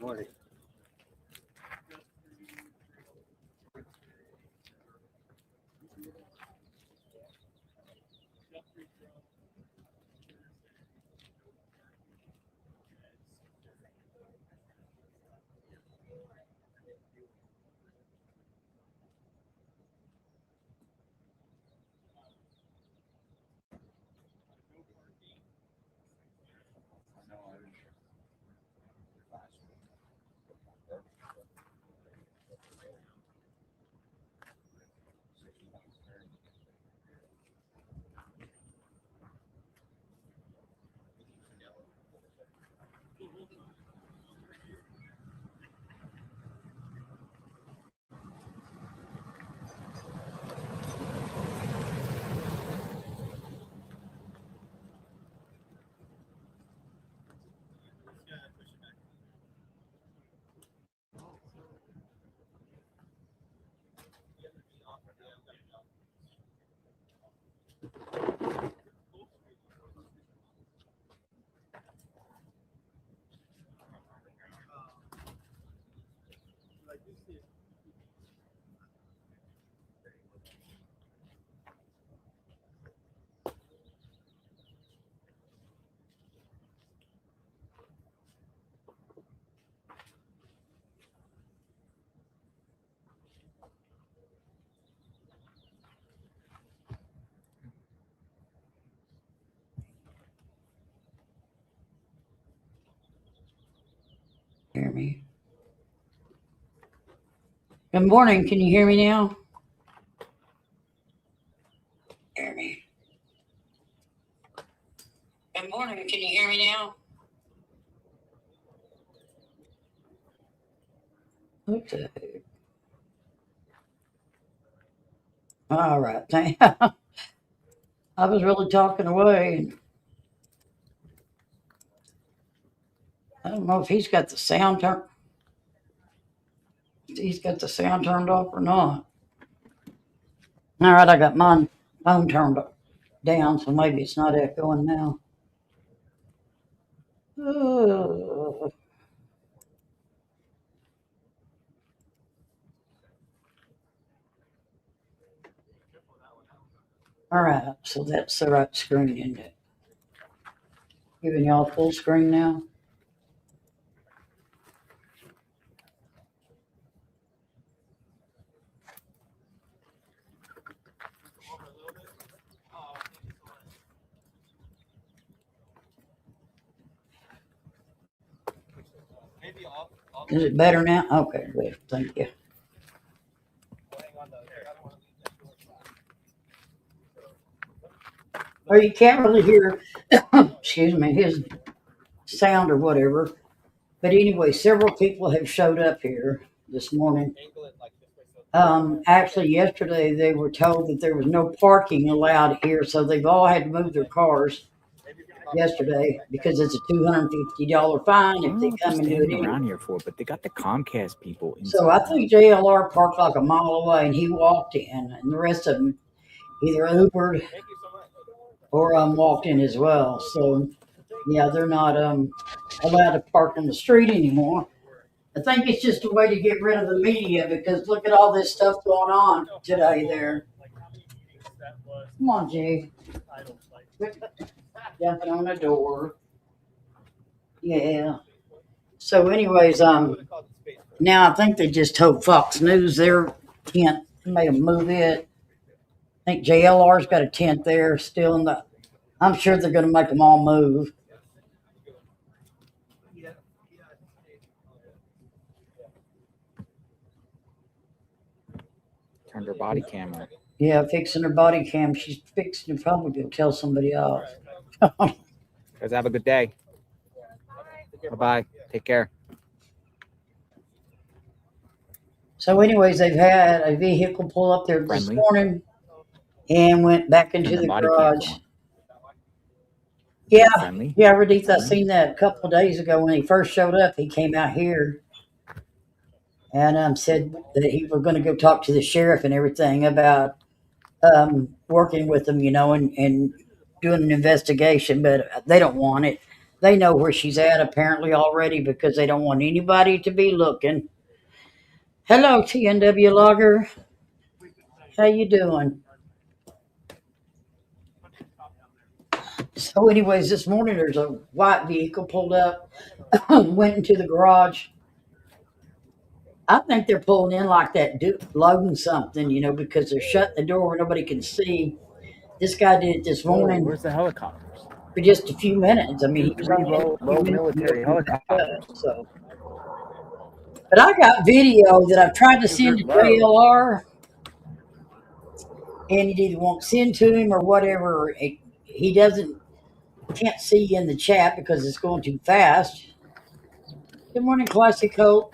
Morning. Hear me. Good morning. Can you hear me now? Hear me. Good morning. Can you hear me now? Okay. All right. I was really talking away. I don't know if he's got the sound turned. He's got the sound turned off or not. All right, I got my phone turned down, so maybe it's not echoing now. All right, so that's the right screen, isn't it? Giving y'all full screen now. Is it better now? Okay, good. Thank you. Or you can't really hear, excuse me, his sound or whatever. But anyway, several people have showed up here this morning. Actually, yesterday they were told that there was no parking allowed here, so they've all had to move their cars yesterday because it's a $250 fine if they come and do it anyway. Around here for, but they got the Comcast people. So I think JLR parked like a mile away, and he walked in, and the rest of them either Ubered or walked in as well. So yeah, they're not allowed to park on the street anymore. I think it's just a way to get rid of the media because look at all this stuff going on today there. Come on, Jay. Jumping on the door. Yeah. So anyways, now I think they just told Fox News their tent, made them move it. I think JLR's got a tent there still in the, I'm sure they're going to make them all move. Turned her body cam on. Yeah, fixing her body cam. She's fixing to probably go tell somebody off. Guys, have a good day. Bye-bye. Take care. So anyways, they've had a vehicle pull up there this morning and went back into the garage. Yeah, Radith, I seen that a couple of days ago when he first showed up. He came out here and said that he was going to go talk to the sheriff and everything about working with them, and doing an investigation, but they don't want it. They know where she's at apparently already because they don't want anybody to be looking. Hello, TNW Logger. How you doing? So, anyways, this morning there's a white vehicle pulled up, went into the garage. I think they're pulling in like that, loading something, because they're shutting the door where nobody can see. This guy did it this Whoa, morning where's the helicopters? for just a few minutes. I mean, he was Three only in low for a few minutes and he military opened it back helicopters. up. So, but I got video that I've tried to send to Low. JLR, and it either won't send to him or whatever. He can't see in the chat because it's going too fast. Good morning, Classic Hope.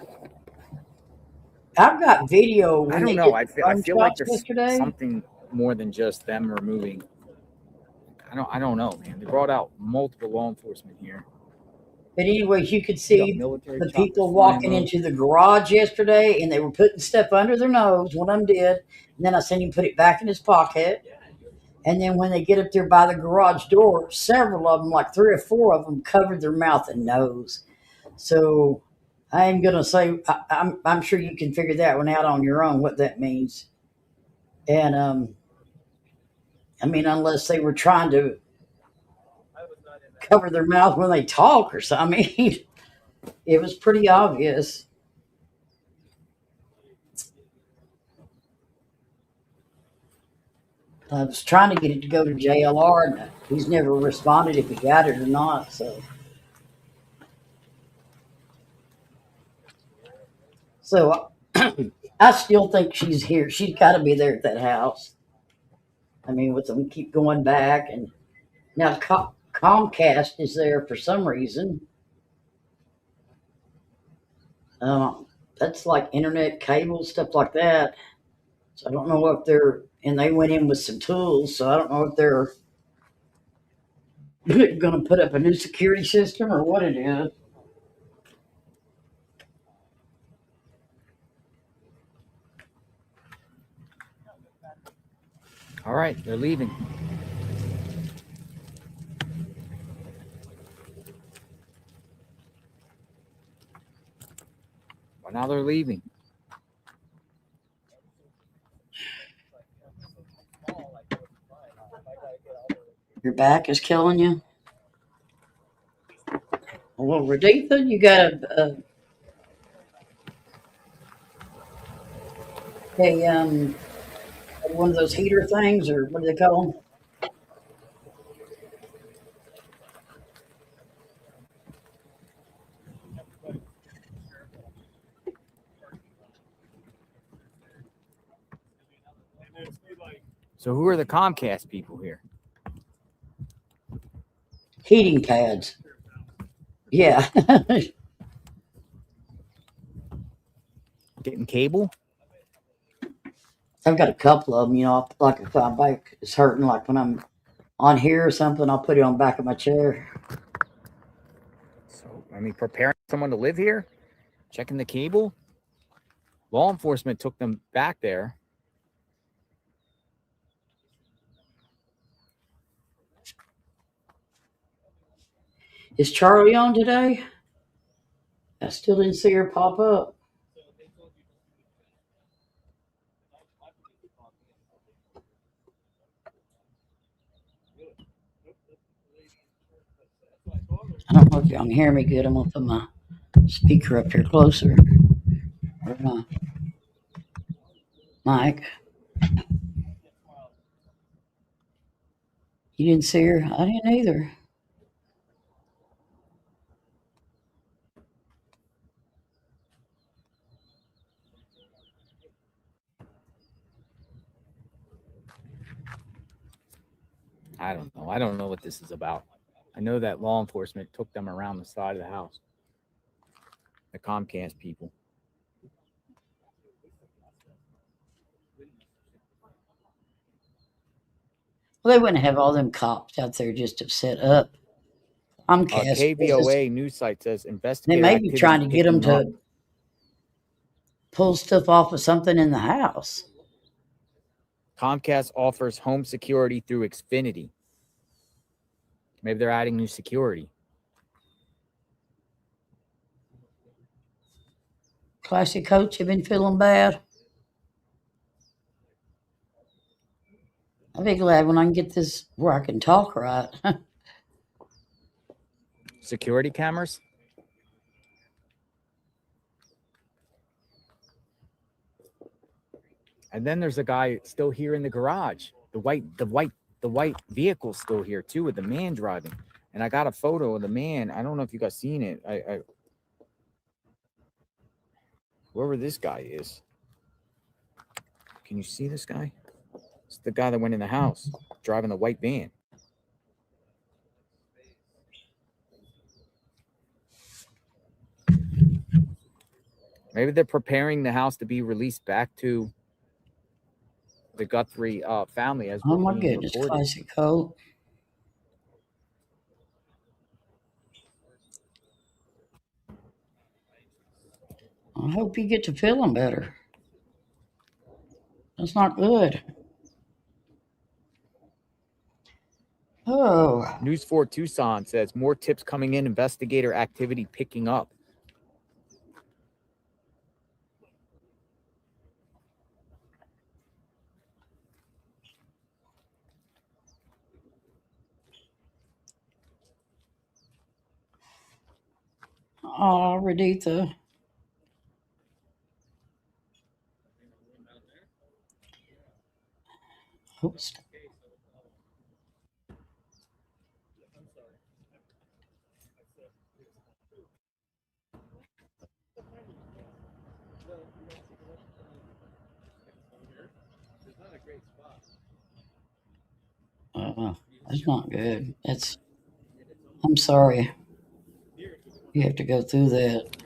I've got video I when don't they know. did I the feel drone like shots there's yesterday. something more than just them removing. I don't know, man. They brought out multiple law enforcement here. But anyways, you could see military the choppers people flying walking low. into the garage yesterday, and they were putting stuff under their nose. One of them did, and then I seen him put it back in his pocket. And then when they get up there by the garage door, several of them, like 3 or 4 of them, covered their mouth and nose. So I am gonna say I'm sure you can figure that one out on your own what that means. And I mean, unless they were trying to cover their mouth when they talk or something. I mean, it was pretty obvious. I was trying to get it to go to JLR, and he's never responded if he got it or not. So I still think she's here. She's got to be there at that house. I mean, with them keep going back, and now Comcast is there for some reason. That's like internet cable stuff like that. So I don't know if they're, and they went in with some tools. So I don't know if they're going to put up a new security system or what it is. All right, they're leaving. Well, now they're leaving. Your back is killing you. Well, Raditha, you got a one of those heater things, or what do they call them? So who are the Comcast people here? Heating pads. Yeah. Getting cable? I've got a couple of them, like if my back is hurting, like when I'm on here or something, I'll put it on the back of my chair. So, I mean, preparing someone to live here? Checking the cable? Law enforcement took them back there. Is Charlie on today? I still didn't see her pop up. I don't know if y'all can hear me good. I'm going to put my speaker up here closer. Or my mic. You didn't see her? I didn't either. I don't know. I don't know what this is about. I know that law enforcement took them around the side of the house. The Comcast people. Well, they wouldn't have all them cops out there just to set up. KVOA news site says They investigator may be trying to get them picking up. to pull stuff off of something in the house. Comcast offers home security through Xfinity. Maybe they're adding new security. Classy Coach, you been feeling bad? I'll be glad when I can get this where I can talk right. Security cameras. And then there's a guy still here in the garage. The white vehicle's still here too, with the man driving. And I got a photo of the man. I don't know if you guys seen it. Whoever this guy is. Can you see this guy? It's the guy that went in the house driving the white van. Maybe they're preparing the house to be released back to the Guthrie family as Oh we're my being goodness, recorded. Classy Coach. I hope you get to feeling better. That's not good. Oh, News 4 Tucson says more tips coming in, investigator activity picking up. Reditha. Oops. That's not good. I'm sorry. You have to go through that.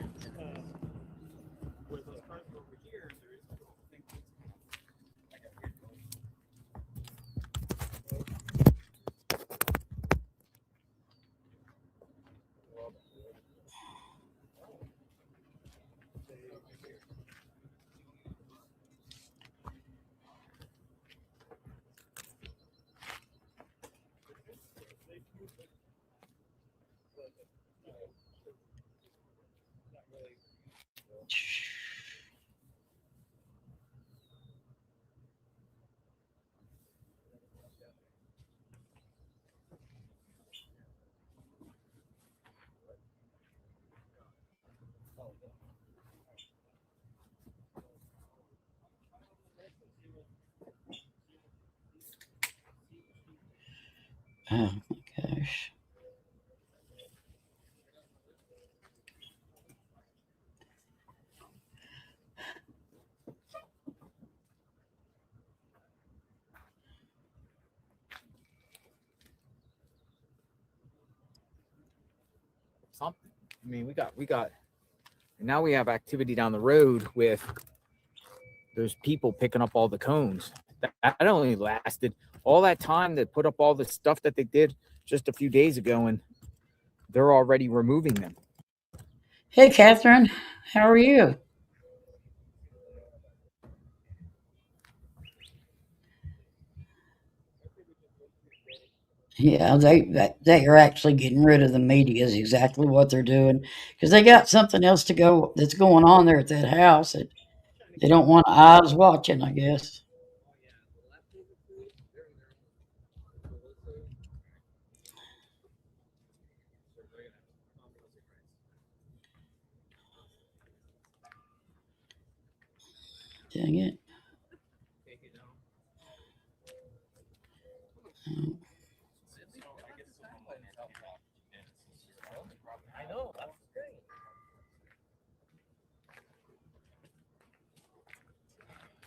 Oh my gosh. Something. I mean, we got, and now we have activity down the road with those people picking up all the cones. That only lasted all that time to put up all the stuff that they did just a few days ago, and they're already removing them. Hey, Catherine. How are you? Yeah, they are actually getting rid of the media is exactly what they're doing because they got something else to go that's going on there at that house that they don't want eyes watching, I guess. Dang it.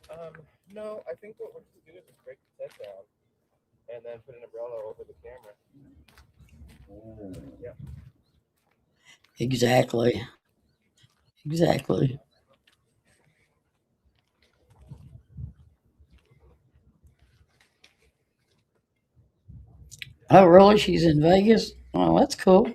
Oh, No, I think what we're just do is just break the set down and then put an umbrella over the camera. exactly. Exactly. Oh, really? She's in Vegas? Oh, that's cool.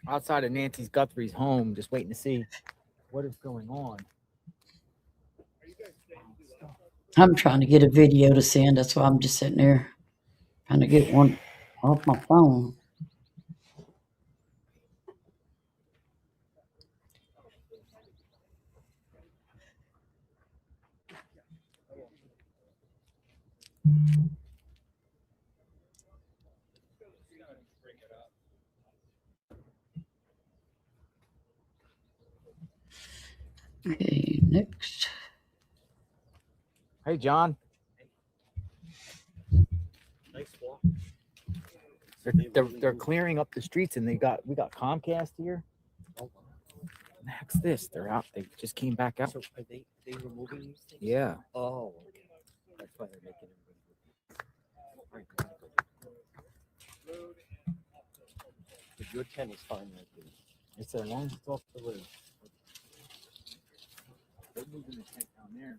outside of Nancy's Guthrie's home, just waiting to see what is going on. I'm trying to get a video to send. That's why I'm just sitting there trying to get one off my phone. Okay, next. Hey, John. Nice walk. They're clearing up the streets, and we got Comcast here. Next, this they're out. They just came back out. So are they removing these things? Yeah. Oh, okay. That's why they're making everybody. But your tent is fine right there. It's as long as it's off the road. They're moving the tent down there.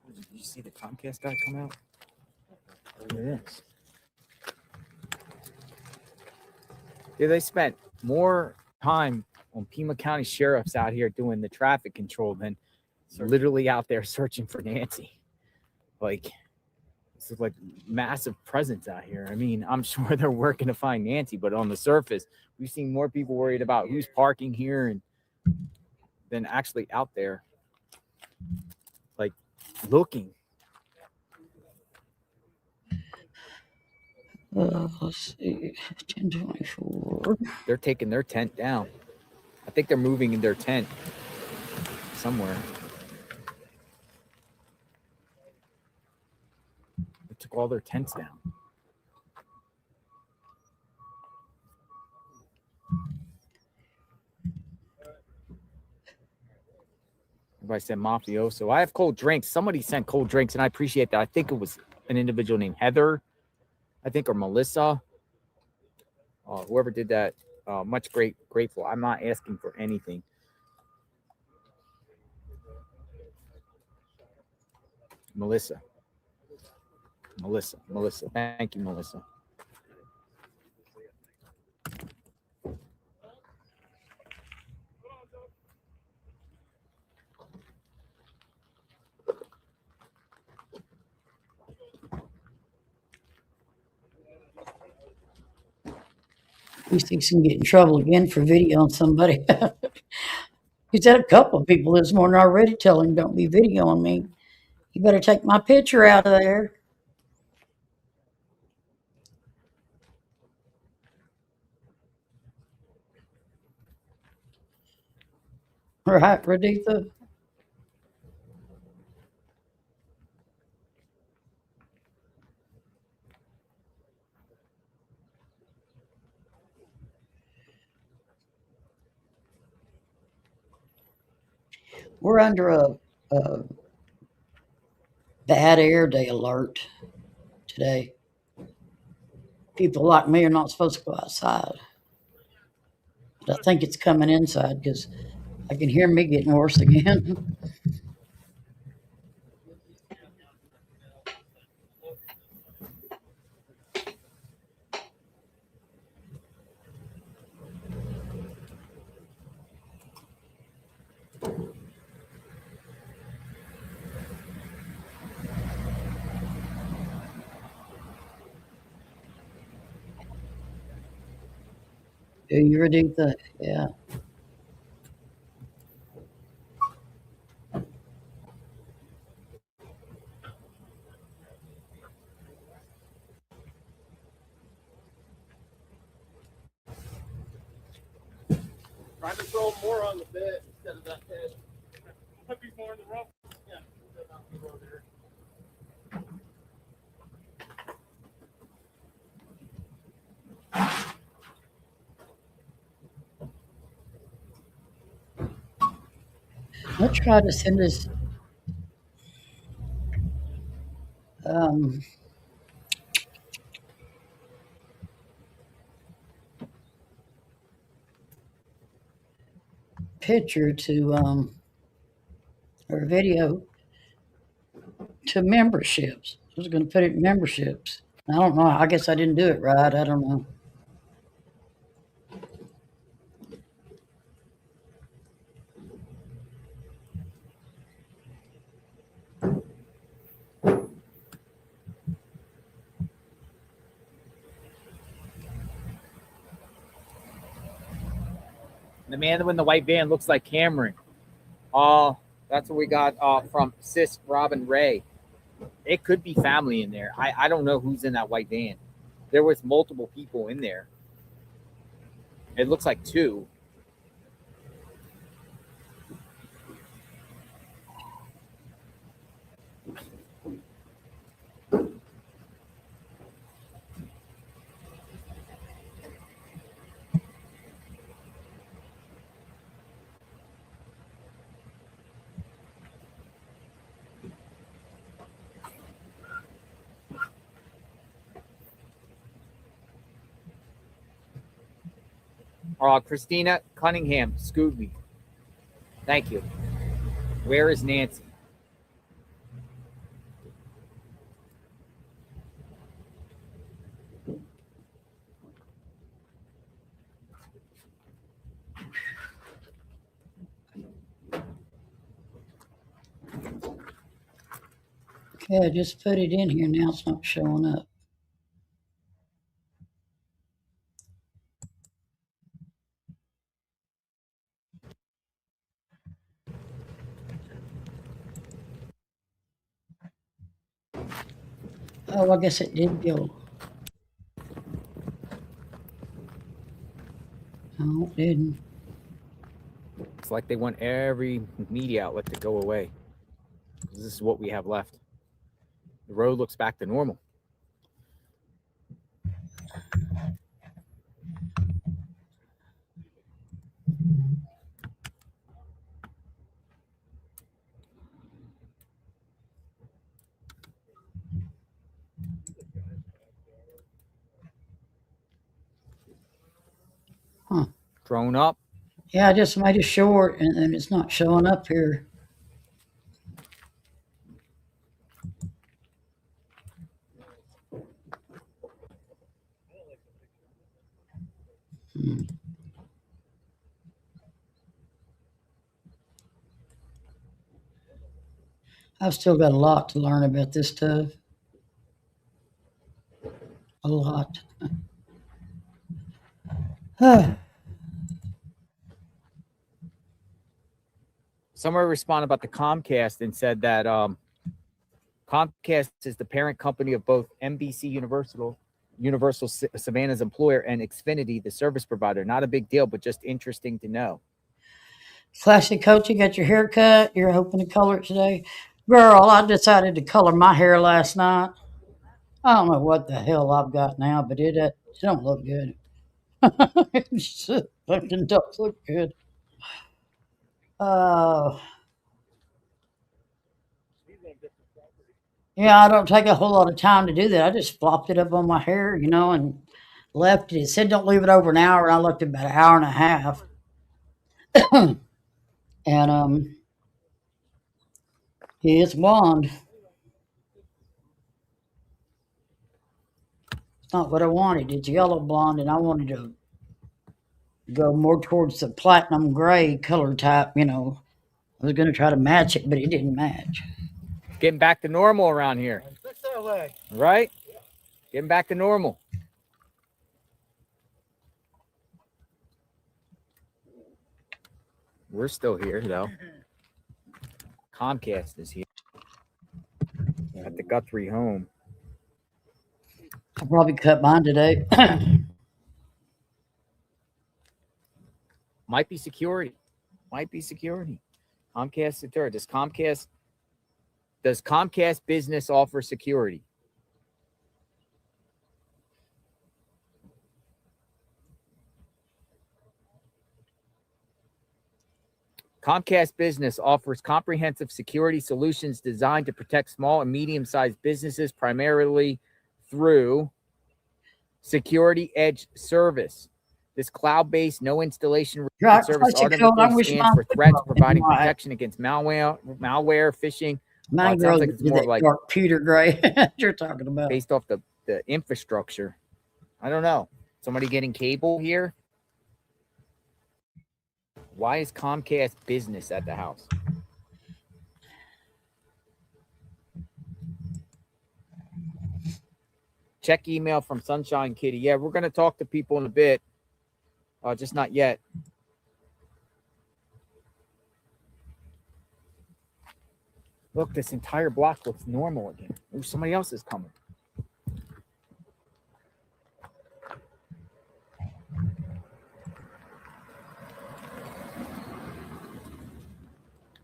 Did you see the Comcast guy come out? Look at this. Yeah, they spent more time on Pima County sheriffs out here doing the traffic control than literally out there searching for Nancy. Like, this is like massive presence out here. I mean, I'm sure they're working to find Nancy, but on the surface, we've seen more people worried about who's parking here and than actually out there, like, looking. Let's see, 1024. They're taking their tent down. I think they're moving in their tent somewhere. They took all their tents down. Everybody said mafioso. I have cold drinks. Somebody sent cold drinks, and I appreciate that. I think it was an individual named Heather, I think, or Melissa. Whoever did that, much grateful. I'm not asking for anything. Melissa. Thank you, Melissa. He thinks he can get in trouble again for videoing somebody. He's had a couple of people this morning already telling him, don't be videoing me. You better take my picture out of there. Right, Raditha? We're under a bad air day alert today. People like me are not supposed to go outside. But I think it's coming inside because I can hear me getting worse again. Do you, Raditha? Yeah. Try to throw more on the bed instead of that head. Might be more in the rough. Yeah. I tried to send this picture to or video to memberships. I was going to put it in memberships. I don't know. I guess I didn't do it right. I don't know. The man in the white van looks like Cameron. That's what we got from Sis Robin Ray. It could be family in there. I don't know who's in that white van. There was multiple people in there. It looks like two. Christina Cunningham, Scooby. Thank you. Where is Nancy? Okay, I just put it in here. Now it's not showing up. Oh, I guess it did go. No, it didn't. It's like they want every media outlet to go away. This is what we have left. The road looks back to normal. Huh. Drone up. Yeah, I just made it short and it's not showing up here. I've still got a lot to learn about this stuff. A lot. Someone responded about the Comcast and said that Comcast is the parent company of both NBC Universal Savannah's employer, and Xfinity, the service provider. Not a big deal, but just interesting to know. Classic Coach, you got your hair cut. You're hoping to color it today. Girl, I decided to color my hair last night. I don't know what the hell I've got now, but it don't look good. It just fucking don't look good. Yeah, I don't take a whole lot of time to do that. I just flopped it up on my hair, and left it. It said don't leave it over an hour, and I left it about an hour and a half. And yeah, it's blonde. It's not what I wanted. It's yellow blonde, and I wanted to go more towards the platinum gray color type. I was going to try to match it, but it didn't match. Getting back to normal around here. Looks that way. Right? Getting back to normal. We're still here, though. Comcast is here at the Guthrie home. I'll probably cut mine today. Might be security. Comcast security. Does Comcast Business offer security? Comcast Business offers comprehensive security solutions designed to protect small and medium-sized businesses, primarily through Security Edge Service. This cloud-based, no installation service automatically scans for threats, providing protection against malware, phishing. My girl, like it's more like dark pewter gray you're talking about. Based off the infrastructure. I don't know. Somebody getting cable here? Why is Comcast Business at the house? Check email from Sunshine Kitty. Yeah, we're going to talk to people in a bit. Just not yet. Look, this entire block looks normal again. Ooh, somebody else is coming.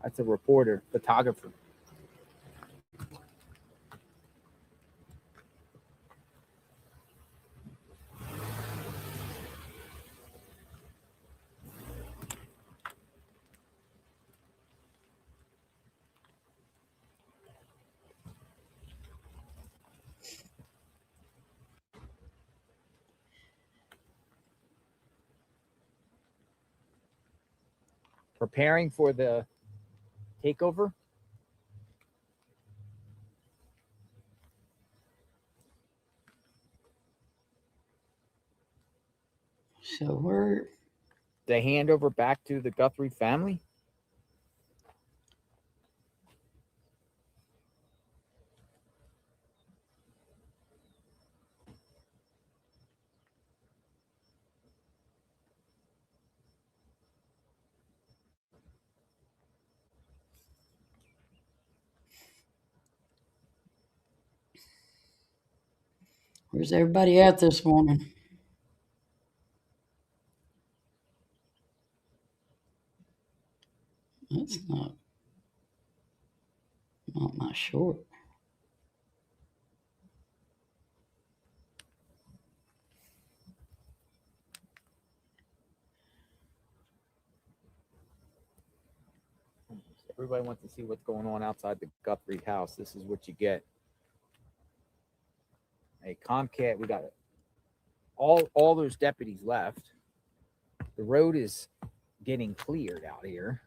That's a reporter, photographer. Preparing for the takeover. So we're the handover back to the Guthrie family. Where's everybody at this morning? That's not my short. Everybody wants to see what's going on outside the Guthrie house. This is what you get. A Comcast, we got it. All those deputies left. The road is getting cleared out here.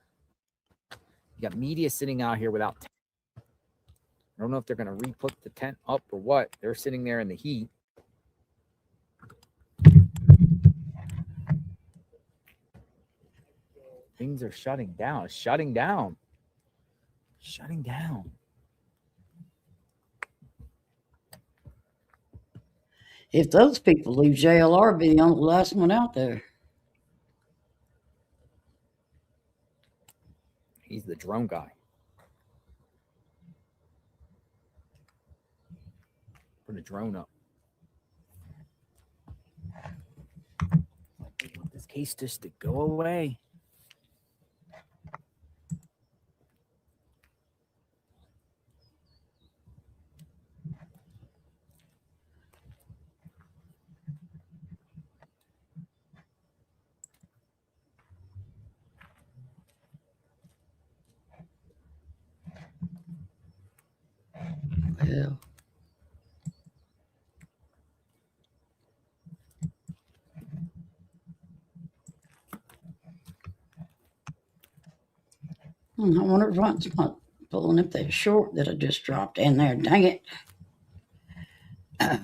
You got media sitting out here without tent. I don't know if they're going to re-put the tent up or what. They're sitting there in the heat. Things are shutting down. It's shutting down. Shutting down. If those people leave, JLR will be the only last one out there. He's the drone guy. Put a drone up. I want this case just to go away. Yeah. I wonder if one's not pulling up that short that I just dropped in there. Dang it. I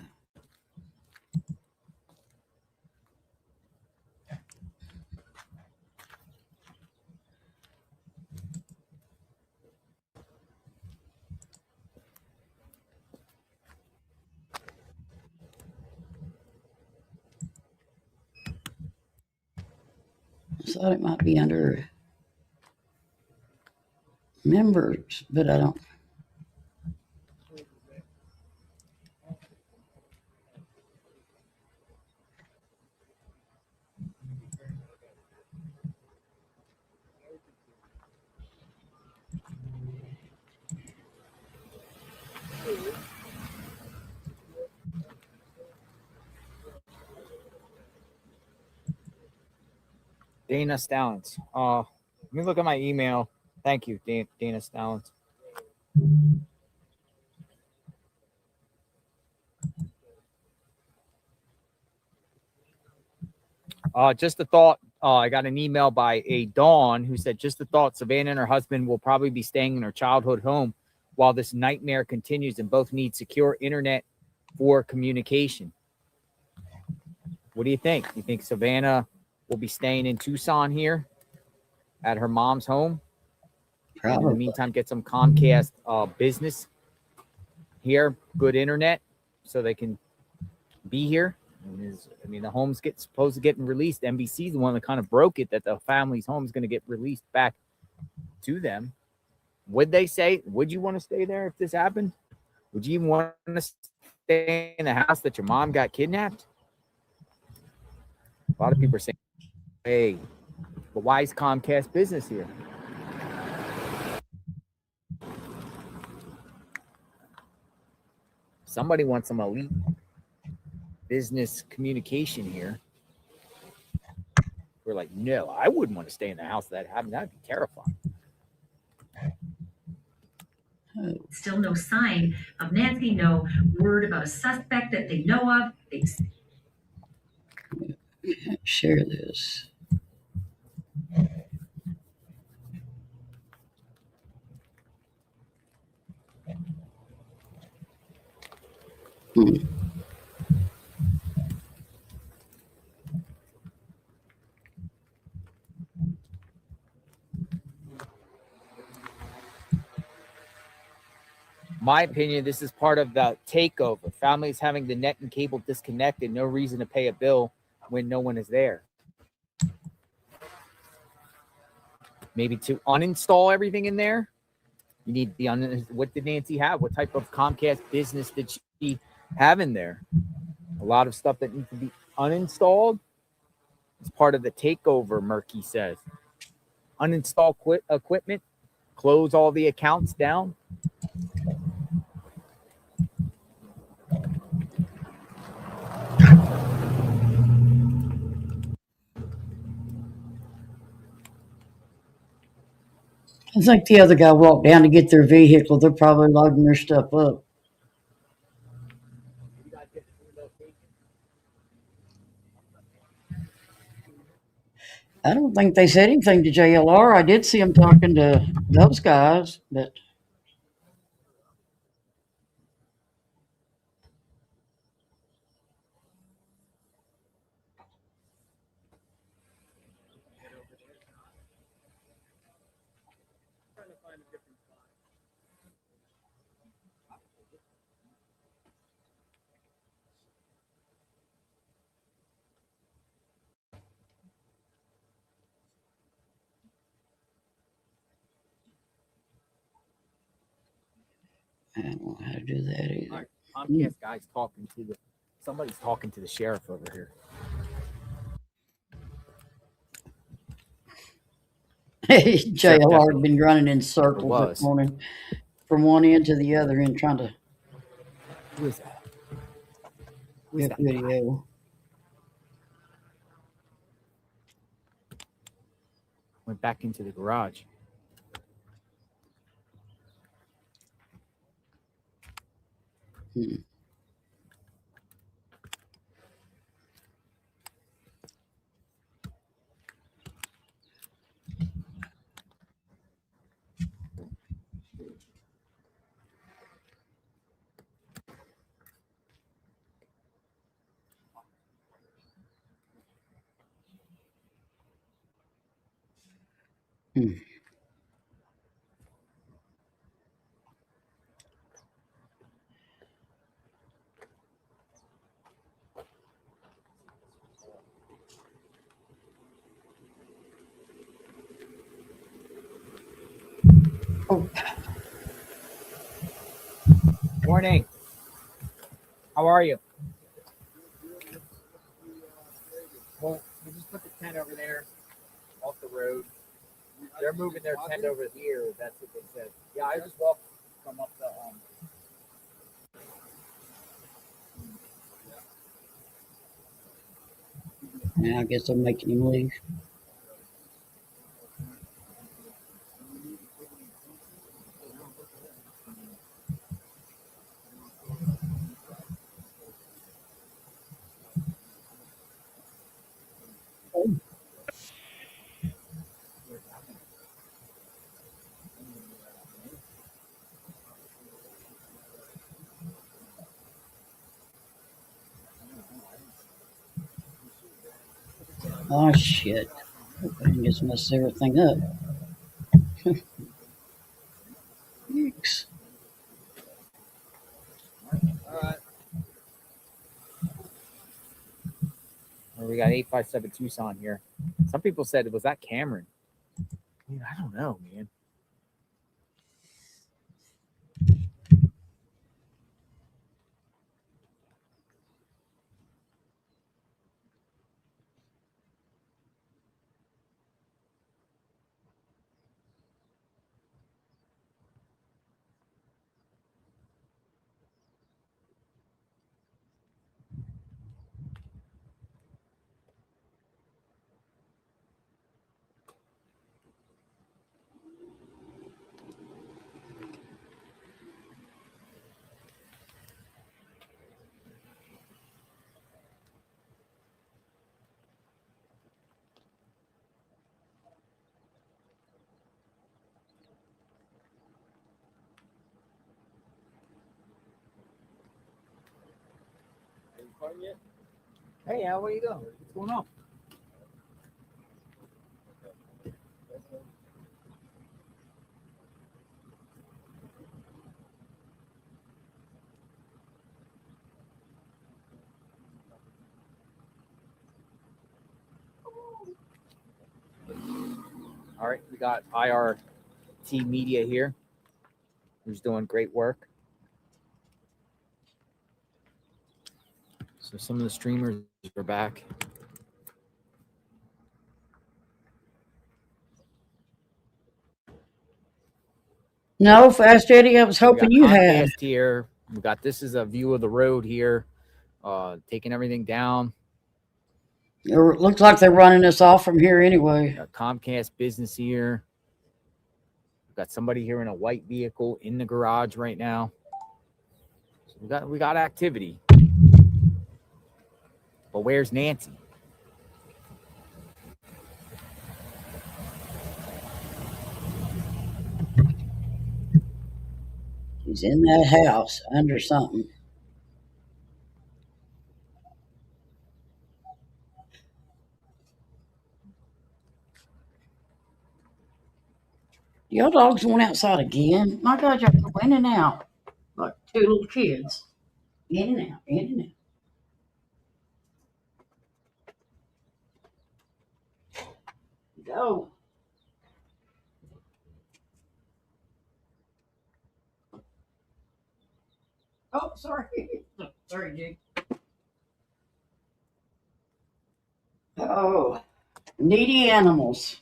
thought it might be under members, but I don't. Dana Stallings. Let me look at my email. Thank you, Dana Stallings. Just a thought. I got an email by a Dawn who said, just a thought, Savannah and her husband will probably be staying in her childhood home while this nightmare continues, and both need secure internet for communication. What do you think? You think Savannah will be staying in Tucson here at her mom's home? And in the Probably. meantime, get some Comcast business here, good internet, so they can be here. I mean, the home's supposed to getting released. NBC's the one that kind of broke it, that the family's home is going to get released back to them. Would they say, would you want to stay there if this happened? Would you even want to stay in the house that your mom got kidnapped? A lot of people are saying, hey, but why is Comcast business here? Somebody wants some elite business communication here. We're like, no, I wouldn't want to stay in the house that happened. That'd be terrifying. Still no sign of Nancy, no word about a suspect that they know of. Share this. My opinion, this is part of the takeover. Families having the net and cable disconnected, no reason to pay a bill when no one is there. Maybe to uninstall everything in there. You need the what did Nancy have? What type of Comcast business did she have in there? A lot of stuff that needs to be uninstalled. It's part of the takeover, Murky says. Uninstall equipment, close all the accounts down. I think the other guy walked down to get their vehicle. They're probably loading their stuff up. I don't think they said anything to JLR. I did see them talking to those guys, but I don't know how to do that either. Comcast guy's somebody's talking to the sheriff over here. JLR had been running in circles was. this morning from one end to the other end trying to Who is that? get video. Went back into the garage. Oh. Morning. How are you? Well, we just put the tent over there off the road. They're moving their tent over here. That's what they said. Yeah, I just walked from up the Yeah, I guess I'm making him leave. Oh, shit. I just messed everything up. Yikes. All right. We got 857 Tucson here. Some people said, was that Cameron? Dude, I don't know, man. Hey, Al, where you going? What's going on? All right, we got IRT Media here, who's doing great work. So some of the streamers are back. No, Fast Eddie, I was hoping you had. Comcast here. We got, this is a view of the road here, taking everything down. It looks like they're running us off from here anyway. Got Comcast business here. We've got somebody here in a white vehicle in the garage right now. So we got activity. But where's Nancy? He's in that house under something. Your dogs went outside again. My God, y'all go in and out like two little kids. In and out, in and out. Go. Oh, sorry. Sorry, Jake. Oh, needy animals.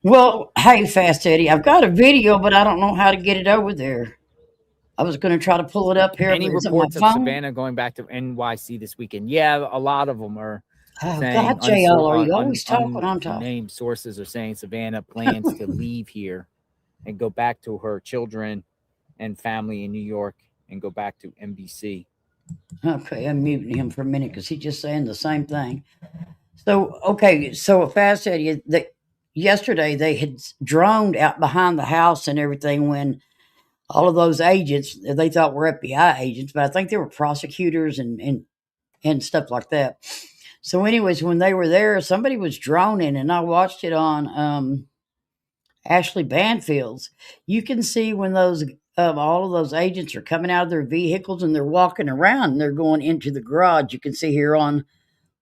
Well, hey, Fast Eddie, I've got a video, but I don't know how to get it over there. I was going to try to pull it up here. Any but it's on reports of my phone. Savannah going back to NYC this weekend? Yeah, a lot of them are Oh, saying, God, JL, are you always talking on top? unnamed sources are saying Savannah plans to leave here and go back to her children and family in New York and go back to NBC. Okay, I'm muting him for a minute because he's just saying the same thing. So, okay, so Fast Eddie, yesterday they had droned out behind the house and everything when all of those agents, they thought were FBI agents, but I think they were prosecutors and stuff like that. So anyways, when they were there, somebody was droning, and I watched it on Ashley Banfield's. You can see when those all of those agents are coming out of their vehicles and they're walking around and they're going into the garage. You can see here on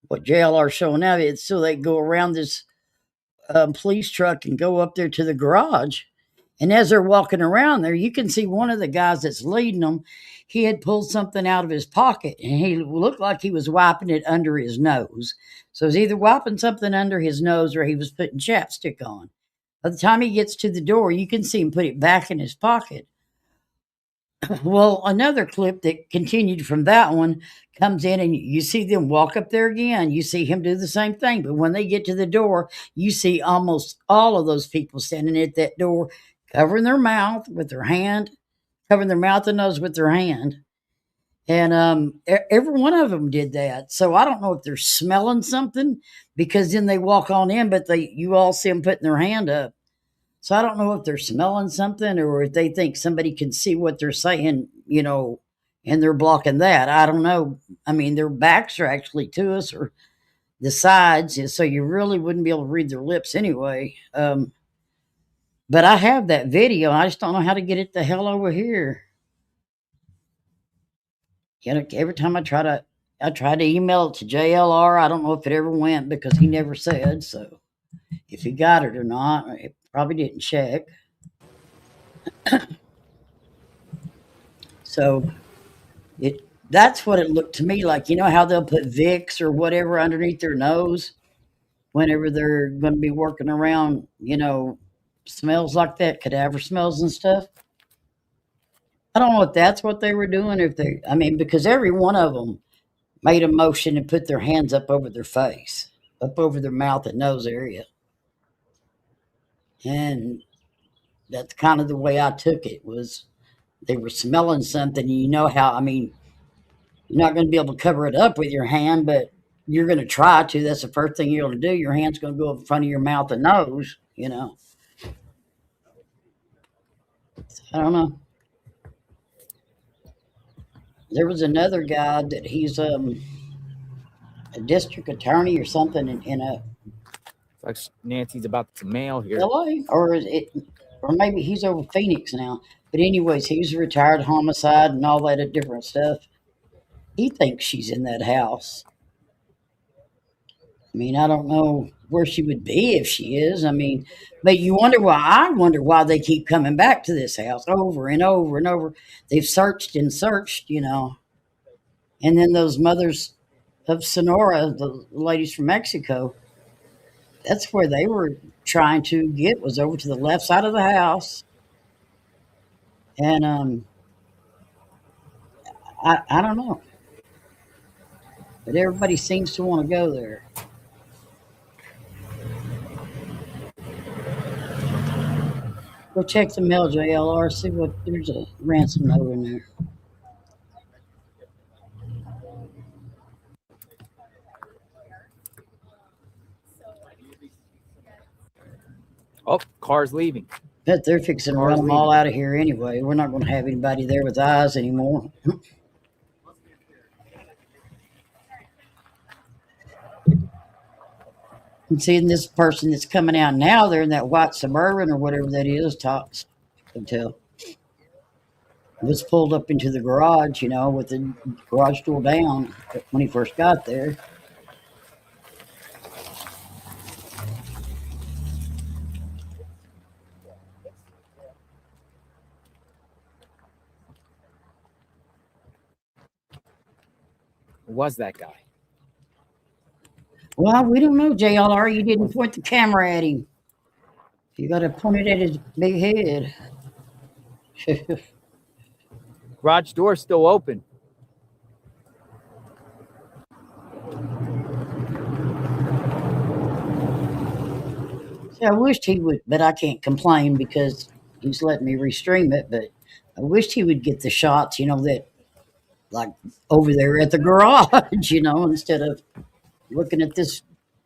what JLR is showing now. It's so they go around this police truck and go up there to the garage. And as they're walking around there, you can see one of the guys that's leading them. He had pulled something out of his pocket and he looked like he was wiping it under his nose. So he's either wiping something under his nose or he was putting chapstick on. By the time he gets to the door, you can see him put it back in his pocket. Well, another clip that continued from that one comes in and you see them walk up there again. You see him do the same thing. But when they get to the door, you see almost all of those people standing at that door, covering their mouth with their hand, covering their mouth and nose with their hand. And every one of them did that. So I don't know if they're smelling something because then they walk on in, but you all see them putting their hand up. So I don't know if they're smelling something or if they think somebody can see what they're saying, and they're blocking that. I don't know. I mean, their backs are actually to us or the sides, so you really wouldn't be able to read their lips anyway. But I have that video. I just don't know how to get it the hell over here. Every time I tried to email it to JLR. I don't know if it ever went because he never said. So if he got it or not, it probably didn't check. So that's what it looked to me like. You know how they'll put Vicks or whatever underneath their nose whenever they're going to be working around, smells like that, cadaver smells and stuff. I don't know if that's what they were doing. Because every one of them made a motion and put their hands up over their face, up over their mouth and nose area. And that's kind of the way I took it, was they were smelling something. You know how, you're not going to be able to cover it up with your hand, but you're going to try to. That's the first thing you're going to do. Your hand's going to go in front of your mouth and nose, I don't know. There was another guy that he's a district attorney or something in a Like Nancy's about to mail here. LA, or maybe he's over Phoenix now. But anyways, he's a retired homicide and all that different stuff. He thinks she's in that house. I don't know where she would be if she is. But I wonder why they keep coming back to this house over and over and over. They've searched and searched, And then those mothers of Sonora, the ladies from Mexico, that's where they were trying to get, was over to the left side of the house. And I don't know. But everybody seems to want to go there. Go check the mail, JLR, see what there's a ransom note in there. Oh, car's leaving. But they're fixing to run them all out of here anyway. We're not going to have anybody there with eyes anymore. And seeing this person that's coming out now, they're in that white Suburban or whatever that is, Tops Hotel. Was pulled up into the garage, with the garage door down when he first got there. Who was that guy? Well, we don't know, JLR. You didn't point the camera at him. You got to point it at his big head. Garage door's still open. See, I wished he would, but I can't complain because he's letting me restream it. But I wished he would get the shots, that like over there at the garage, instead of looking at this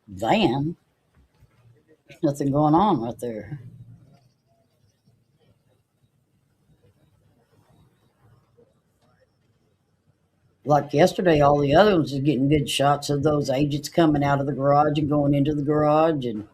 van. There's nothing going on right there. Like yesterday, all the other ones are getting good shots of those agents coming out of the garage and going into the garage. And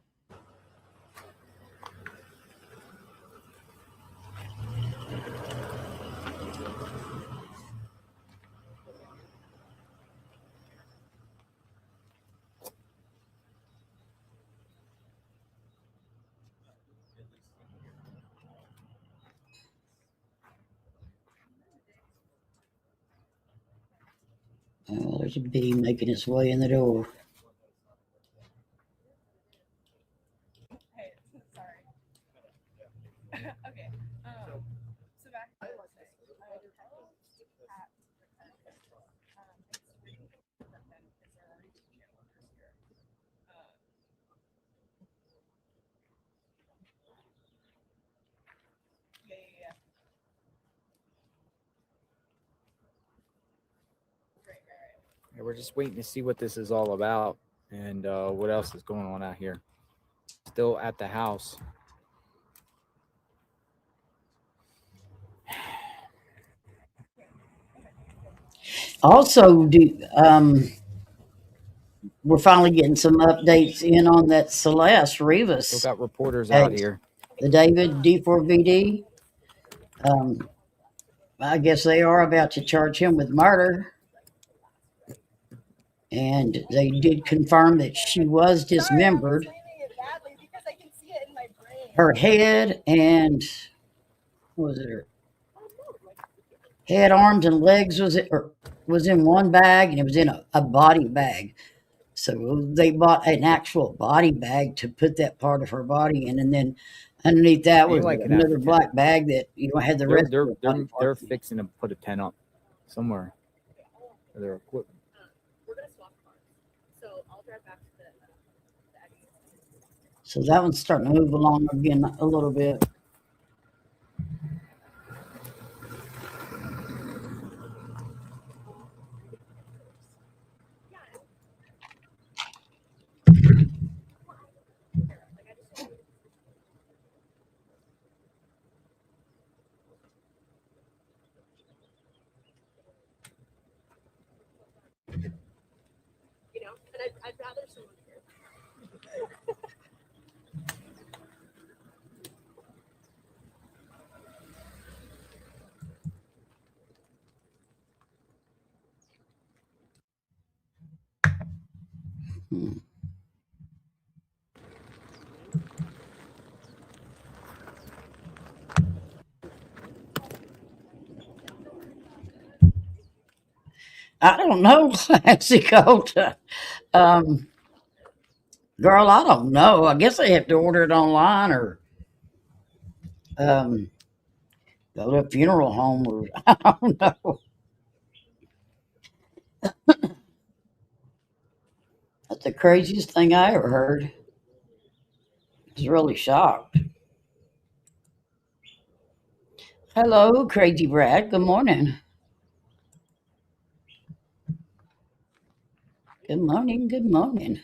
there's a bee making its way in the door. Hey, sorry. Okay. So back to what I was saying. Yeah. Right. Yeah, we're just waiting to see what this is all about and what else is going on out here. Still at the house. Also, we're finally getting some updates in on that Celeste Still Rivas got reporters out case. here. The David D4VD. I guess they are about to charge him with murder. And they did confirm that she was dismembered. Sorry, I'm explaining it badly because I can see it in my brain. Her head and what was it? Her head, arms, and legs was in one bag, and it was in a body bag. So they bought an actual body bag to put that part of her body in, and then underneath that was Ain't like an another African. black bag that had the They're rest they're of the they're, body they're parts in it. fixing to put a tent up somewhere for their equipment. We're gonna swap cars, so I'll drive back to the exit. So that one's starting to move along again a little bit. You know, and I'd rather someone here. Hmm. I don't know, Dakota. Um, Girl, I don't know. I guess they have to order it online or um, go to a funeral home or I don't know. That's the craziest thing I ever heard. I was really shocked. Hello, Crazy Brad. Good morning. Good morning. Good morning.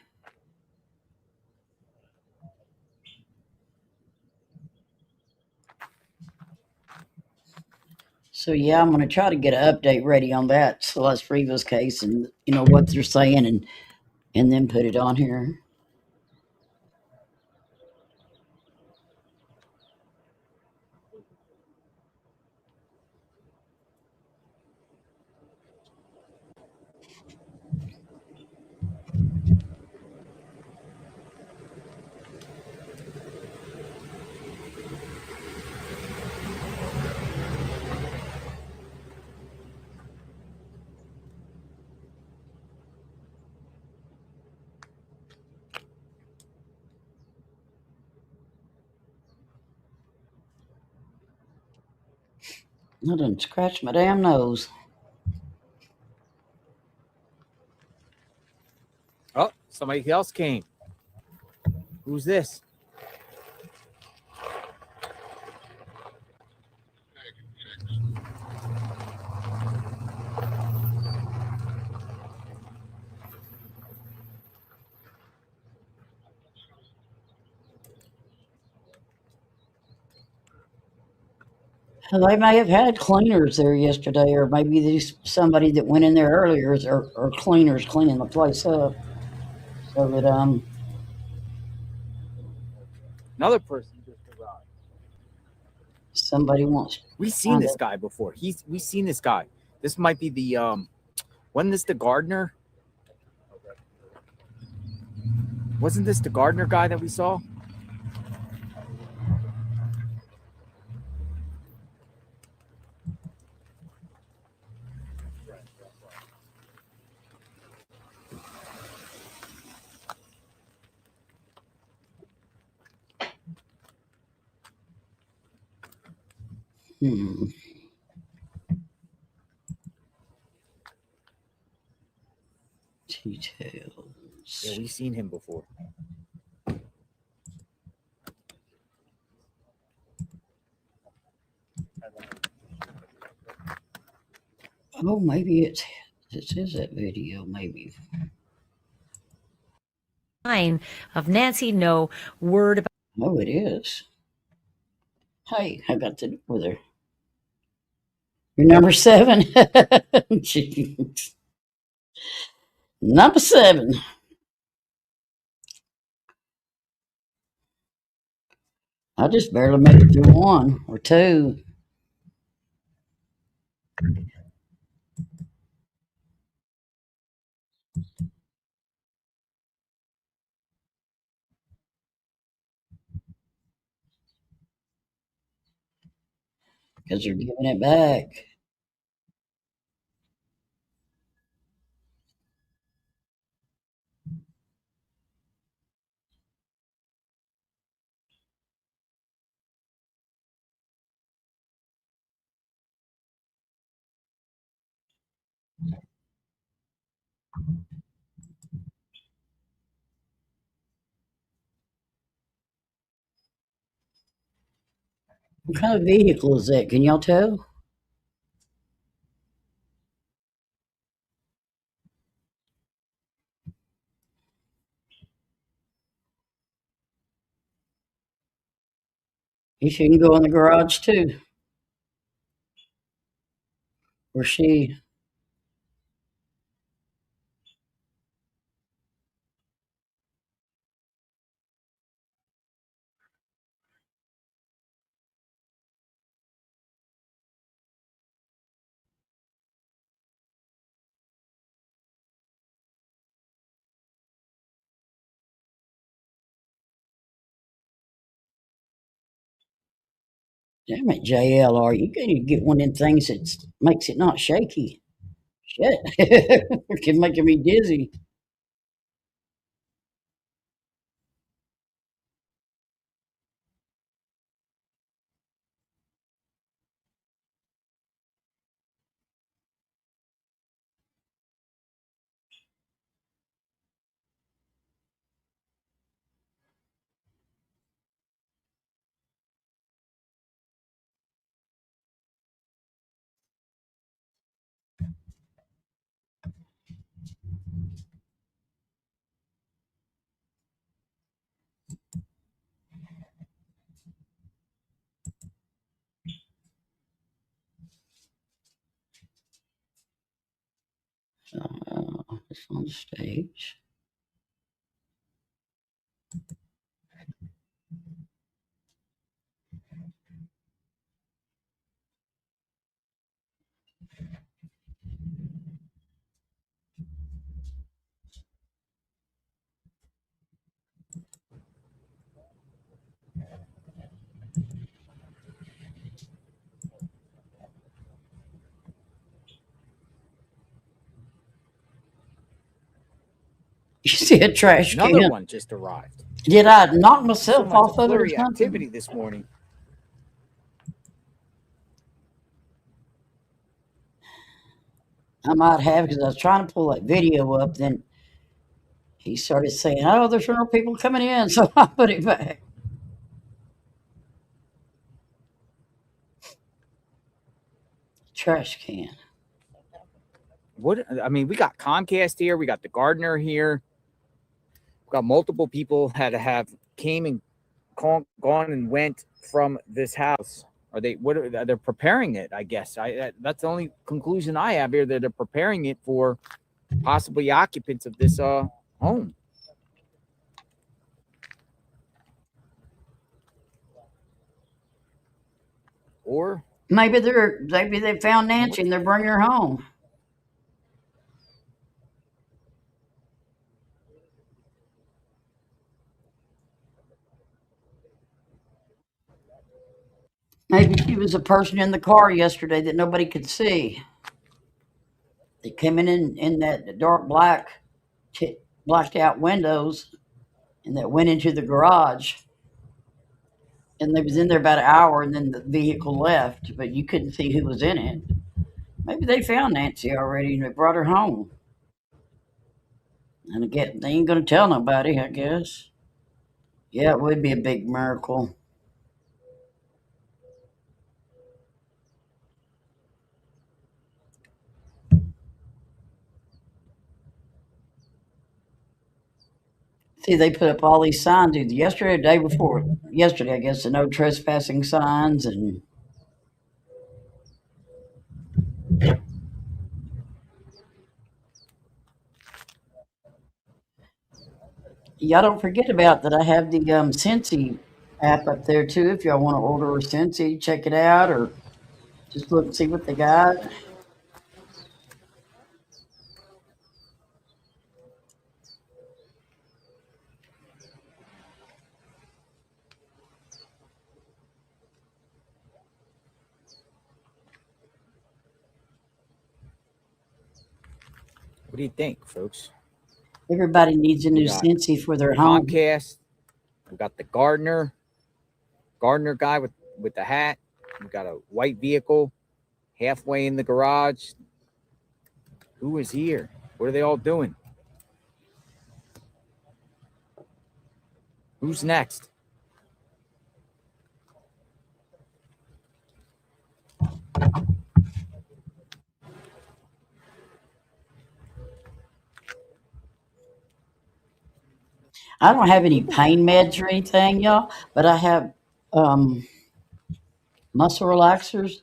So yeah, I'm gonna try to get an update ready on that Celeste Rivas case and what they're saying and then put it on here. I done scratched my damn nose. Oh, somebody else came. Who's this? They may have had cleaners there yesterday, or maybe somebody that went in there earlier or cleaners cleaning the place up. So that Another person just arrived. somebody wants. We've seen this guy before. We've seen this guy. This might be the wasn't this the gardener? Wasn't this the gardener guy that we saw? Hmm. Details. Yeah, we've seen him before. Oh, maybe this is that video. Maybe. Line of Nancy, no word about. Oh, it is. Hey, I got the with her. You're number 7. Jeez. Number 7. I just barely made it through 1 or 2. Because you're giving it back. What kind of vehicle is that? Can y'all tell? You shouldn't go in the garage too. Or she. Damn it, JLR. You gotta get one of them things that makes it not shaky. Shit. It can make me dizzy. It's on stage. You see a trash Another can? one just arrived. Did I knock So myself much off of it or flurry something? activity this morning. I might have because I was trying to pull that video up. Then he started saying, "Oh, there's more people coming in," so I put it back. Trash can. What I mean, we got Comcast here, we got the gardener here, we got multiple people had to have came and gone and went from this house. Are they? What are they're preparing it? I guess that's the only conclusion I have here. That they're preparing it for possibly occupants of this home. Or Maybe they found Nancy and they're bringing her home. Maybe she was a person in the car yesterday that nobody could see. They came in that dark blacked out windows, and that went into the garage. And they was in there about an hour, and then the vehicle left, but you couldn't see who was in it. Maybe they found Nancy already and they brought her home. And again, they ain't gonna tell nobody, I guess. Yeah, it would be a big miracle. See, they put up all these signs either yesterday or the day before. Yesterday, I guess, the no trespassing signs, and y'all don't forget about that. I have the Scentsy app up there too. If y'all want to order a Scentsy, check it out, or just look and see what they got. What do you think, folks? Everybody needs a We new got Scentsy for their home. Comcast. We got the gardener guy with the hat. We got a white vehicle halfway in the garage. Who is here? What are they all doing? Who's next? I don't have any pain meds or anything, y'all, but I have um, muscle relaxers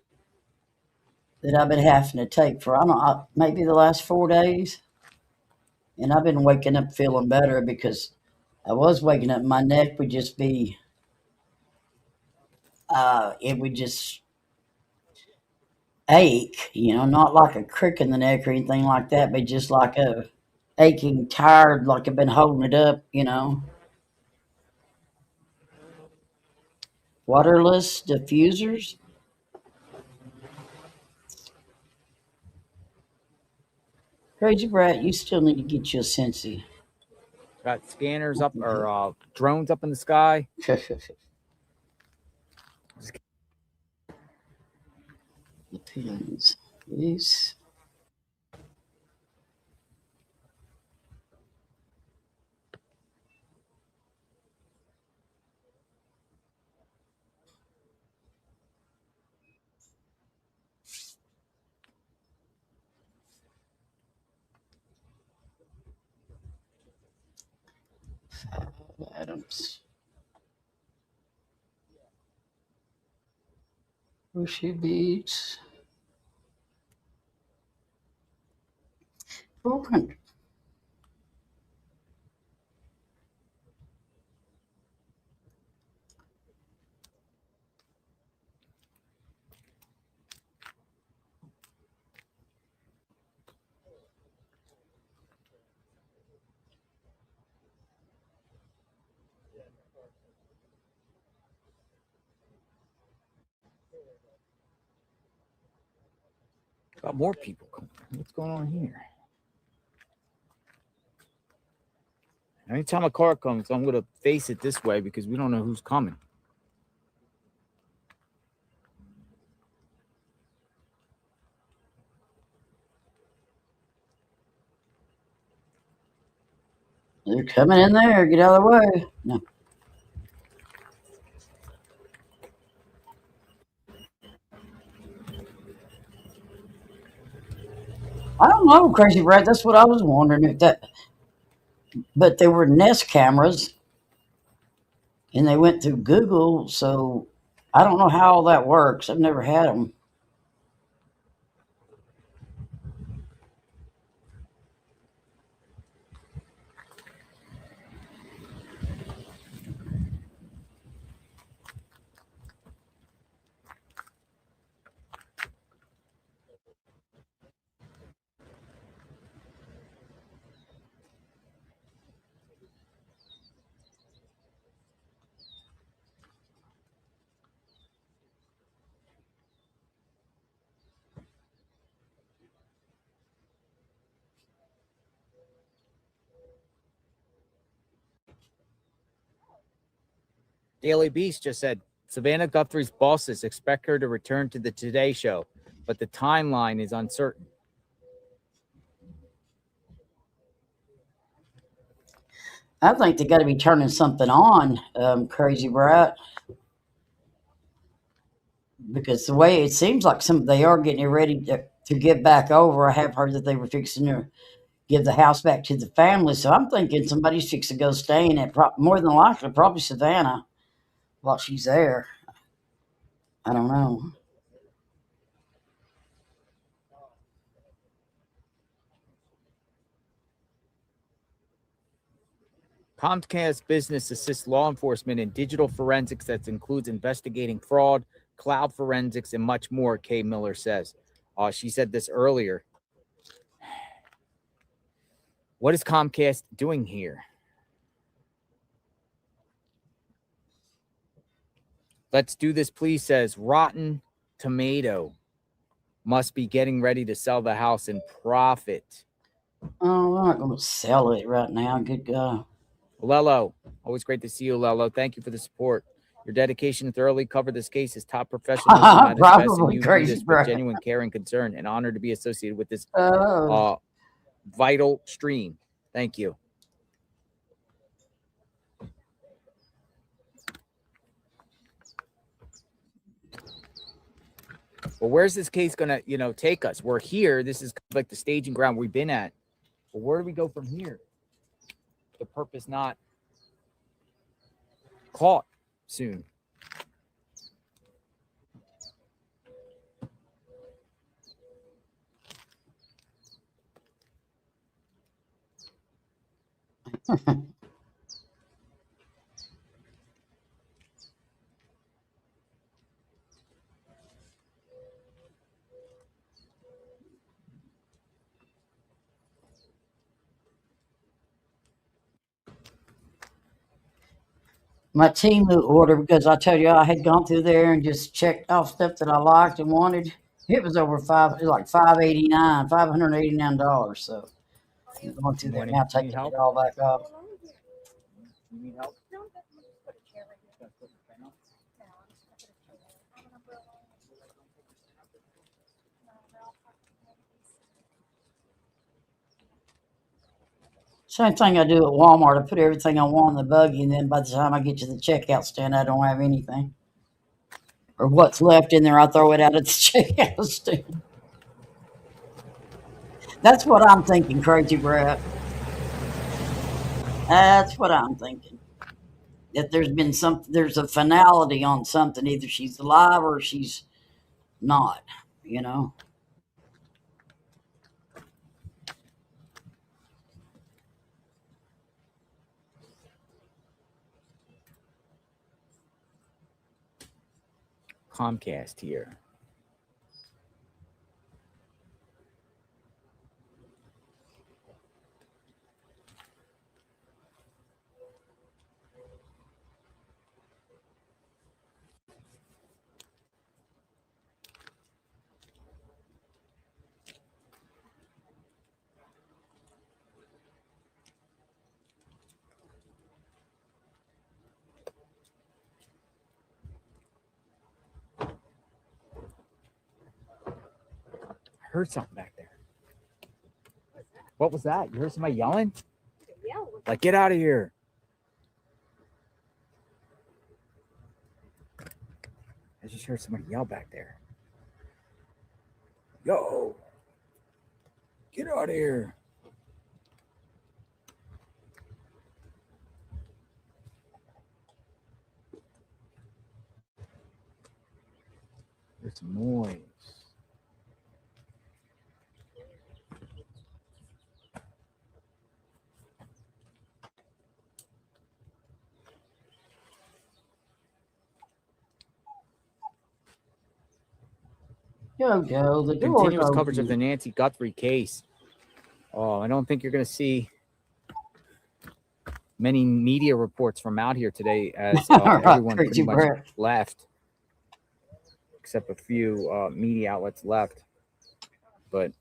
that I've been having to take for I don't know, maybe the last 4 days, and I've been waking up feeling better because I was waking up, my neck would just be, it would just ache, not like a crick in the neck or anything like that, but just like a aching, tired, like I've been holding it up. Waterless diffusers. Crazy Brat, you still need to get you a Scentsy. Got scanners up or drones up in the sky. The pins. These. Adams. Bushy beads. 400. Got more people coming. What's going on here? Anytime a car comes, I'm going to face it this way because we don't know who's coming. They're coming in there. Get out of the way. No. I don't know, Crazy Brat. That's what I was wondering if that. But they were Nest cameras, and they went through Google, so I don't know how all that works. I've never had them. Daily Beast just said Savannah Guthrie's bosses expect her to return to the Today Show, but the timeline is uncertain. I think they got to be turning something on, Crazy Brat, because the way it seems like they are getting ready to get back over. I have heard that they were fixing to give the house back to the family, so I'm thinking somebody's fixing to go stay in it. More than likely, probably Savannah while she's there. I don't know. Comcast Business assists law enforcement in digital forensics that includes investigating fraud, cloud forensics, and much more, Kay Miller says. She said this earlier. What is Comcast doing here? Let's do this, please, says Rotten Tomato must be getting ready to sell the house and profit. Oh, we're not going to sell it right now. Good guy. Lello, always great to see you, Lello. Thank you for the support. Your dedication to thoroughly cover this case is top professionalism at its best, and Probably you do crazy, this bro. with genuine care and concern. An honor to be associated with this Oh, vital stream. Thank you. Well, where's this case gonna, take us? We're here. This is like the staging ground we've been at. But where do we go from here? The purpose not caught soon. my team order, because I told you I had gone through there and just checked off stuff that I liked and wanted. It was over it was like $589. So I'm going through there Morning. now, Need taking help? it all back off. You need help? No, just put a chair right here. No, I'm just gonna put a chair there. I have an umbrella. No, they're all parked in one piece. Same thing I do at Walmart. I put everything I want in the buggy, and then by the time I get to the checkout stand, I don't have anything. Or what's left in there, I throw it out at the checkout stand. That's what I'm thinking, Crazy Brad. That's what I'm thinking. That there's a finality on something. Either she's alive or she's not, you know. Comcast here. I heard something back there. What was that? You heard somebody yelling? Yeah, Like, get out of here. I just heard somebody yell back there. Yo, get out of here. There's noise. Go. The door's Continuous coverage of the open. Nancy Guthrie case. Oh, I don't think you're going to see many media reports from out here today, as Right, everyone Crazy pretty much Brad. left, except a few media outlets left. But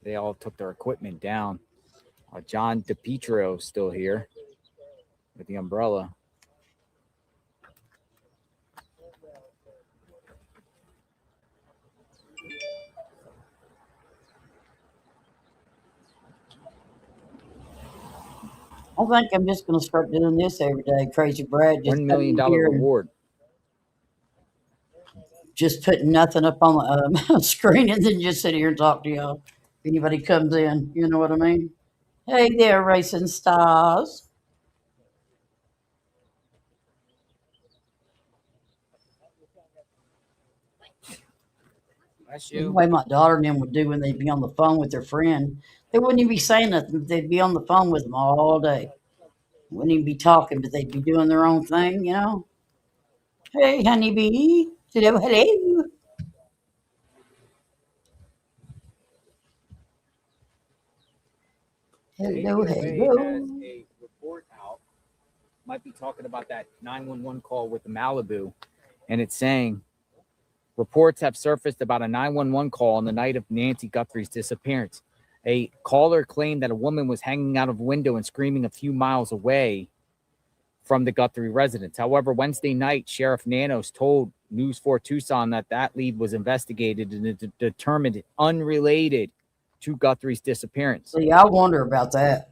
they all took their equipment down. John DePietro still here with the umbrella. I think I'm just going to start doing this every day, Crazy Brad. Just $1 million reward. Just putting nothing up on the screen and then just sit here and talk to y'all. If anybody comes in, you know what I mean? Hey there, racing stars. Bless The you. way my daughter and them would do when they'd be on the phone with their friend, They wouldn't even be saying nothing. They'd be on the phone with them all day. Wouldn't even be talking, but they'd be doing their own thing, you know. Hey, honeybee. Hello, hello. Hello, Navy has hello. a report out. Might be talking about that 911 call with the Malibu, and it's saying reports have surfaced about a 911 call on the night of Nancy Guthrie's disappearance. A caller claimed that a woman was hanging out of a window and screaming a few miles away from the Guthrie residence. However, Wednesday night, Sheriff Nanos told News 4 Tucson that lead was investigated and determined unrelated to Guthrie's disappearance. See, I wonder about that.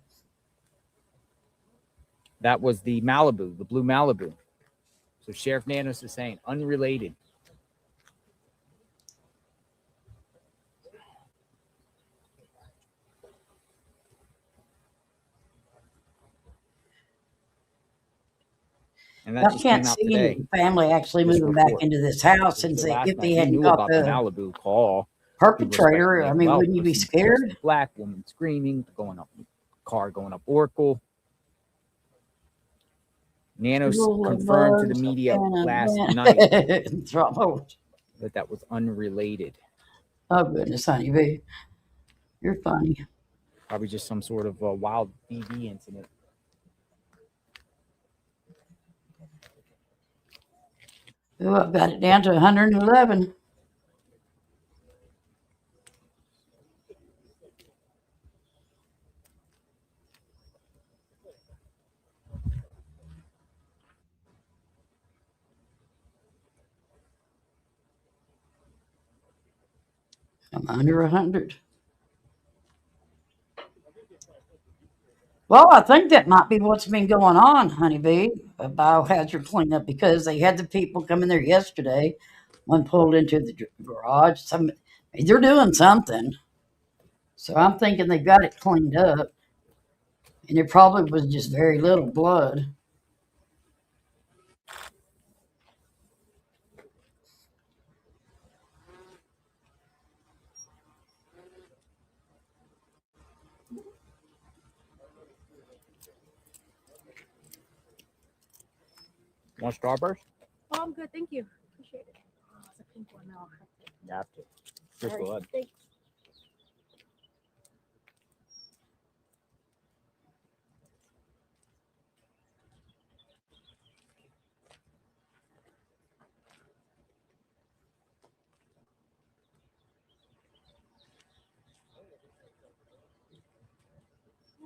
That was the Malibu, the blue Malibu. So Sheriff Nanos is saying unrelated. And that I just can't came out see today. the family actually This moving back report. into this house So and last if night they we hadn't knew caught about the the Malibu call. perpetrator. I mean, Well, wouldn't you be person scared? dressed in black, woman screaming, car going up Oracle. Nanos confirmed to the media last night that was unrelated. Oh, goodness, honeybee. You're funny. Probably just some sort of wild BB incident. Oh, I've got it down to 111. I'm under 100. Well, I think that might be what's been going on, honeybee, a biohazard cleanup, because they had the people come in there yesterday. One pulled into the garage. They're doing something. So I'm thinking they got it cleaned up. And there probably was just very little blood. Want Starburst? Oh, I'm good. Thank you. Appreciate it. Oh, it's a pink one now. You have to. Good Sorry. blood. Thanks.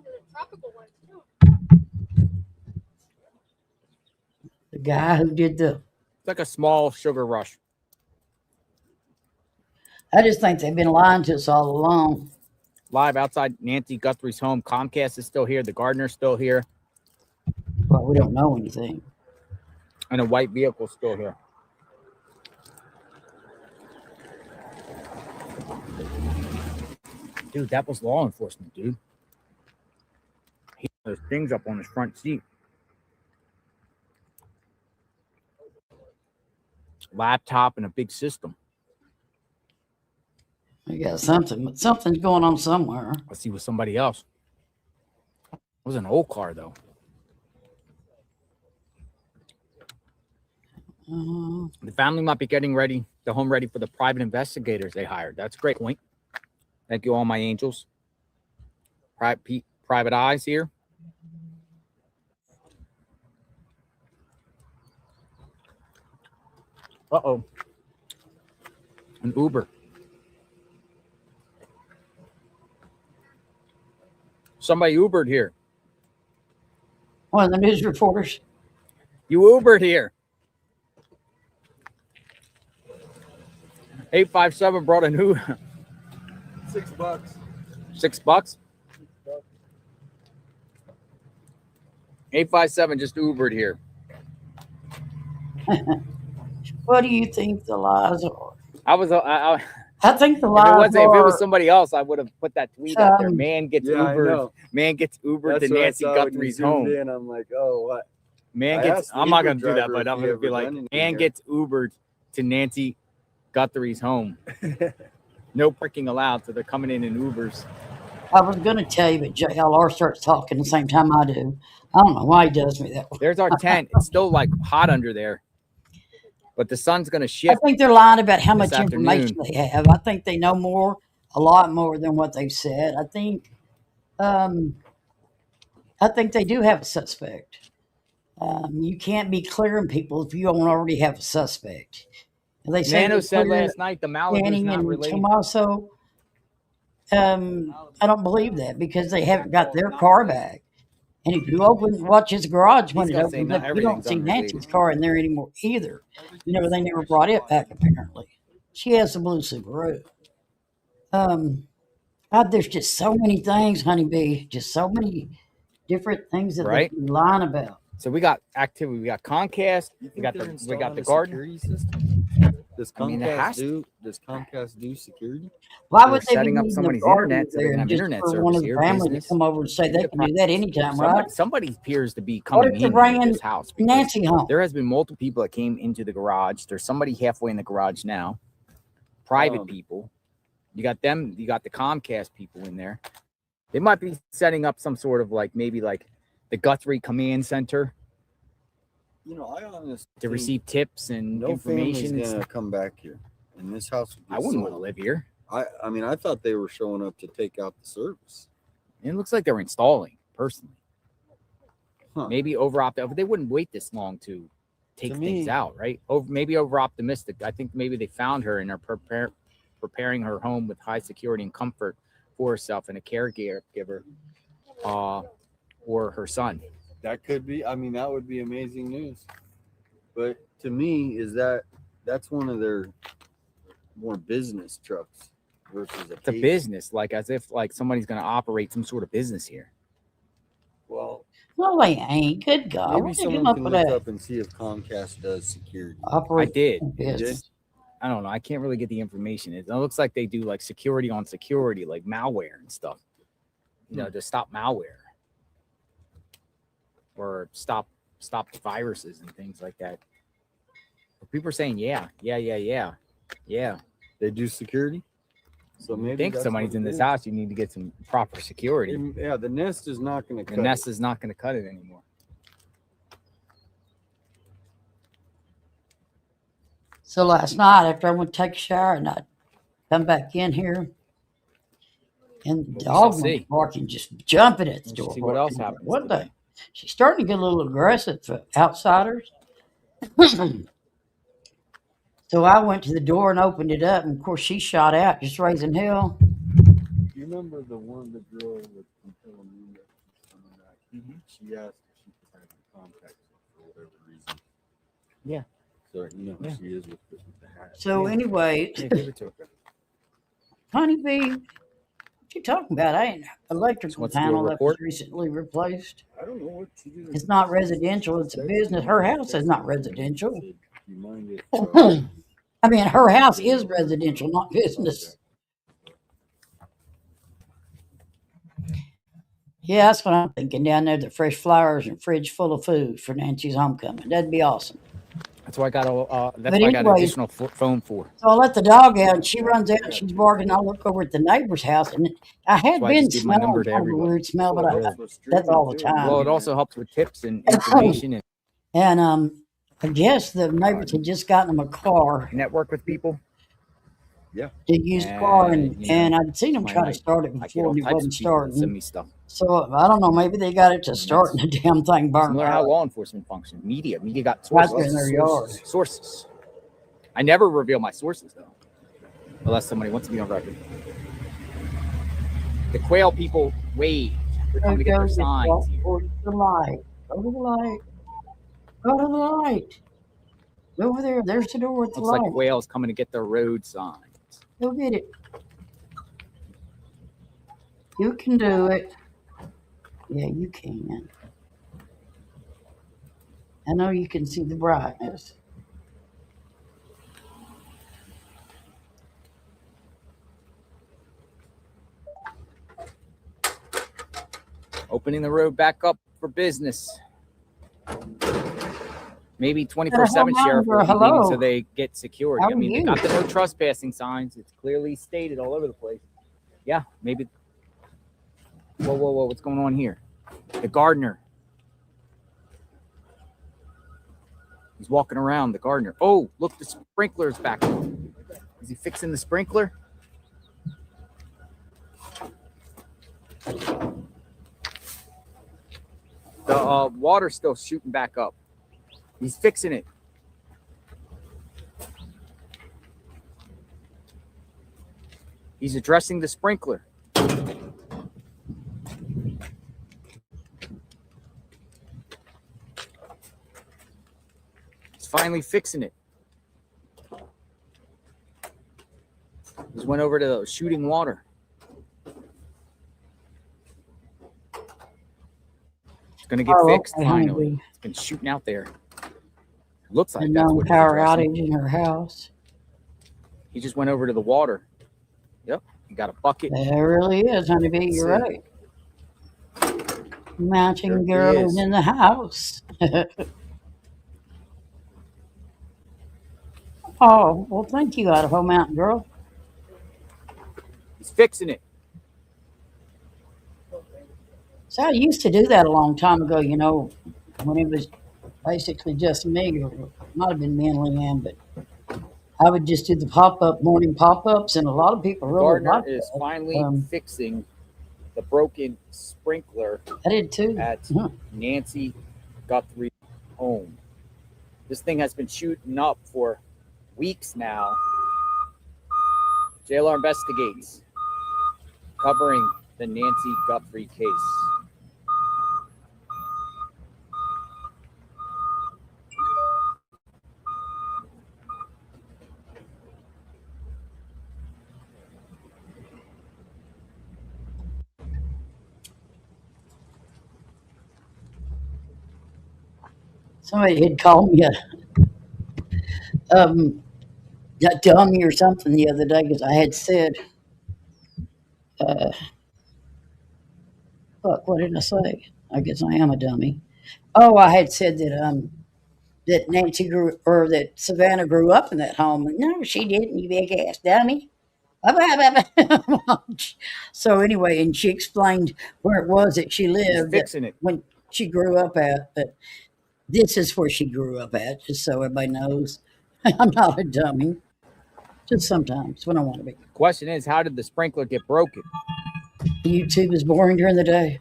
The tropical ones too. The guy who did It's like a small sugar rush. I just think they've been lying to us all along. Live outside Nancy Guthrie's home. Comcast is still here. The gardener's still here. But we don't know anything. And a white vehicle's still here. Dude, that was law enforcement, dude. He had those things up on his front seat. Laptop and a big system. We got something. Something's going on somewhere. Let's see with somebody else. It was an old car, though. The family might be getting the home ready for the private investigators they hired. That's a great point. Thank you, all my angels. Private eyes here. Uh-oh. An Uber. Somebody Ubered here. One of the news reporters. You Ubered here. 857 brought a new $6. $6. 857 just Ubered here. What do you think the lies are? I think the if lies if it are. was somebody else, I would have put that tweet out there. Man gets Ubered. Man gets Ubered to Nancy Guthrie's home. In, I'm like, oh, what? Man gets. I'm not gonna do that, but I'm gonna be like, man gets Ubered to Nancy Guthrie's home. No parking allowed, so they're coming in Ubers. I was going to tell you, but JLR starts talking the same time I do. I don't know why he does me that way. There's our tent. It's still like hot under there, but the sun's going to I shift. think they're lying about how much this information they have. I think they know more, a lot more than what they've said. I think they do have a suspect. You can't be clearing people if you don't already have a suspect. They say Nano they said cleared last night the Malibu's Manning not and related. Tommaso. I don't believe that because they haven't got their car back. And if you watch his garage when He's it gonna say opens not up, you don't everything's see unrelated. Nancy's car in there anymore either. They never brought it back apparently. She has the blue Subaru. God, there's just so many things, honeybee. Just so many different things that Right. they're lying about. So we got activity. We got Comcast. We got the garden. Security system? Does I mean, it has to. Does Comcast do security? Why They're would they be setting up needing somebody's a garden internet so they there can have just internet for one of service the here, family business. to come over and say they can do that anytime, right? Somebody appears to be What coming if they're in bringing this house. because Nancy home? There has been multiple people that came into the garage. There's somebody halfway in the garage now. Private people. You got them. You got the Comcast people in there. They might be setting up some sort of maybe the Guthrie Command Center I honestly to receive tips and no information. family's gonna come back here, and this house would be I wouldn't want to sold. live here. I mean, I thought they were showing up to take out the service. It looks like they're installing personally. Huh. Maybe but they wouldn't wait this long to take To things me- out, right? Maybe over optimistic. I think maybe they found her and are preparing her home with high security and comfort for herself and a caregiver, or her son. That could be. I mean, that would be amazing news. But to me, that's one of their more business trucks versus It's a business, as if somebody's going to operate some sort of business here. Well, No, they ain't. Good God. maybe Where'd they come someone up can with look that? up and see if Comcast does security. I Operate did. business. I don't know. I can't really get the information. It looks like they do security on security, like malware and stuff. To stop malware or stop viruses and things like that. But people are saying, yeah. They do security. So maybe I think that's somebody's what in it this is. house. You need to get some proper security. Yeah, the Nest is not going to The cut. Nest is not going to cut it anymore. So last night, after I went to take a shower and I come back in here, and the we dog shall was see. barking, just jumping at the We door. shall see what else barking. happens What today. She's starting to get a little aggressive for outsiders. So I went to the door and opened it up, and of course she shot out, just raising hell. You remember the girl with telling me that she's coming back? Mm-hmm. She asked if she could have the contact for whatever reason. Yeah. So you know who Yeah. she is with the hat. So anyway, Yeah, give it to her. honeybee, what you talking about? I ain't electrical Wants to do a panel that was report? recently replaced. I don't know what she did. It's not residential, it's a business. Her house is not residential. You mind it? I mean, her house is residential, not business. Yeah, that's what I'm thinking down there. The fresh flowers and fridge full of food for Nancy's homecoming. That'd be awesome. That's why I got But I got anyways- additional phone for. So I let the dog out, and she runs out, and she's barking. I look over at the neighbor's house, and I had That's why I been just give my smelling number to kind of a everybody. weird smell, but Really? that's all the time. Well, it also helps with tips and information and and I guess the neighbors had just gotten them a car, network with people. to use the car, and, And, and I'd seen them my try to night. start it I get before, all and it types wasn't of people that send starting. me stuff. So I don't know, maybe they got it to start, and the damn thing burned Similar how out. law enforcement functions. Media got Right sources. there in their yard. Sources. I never reveal my sources though, unless somebody wants to be on record. The quail people wave. They're coming to get their signs here. Go to the light. Go to the light. Go to the light. Over there. There's the door with the Looks light. like quails coming to get their road signs. Go get it. You can do it. Yeah, you can. I know you can see the brightness. Opening the road back up for business. Maybe 24/7 sheriff will be leaving Hello. so they get security. How I are mean, they you? got the no trespassing signs. It's clearly stated all over the place. Yeah, maybe Whoa, whoa, whoa! What's going on here? The gardener. He's walking around. The gardener. Oh, look! The sprinkler's back on. Is he fixing the sprinkler? The water's still shooting back up. He's fixing it. He's addressing the sprinkler. He's finally fixing it. Just went over to the shooting water. It's gonna get fixed finally. It's been shooting out there. Looks like that's what power outage in her house. He just went over to the water. Yep, he got a bucket. There really is, honeybee. You're right. Mountain There girl is in the house. Oh, well, thank you, Idaho Mountain Girl. He's fixing it. So I used to do that a long time ago, you know, when it was basically just me, or it might have been me and Leanne, but I would just do the morning pop-ups, and a lot of people really Gardner liked is that. finally fixing the broken sprinkler I did too. at Nancy Guthrie home. This thing has been shooting up for weeks now. JLR investigates, covering the Nancy Guthrie case. Somebody had called me a dummy or something the other day because I had said, fuck, what did I say? I guess I am a dummy. Oh, I had said that that Savannah grew up in that home. No, she didn't, you big ass dummy. So anyway, and she explained where it was that she He's lived fixing it. when she grew up at, but this is where she grew up at, just so everybody knows. I'm not a dummy. Just sometimes when I want to be. Question is, how did the sprinkler get broken? YouTube is boring during the day.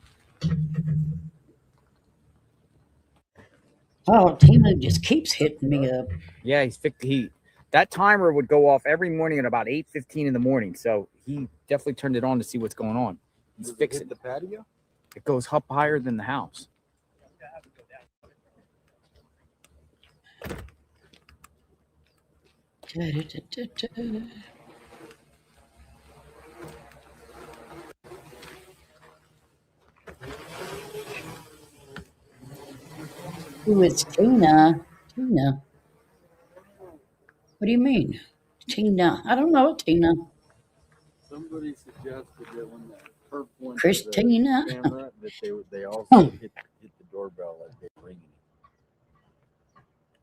Oh, Tina just keeps hitting me up. Yeah, he's fixed. That timer would go off every morning at about 8:15 in the morning. So he definitely turned it on to see what's going on. He's fixing the patio. It goes up higher than the house. Ooh, it's Tina. Tina. What do you mean? Tina. I don't know, Tina. Somebody suggested that when that perp went Christina. to the camera, that they also hit the doorbell as they ringing it.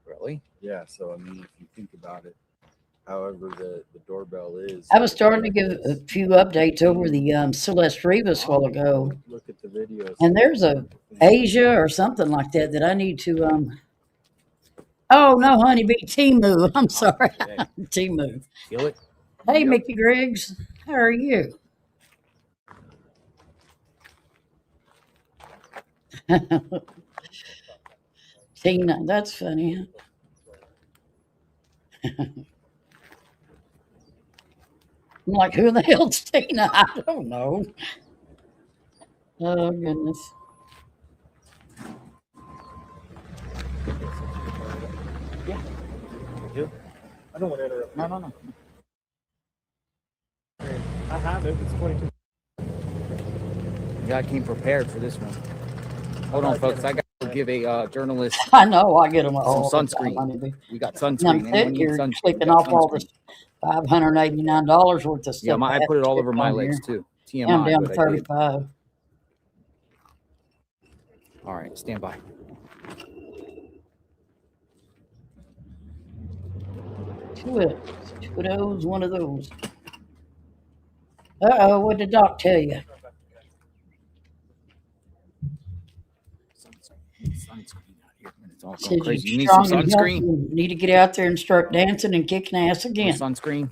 Really? Yeah. So I mean, if you think about it, however the doorbell is. I was starting to give a few updates over the Celeste Rivas a while ago. Look at the videos. And there's a Asia or something like that I need to oh no, honeybee, Timu. I'm sorry. Timu. Feel it? Hey, Mickey Griggs. How are you? Tina, that's funny. I'm like, who the hell's Tina? I don't know. Oh, goodness. Yeah. You? I don't want to interrupt. No. I have it. It's 22. I came prepared for this one. Hold on, folks. I got to give a journalist I know. I get them some all the time, sunscreen. honeybee. We got And sunscreen. I'm Anyone sitting need here sunscreen? We clicking got off all sunscreen. this $589 worth of stuff. Yeah, I put it all over my legs too. TMI. I'm down to but I did. 35. All right, stand by. Two of those, one of those. Uh-oh, what did the doc tell you? sunscreen out here. It's all Said going you're crazy. You need some strong and healthy. sunscreen? You need to get out there and start dancing and kicking ass No again. sunscreen?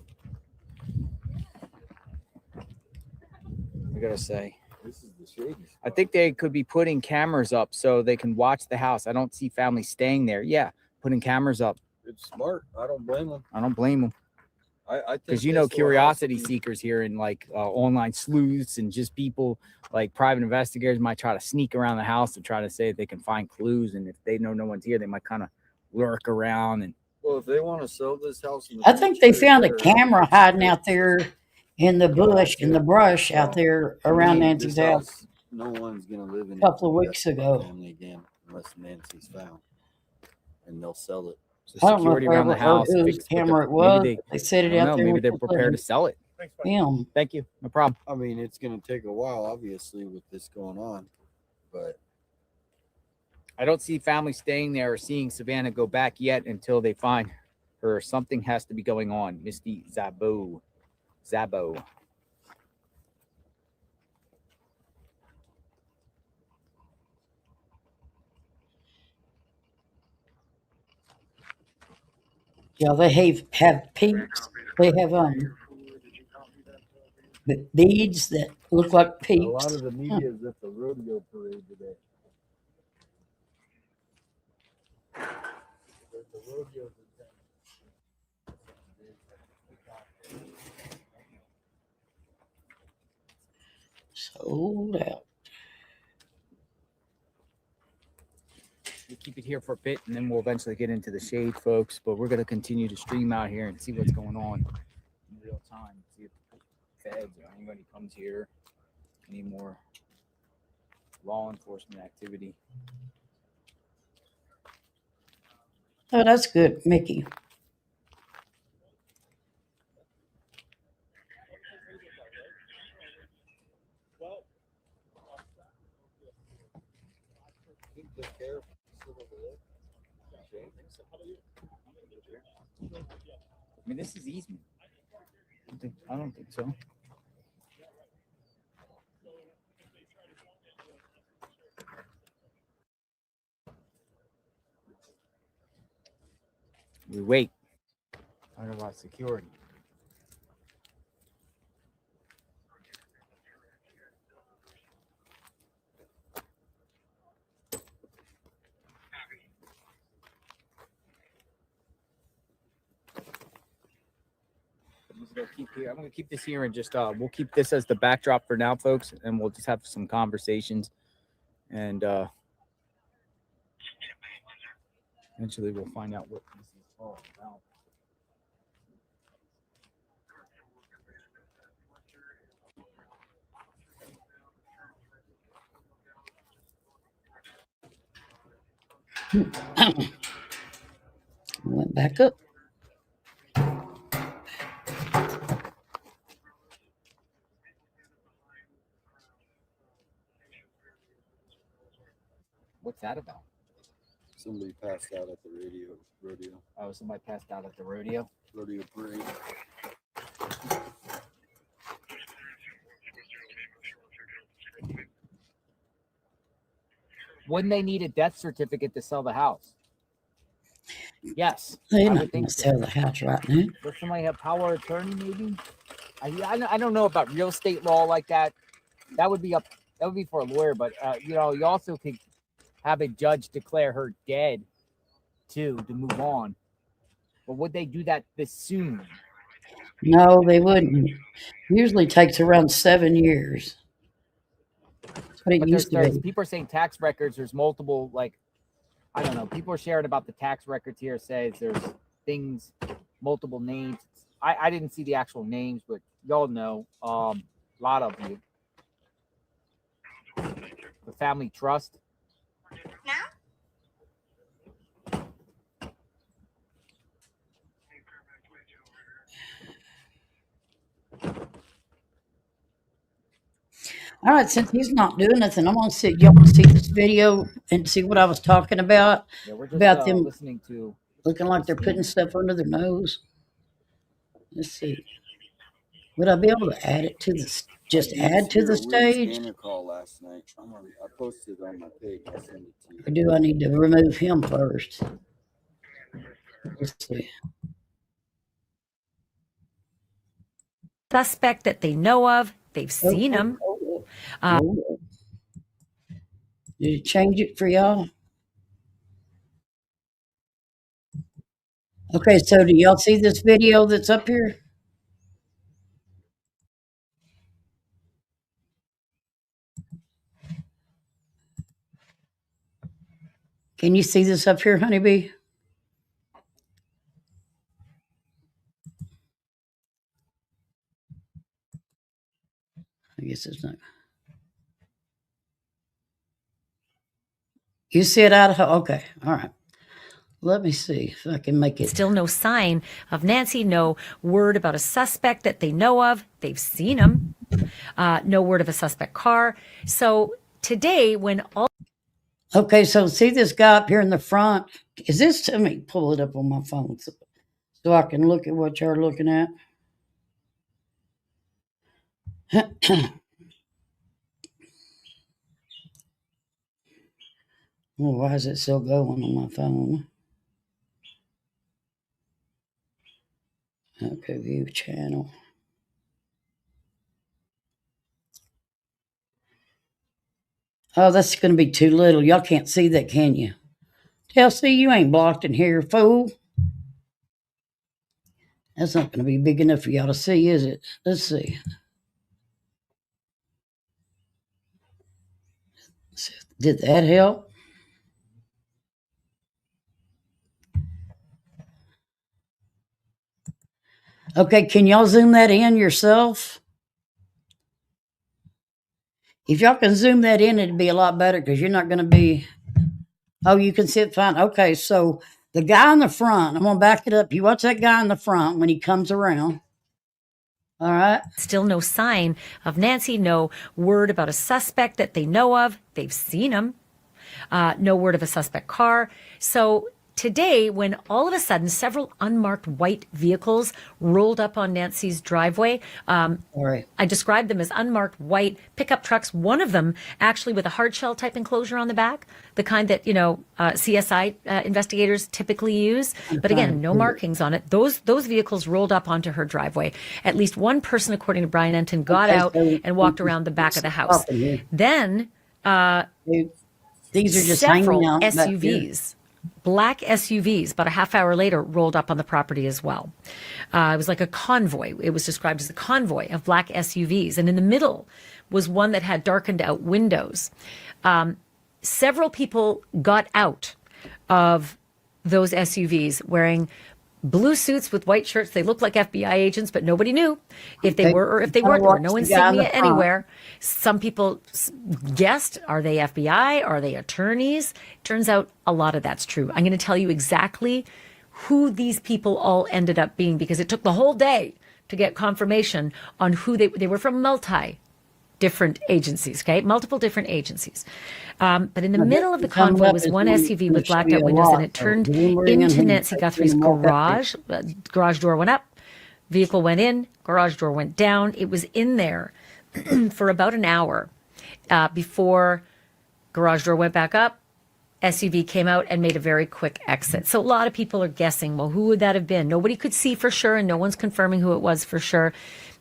I gotta say, This is the shady spot. I think they could be putting cameras up so they can watch the house. I don't see families staying there. Yeah, putting cameras up. It's smart. I don't blame them. I don't blame them. I think Because you this know little house curiosity will be- seekers here and like online sleuths and just people like private investigators might try to sneak around the house to try to say if they can find clues, and if they know no one's here they might kind of lurk around. And Well, if they want to sell this house, in the I think they future, found a they're- camera hiding out there in the bush, in the brush out there around To me, Nancy's this house. no one's gonna live in it. Couple of for the weeks rest of the ago. family again, unless Nancy's found, and they'll sell it. so I don't know if security I around ever the heard house. whose fixed, but they're- camera it was. maybe They set I it don't out know. there. Maybe with they're the prepared to sell it. Thanks, bud. film. Thank you. No problem. I mean, it's gonna take a while, obviously, with this going on, but I don't see families staying there or seeing Savannah go back yet until they find her. Something has to be going on. Misty Zabo. Yeah, they have peaks. They have beads that look like a peaks. lot of the media is at the rodeo parade today. There's the rodeos in town. Sold out. We'll keep it here for a bit and then we'll eventually get into the shade, folks. But we're going to continue to stream out here and see what's going on in real time. See if feds or anybody comes here. Any more law enforcement activity. Oh, that's good, Mickey. Take care. I mean, this is easement. I don't think so. We wait. Talk about security. I'm gonna keep this here and just we'll keep this as the backdrop for now, folks, and we'll just have some conversations, and eventually we'll find out what this is all about. Went back up. What's that about? Somebody passed out at the rodeo Oh, somebody passed out at the rodeo. parade. Wouldn't they need a death certificate to sell the house? Yes, They're I would not going think to so. sell the house right now. Does somebody have power of attorney? Maybe. I don't know about real estate law like that. That would be up. That would be for a lawyer. But you know, you also could have a judge declare her dead too to move on. But would they do that this soon? No, they wouldn't. Usually takes around 7 years. That's what it But used to there's be. people are saying tax records. There's multiple, like, I don't know. People are sharing about the tax records here. Says there's things, multiple names. I didn't see the actual names, but y'all know. A lot of you. The family trust. All right, since he's not doing nothing, I'm gonna see y'all want to see this video and see what I was talking about. Yeah, we're just About them listening to. looking like they're putting stuff under their nose. Let's see. Would I be able to add it to the just add to the Hear a weird stage, scanner call last night. I posted it on my page. I sent it to you. or do I need to remove him first? Let's see. Suspect that they know of. They've seen him. Oh. Did you change it for y'all? Okay, so do y'all see this video that's up here? Can you see this up here, honeybee? I guess it's not. You see it, Idaho? Okay, all right. Let me see if I can make it. Still no sign of Nancy. No word about a suspect that they know of. They've seen him. No word of a suspect car. So today, when all Okay, so see this guy up here in the front? Is this, let me pull it up on my phone so I can look at what you're looking at. Well, why is it still going on my phone? Okay, view channel. Oh, that's going to be too little. Y'all can't see that, can you? Chelsea, you ain't blocked in here, fool. That's not going to be big enough for y'all to see, is it? Let's see. Did that help? Okay, can y'all zoom that in yourself? If y'all can zoom that in, it'd be a lot better because you're not going to be. Oh, you can see it fine. Okay, so the guy in the front, I'm going to back it up. You watch that guy in the front when he comes around. All right. still no sign of Nancy, no word about a suspect that they know of. They've seen him. No word of a suspect car. So today, when all of a sudden several unmarked white vehicles rolled up on Nancy's driveway, All right. I described them as unmarked white pickup trucks. One of them actually with a hard shell type enclosure on the back, the kind that, CSI investigators typically use. But again, no markings on it. Those vehicles rolled up onto her driveway. At least one person, according to Brian Enton, got out and walked around the back of the house. Then these are just several hanging out back here. SUVs, black SUVs, about a half hour later, rolled up on the property as well. It was like a convoy. It was described as a convoy of black SUVs. And in the middle was one that had darkened out windows. Several people got out of those SUVs wearing blue suits with white shirts. They looked like FBI agents, but nobody knew if they were or if they weren't. There were no insignia anywhere. Some people guessed, are they FBI? Are they attorneys? Turns out a lot of that's true. I'm going to tell you exactly who these people all ended up being because it took the whole day to get confirmation on who they were from different agencies, okay? Multiple different agencies. But in the middle of the convoy was one SUV with blacked out windows, and it turned into Nancy Guthrie's garage. Garage door went up, vehicle went in, garage door went down. It was in there for about an hour before garage door went back up. SUV came out and made a very quick exit. So a lot of people are guessing, well, who would that have been? Nobody could see for sure, and no one's confirming who it was for sure.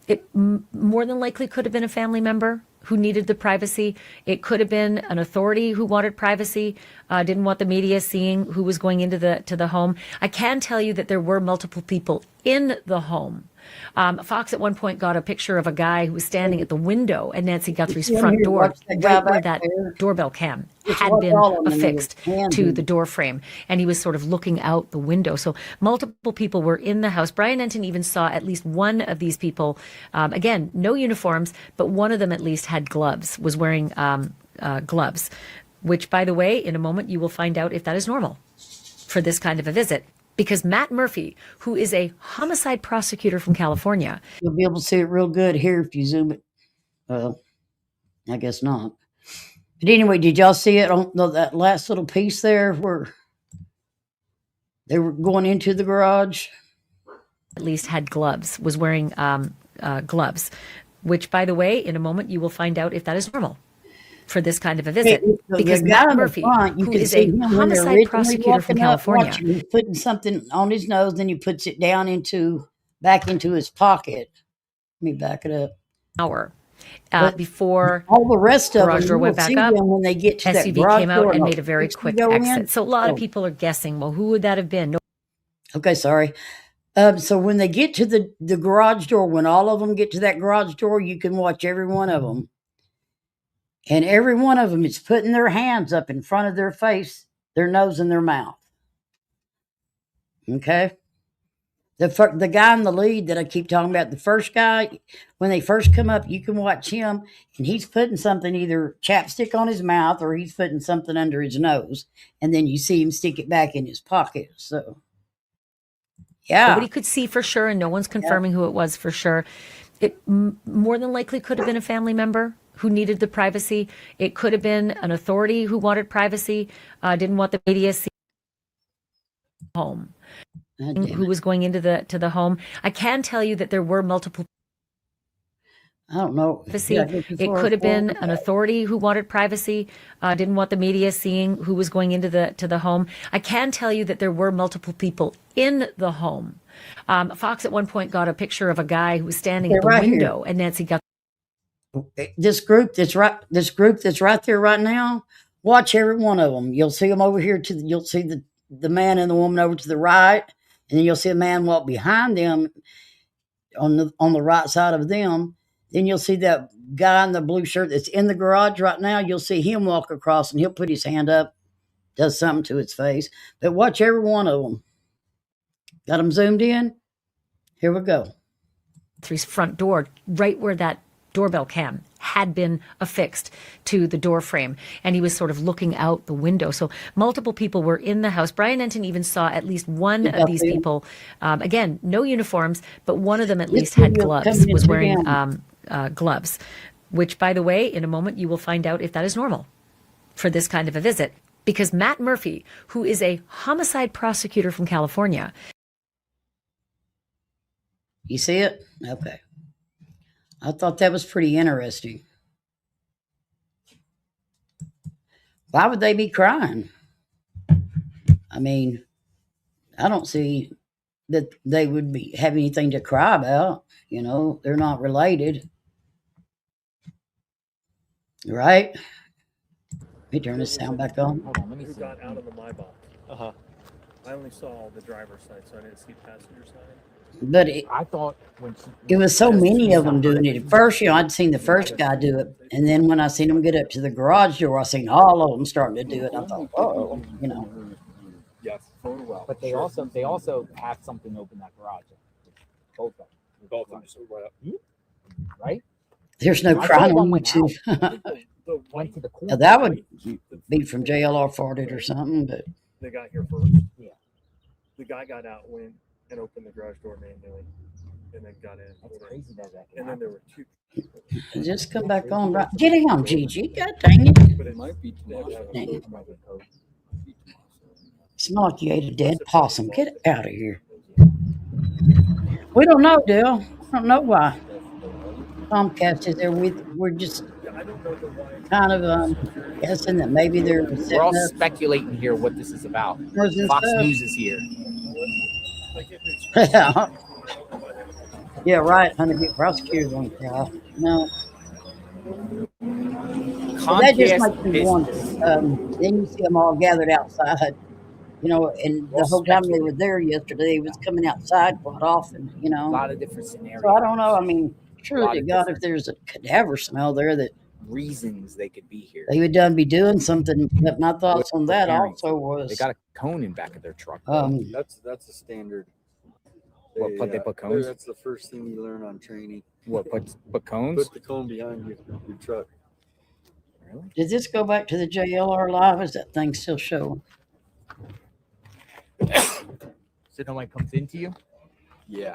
It more than likely could have been a family member who needed the privacy. It could have been an authority who wanted privacy, didn't want the media seeing who was going into the home. I can tell you that there were multiple people in the home. Fox at one point got a picture of a guy who was standing at the window at Nancy Guthrie's front door, right where that doorbell cam had been affixed to the door frame. And he was sort of looking out the window. So multiple people were in the house. Brian Enton even saw at least one of these people, again, no uniforms, but one of them at least had gloves, was wearing gloves, which, by the way, in a moment you will find out if that is normal for this kind of a visit. Because Matt Murphy, who is a homicide prosecutor from California. You'll be able to see it real good here if you zoom it. I guess not. But anyway, did y'all see it on that last little piece there where they were going into the garage? At least had gloves, was wearing gloves, which, by the way, in a moment you will find out if that is normal for this kind of a visit. Because the guy Matt in the Murphy, front, you who can is see a him when they're homicide originally prosecutor from walking up. Watch California, him. He's putting something on his nose, then he puts it down back into his pocket. Let me back it up. hour But before all the rest of garage them, door you'll went back see up, them when they get to that SUV garage came door out and and made a very they quick go exit. in. So a lot of Oh, people are guessing, well, who would that have been? No, okay, sorry. So when they get to the garage door, when all of them get to that garage door, you can watch every one of them. And every one of them is putting their hands up in front of their face, their nose, and their mouth. Okay? The guy in the lead that I keep talking about, the first guy, when they first come up, you can watch him, and he's putting something, either chapstick on his mouth or he's putting something under his nose, and then you see him stick it back in his pocket. So, yeah. nobody could see for sure, and no one's confirming who it was for sure. It more than likely could have been a family member who needed the privacy. It could have been an authority who wanted privacy, didn't want the media seeing home. Who was going into the home. I can tell you that there were multiple. I don't know. It could have been an authority who wanted privacy, didn't want the media seeing who was going into the home. I can tell you that there were multiple people in the home. Fox at one point got a picture of a guy who was standing at the window, and Nancy got this group that's right there right now. Watch every one of them. You'll see them over here you'll see the man and the woman over to the right, and then you'll see a man walk behind them on the right side of them. Then you'll see that guy in the blue shirt that's in the garage right now. You'll see him walk across, and he'll put his hand up, does something to his face. But watch every one of them. Got them zoomed in? Here we go. Guthrie-Live's front door, right where that doorbell cam had been affixed to the door frame, and he was sort of looking out the window. So multiple people were in the house. Brian Enton even saw at least one of these people. Again, no uniforms, but one of them at least had gloves, was wearing gloves, which, by the way, in a moment you will find out if that is normal for this kind of a visit. Because Matt Murphy, who is a homicide prosecutor from California. You see it? Okay. I thought that was pretty interesting. Why would they be crying? I mean, I don't see that they would have anything to cry about. You know, they're not related. Right? Let me turn this sound back on. Hold on, let me Who see. got out of the my box? Uh-huh. I only saw the driver's side, so I didn't see passenger side. But I thought when it was so many of them doing it. At first, I'd seen the first guy do it. And then when I seen him get up to the garage door, I seen all of them starting to do it. I thought, oh, you know. Yes. But they also have something open that garage. Both of them. Both times. Right? There's no I crying saw one on went YouTube. The Went white to the corner. Now, that would be from JLR farted or something, but they got here first. Yeah. The guy got out, went and opened the garage door manually, and then got in. That's crazy that can And then there were two. just come back on. Right. Get on, Gigi. God dang it. But it might be tomorrow. Smell like you ate a dead possum. Get out of here. We don't know, Dale. I don't know why. Comcast is there. We're just I don't know the why. kind of guessing that maybe they're setting We're all up speculating here what this is about. cameras and Fox stuff. News is here. Yeah. Yeah, right. 100 prosecutors on trial. No. So that just makes me wonder. Then you see them all gathered outside, you know, and the whole time they were there yesterday, it was coming outside quite often, you A know. lot of different scenarios. So I don't know. I mean, truly lot to of God, if different- there's a cadaver smell there, that reasons they could be here. they would be doing something. But my thoughts on that preparing. also was, They got a cone in back of their truck. That's a standard. They put cones? That's the first thing you learn on training. What, put cones? Put the cone behind your truck. Really? did this go back to the JLR Live? Is that thing still showing? So no one comes into you? Yeah.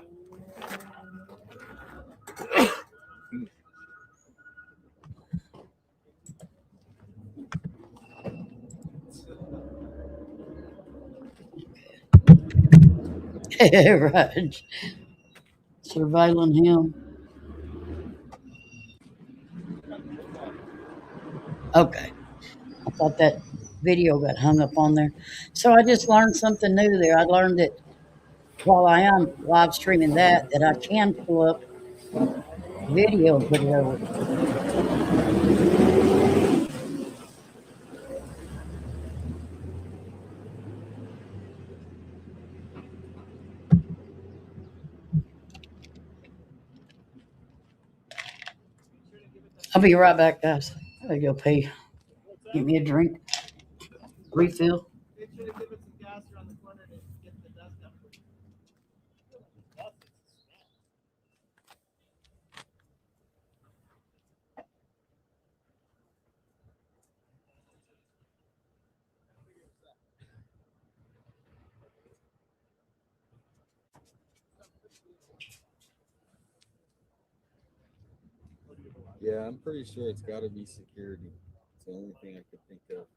Right. Surveilling him. Okay. I thought that video got hung up on there. So I just learned something new there. I learned that while I am live streaming that I can pull up video and put it over. I'll be right back, guys. I gotta go pay. Get me a drink. Refill. Make sure to give it some gas around the corner to get the dust up. Yeah, I'm pretty sure it's got to be security. It's the only thing I could think of.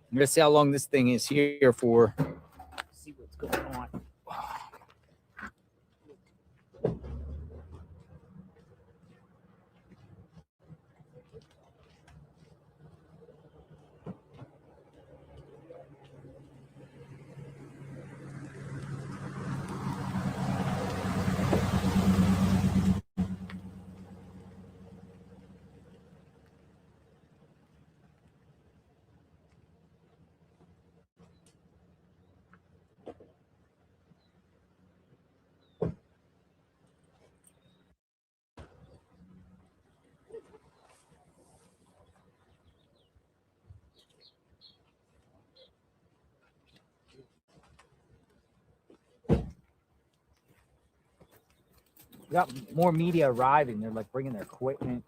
I'm gonna see how long this thing is here for. See what's going on. We got more media arriving. They're like bringing their equipment.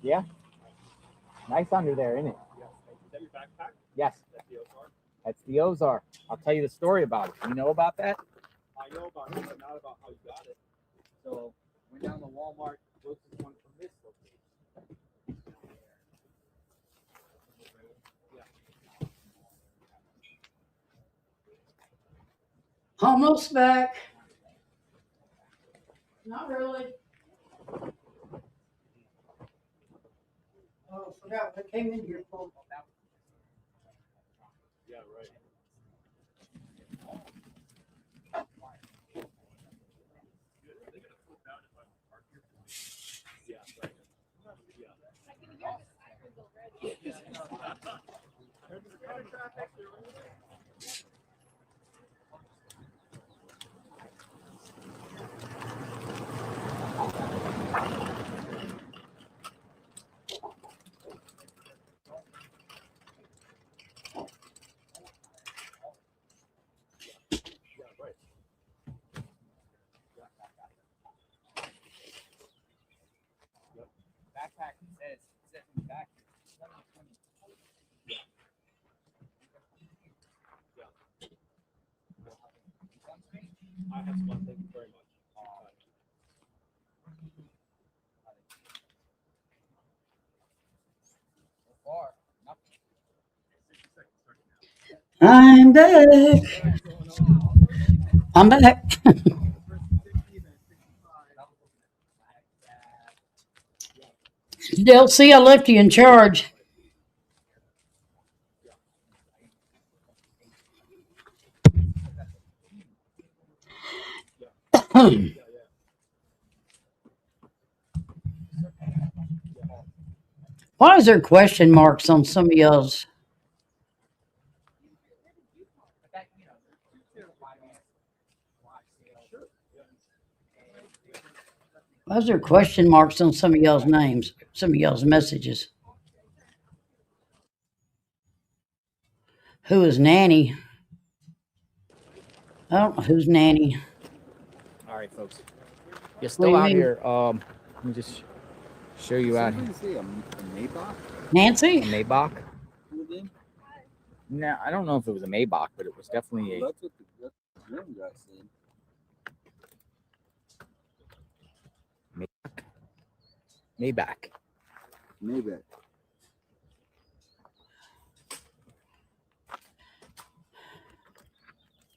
Yeah. Nice under there, isn't it? Is that your backpack? Yes. That's the Ozark? That's the Ozark. I'll tell you the story about it. You know about that? I know about it, but not about how you got it. So went down to Walmart, closest one from this location. Almost back. Not really. Oh, I forgot what came in here for. Yeah, right. Backpack says in the back. I have some. Thank you very much. I'm back. I'm back. They'll see I left you in charge. Why is there question marks on some of y'all's? Why is there question marks on some of y'all's names? Some of y'all's messages. Who is Nanny? I don't know who's Nanny. All right, folks. You're What do still you out mean? here. Let me just show you out here. Somebody say a Maybach? A Nancy? Maybach? Who did? No, I don't know if it was a Maybach, but it was definitely a. That's what the German guy said. Maybach. Maybach.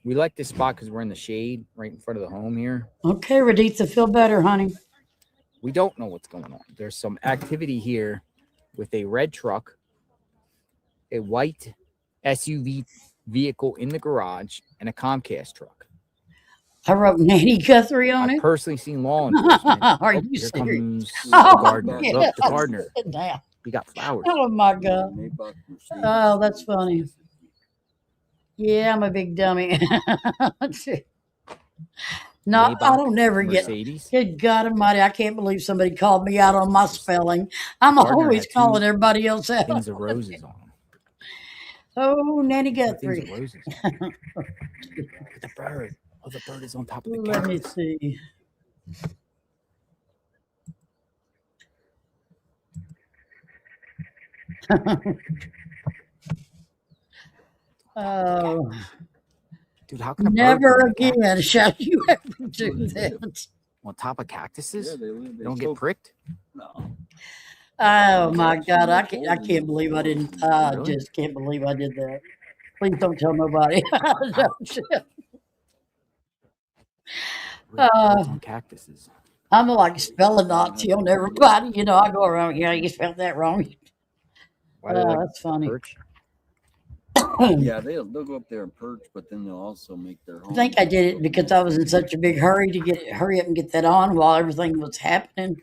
We like this spot because we're in the shade right in front of the home here. Okay, Raditha, feel better, honey. We don't know what's going on. There's some activity here with a red truck, a white SUV vehicle in the garage, and a Comcast truck. I wrote Nanny Guthrie on I've it. personally seen law enforcement. Are Oh, you here serious? comes the Oh, gardener. yeah. Look, the gardener. Sit down. He got flowers. Oh my God. Maybach Mercedes. Oh, that's funny. Yeah, I'm a big dummy. No, I Maybach, don't never get. Mercedes. Good God Almighty! I can't believe somebody called me out on my spelling. I'm Gardner always had calling two everybody else out. things of roses on them. Oh, Nanny Two things Guthrie. of roses. Look at the bird. Oh, the bird is on top of the Let me cactus. see. Oh, Dude, how can a bird never go on a again cactus? shall you ever do that. On top of cactuses? Yeah, They don't get pricked? No. Oh my Actually, God! I they're can't. I golden can't believe I before. didn't. I Really? just can't believe I did that. Please don't tell nobody. Don't. Red Uh, birds on cactuses. I'm like spelling Nazi on everybody. You know, I go around. Yeah, you spelled that wrong. Why do they like That's funny. perch? Yeah, they'll go up there and perch, but then they'll also make their I home. think I did it because I was in such a big hurry to hurry up and get that on while everything was happening.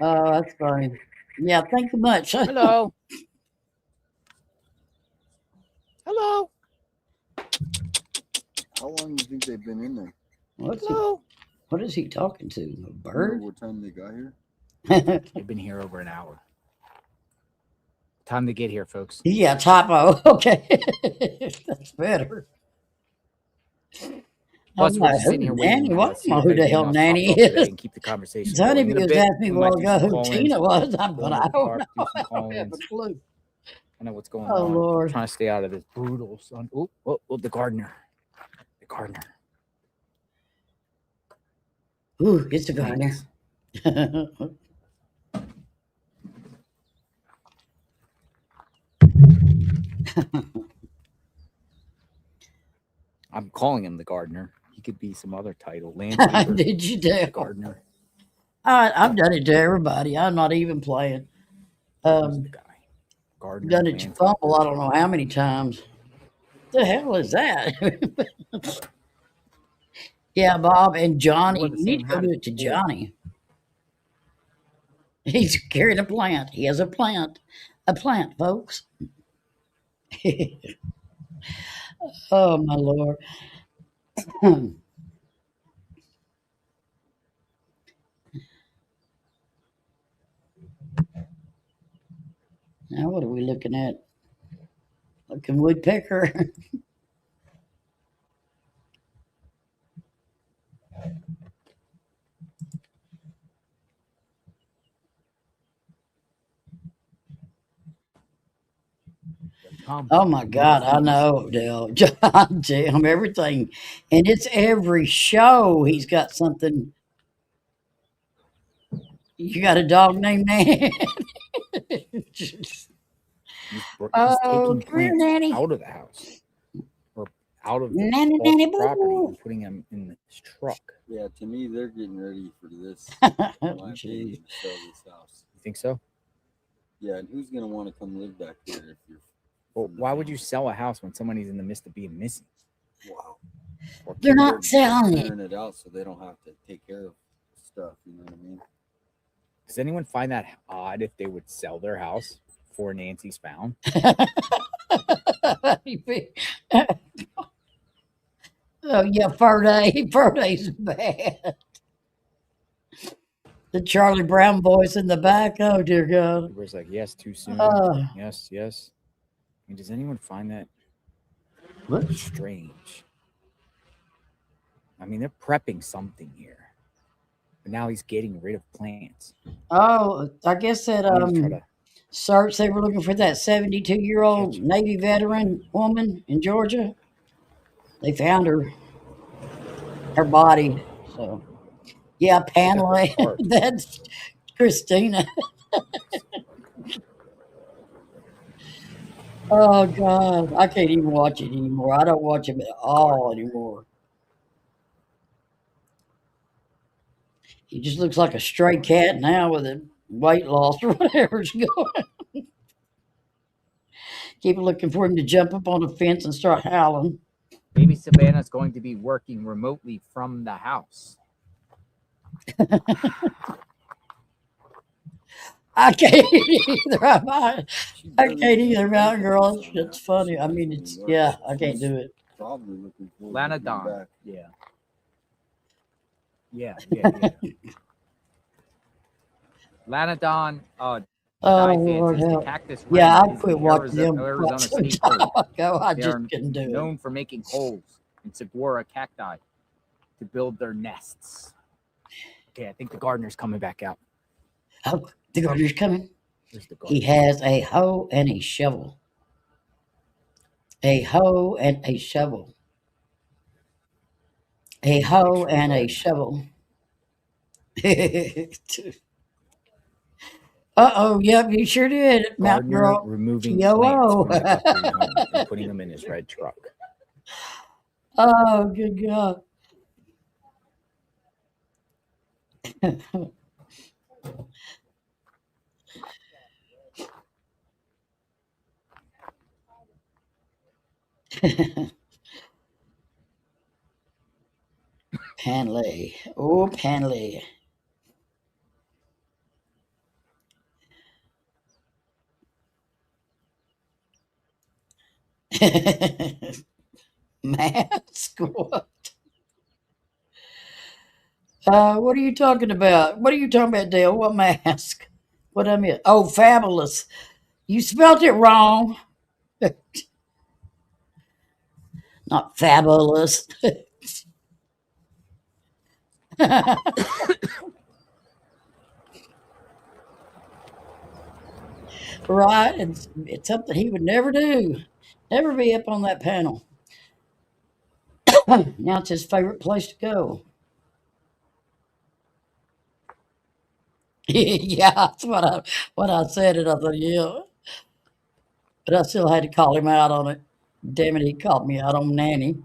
Oh, that's funny. Yeah, thank you much. Hello. Hello. How long do you think they've been in there? Hello. What is he talking to? A You know bird? what time they got here? They've been here over an hour. Time to get here, folks. Yeah, typo. Okay. That's better. Plus, I'm we're like, just sitting who here waiting Nanny? to Well, I see don't know if who the anything hell else Nanny pops up today is. and keep the conversation It's funny going. In a because bit, asked me we a might while do ago some who call-ins. Tina was, Go but into I the don't park, know. do some I don't have a call-ins. clue. I know what's going Oh, on. Lord. I'm trying to stay out of this brutal sun. Oh, the gardener. The gardener. Ooh, it's a gardener. I'm calling him the gardener. He could be some other title. Landscaper. Did you do? Gardener. I've done it to everybody. I'm not even playing. Who's the guy? Gardener. Done it to Fumble. I don't know how many times. The hell is that? Yeah, Bob and Johnny. Wore the You need same to go hat do as it to before. Johnny. He's carrying a plant. He has a plant. A plant, folks. Oh my Lord. Now what are we looking at? Looking woodpecker. Tom, Oh my God, I know, Dale. John Jam, everything. And it's every show he's got something. You got a dog named Nan? He's Oh, taking come here, plants Nanny. out of the house or out of the Nanny, Paul's Nanny, boo, property boo. and putting them in this truck. Yeah, to me, they're getting ready for this. In my Jeez. opinion, to sell this house. You think so? Yeah, and who's gonna want to come live back here if you're? Well, why would you sell a house when somebody's in the midst of being missing? Wow. Or They're killed? not selling it. Clearing it out so they don't have to take care of stuff. You know what I mean? Does anyone find that odd if they would sell their house before Nancy's found? Oh yeah, Fur Day's bad. The Charlie Brown voice in the back. Oh dear God. Everybody's like, yes, too soon. Yes, yes. I mean, does anyone find that What? strange? I mean, they're prepping something here. But now he's getting rid of plants. Oh, I guess that I'm gonna try to search they were looking for that 72-year-old catch Navy veteran woman in Georgia. They found her body. So yeah, Panley. heart. That's Christina. Oh God, I can't even watch it anymore. I don't watch him at all anymore. He just looks like a stray cat now with a weight loss or whatever's going. Keep looking for him to jump up on a fence and start howling. Maybe Savannah's going to be working remotely from the house. I can't either. I She can't either, Mountain Girl. doesn't It's have funny. to I see mean, us it's in New yeah. York. I can't She's do it. Probably looking forward to Lana being Don. back. Yeah. Yeah. Lana Don, Oh Di Lord Fancies, the help. Cactus Yeah, Red I is quit the watching them Arizona quite some state time bird. ago. I They just are couldn't do it. known for making holes in saguaro cacti to build their nests. Okay, I think the gardener's coming back out. Oh, the gardener's coming. Where's the He gardener? has a hoe and a shovel. A hoe and a shovel. A hoe and a shovel. Uh-oh, yep, you sure did, Mountain Gardener Girl. removing T-O-O. plants from the Guthrie home and putting them in his red truck. Oh, good God. Panley. Oh, Panley. Mask? What? What are you talking about? What are you talking about, Dale? What mask? What I mean? Oh, fabulous. You spelled it wrong. Not fabulous. Right? It's something he would never do. Never be up on that panel. Now it's his favorite place to go. Yeah, that's what I said, and I thought, yeah. But I still had to call him out on it. Damn it, he called me out on Nanny.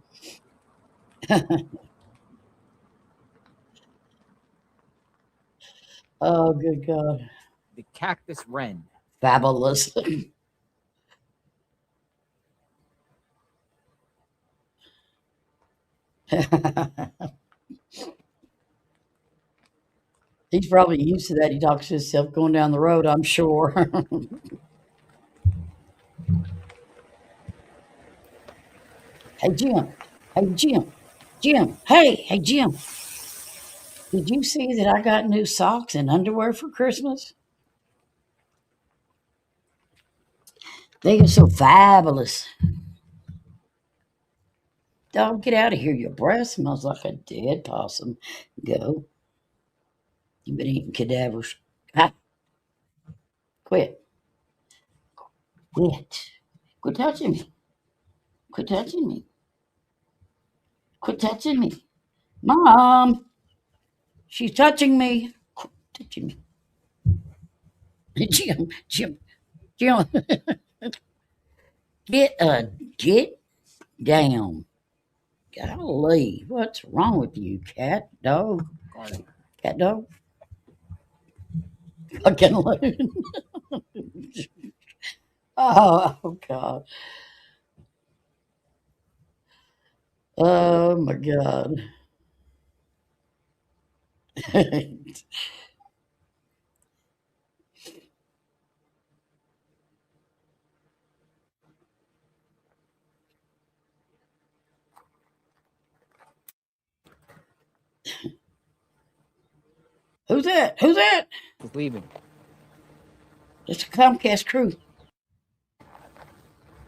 Oh, good God. The cactus wren. Fabulous. He's probably used to that. He talks to himself going down the road, I'm sure. Hey, Jim. Hey, Jim. Jim. Hey, Jim. Did you see that I got new socks and underwear for Christmas? They are so fabulous. Dog, get out of here. Your breath smells like a dead possum. Go. You've been eating cadavers. Ah, quit. Quit. Quit touching me. Quit touching me. Quit touching me. Mom, she's touching me. Quit touching me. Jim. Get down. Golly, what's wrong with you, cat, dog? Cat, dog? Fucking loon. Oh, God. Oh, my God. Who's that? Who's that? He's leaving. It's a Comcast crew.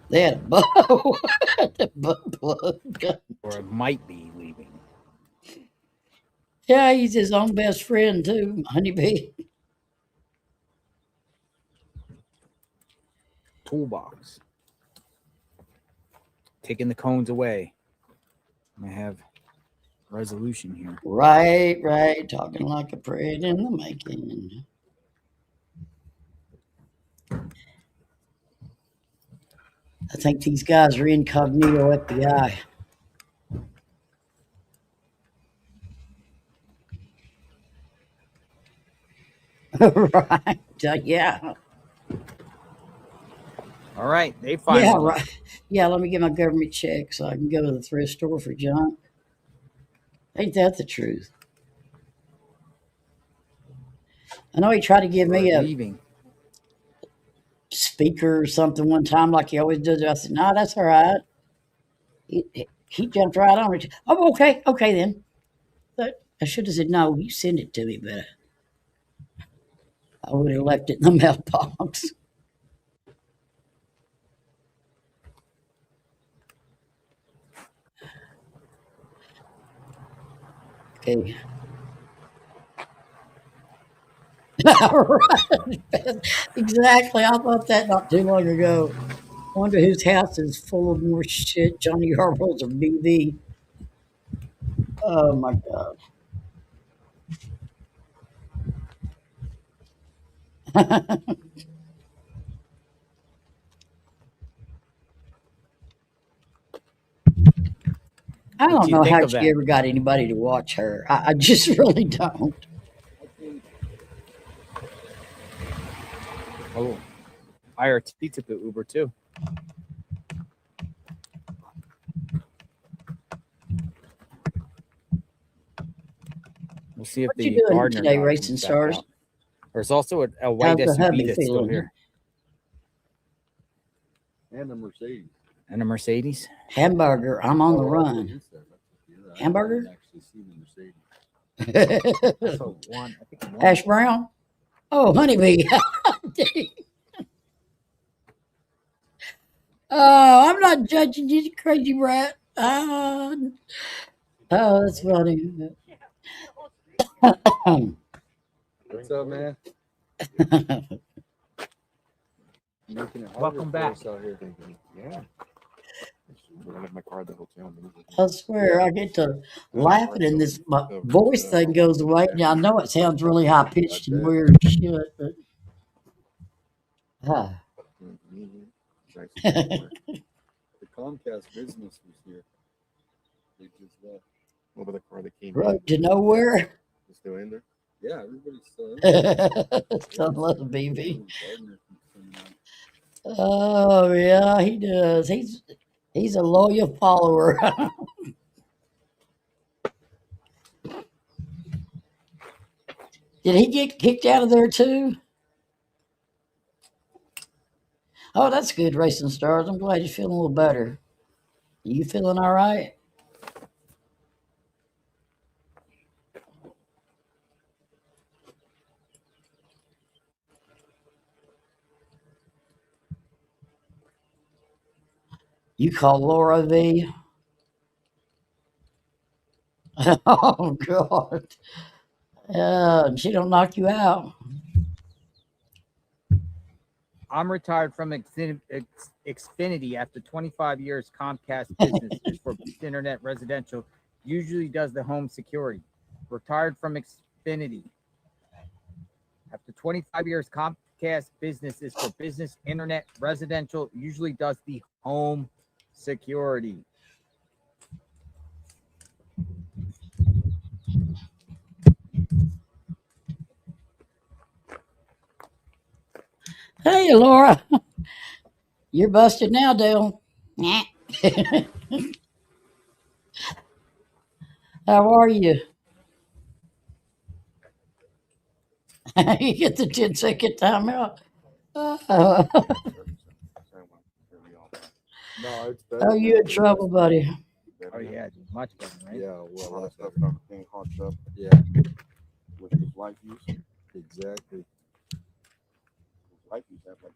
They had a bow. The butt plug. Or it might be leaving. Yeah, he's his own best friend, too, Honeybee. Toolbox. Taking the cones away. I have resolution here. Right. Talking like a parade in the making. I think these guys are incognito FBI. Right. Yeah. All right, they finally. Yeah, right. Yeah, let me get my government check so I can go to the thrift store for junk. Ain't that the truth? I know he tried to give me a leaving. speaker or something one time like he always does. I said, no, that's all right. He jumped right on it. Oh, okay then. But I should have said, no, you send it to me, but I would have left it in the mailbox. Okay. Right. Exactly. I thought that not too long ago. Wonder whose house is full of more shit, Johnny Harbaugh or BB. Oh my God. I What don't do you know think how of she that? ever got anybody to watch her. I just really don't. Oh, IRT took the Uber too. We'll see if What the you doing Gardner today, guy Racing comes back Stars? out. There's also a white How's the hubby SUV that's still feeling? here. And a Mercedes. And a Mercedes. Hamburger. I'm on the Oh, run. you said that. I Hamburger? didn't actually see the Mercedes. That's a one. I think one. Hash brown. Oh, honeybee. Oh, I'm not judging you, you crazy rat. Oh, that's funny. What's up, man? Making it harder Welcome for back. us out here. Yeah. I left my car at the hotel. I swear, I get to laughing and this my voice thing goes away. Now I know it sounds really high pitched and weird as shit, but The Comcast business was here. They just left. What about the car that came Road to nowhere. Is still in there? Yeah, everybody's still in there. Son of a BB. Gardner keeps coming out. Oh yeah, he does. He's a loyal follower. Did he get kicked out of there too? Oh, that's good, Racing Stars. I'm glad you're feeling a little better. You feeling all right? You call Laura V? Oh God. She don't knock you out. I'm retired from Xfinity after 25 years. Comcast business is for internet residential. Usually does the home security. Retired from Xfinity after 25 years. Comcast business is for business internet residential. Usually does the home security. Hey, Laura. You're busted now, Dale. Nah. How are you? You get the 10-second timeout. No, it's better. Oh, you in trouble, buddy. Oh yeah, much better, right? Yeah, well, All that that's stuff better. not being haunched up Yeah, with his life use. exactly. Life use have like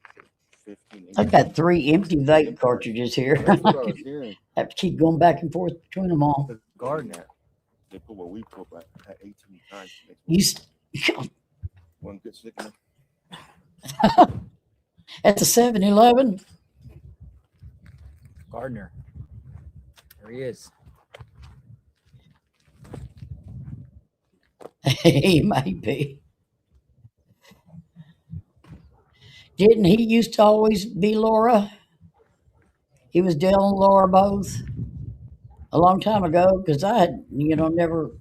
15. I've got 3 empty vape cartridges here. That's what I was hearing. Have to keep going back and forth between them all. The Gardner. They put what we put back at 18 times. You One good stick. at the 7-Eleven? Gardner. There he is. He might be. Didn't he used to always be Laura? He was Dale and Laura both a long time ago, because I had, never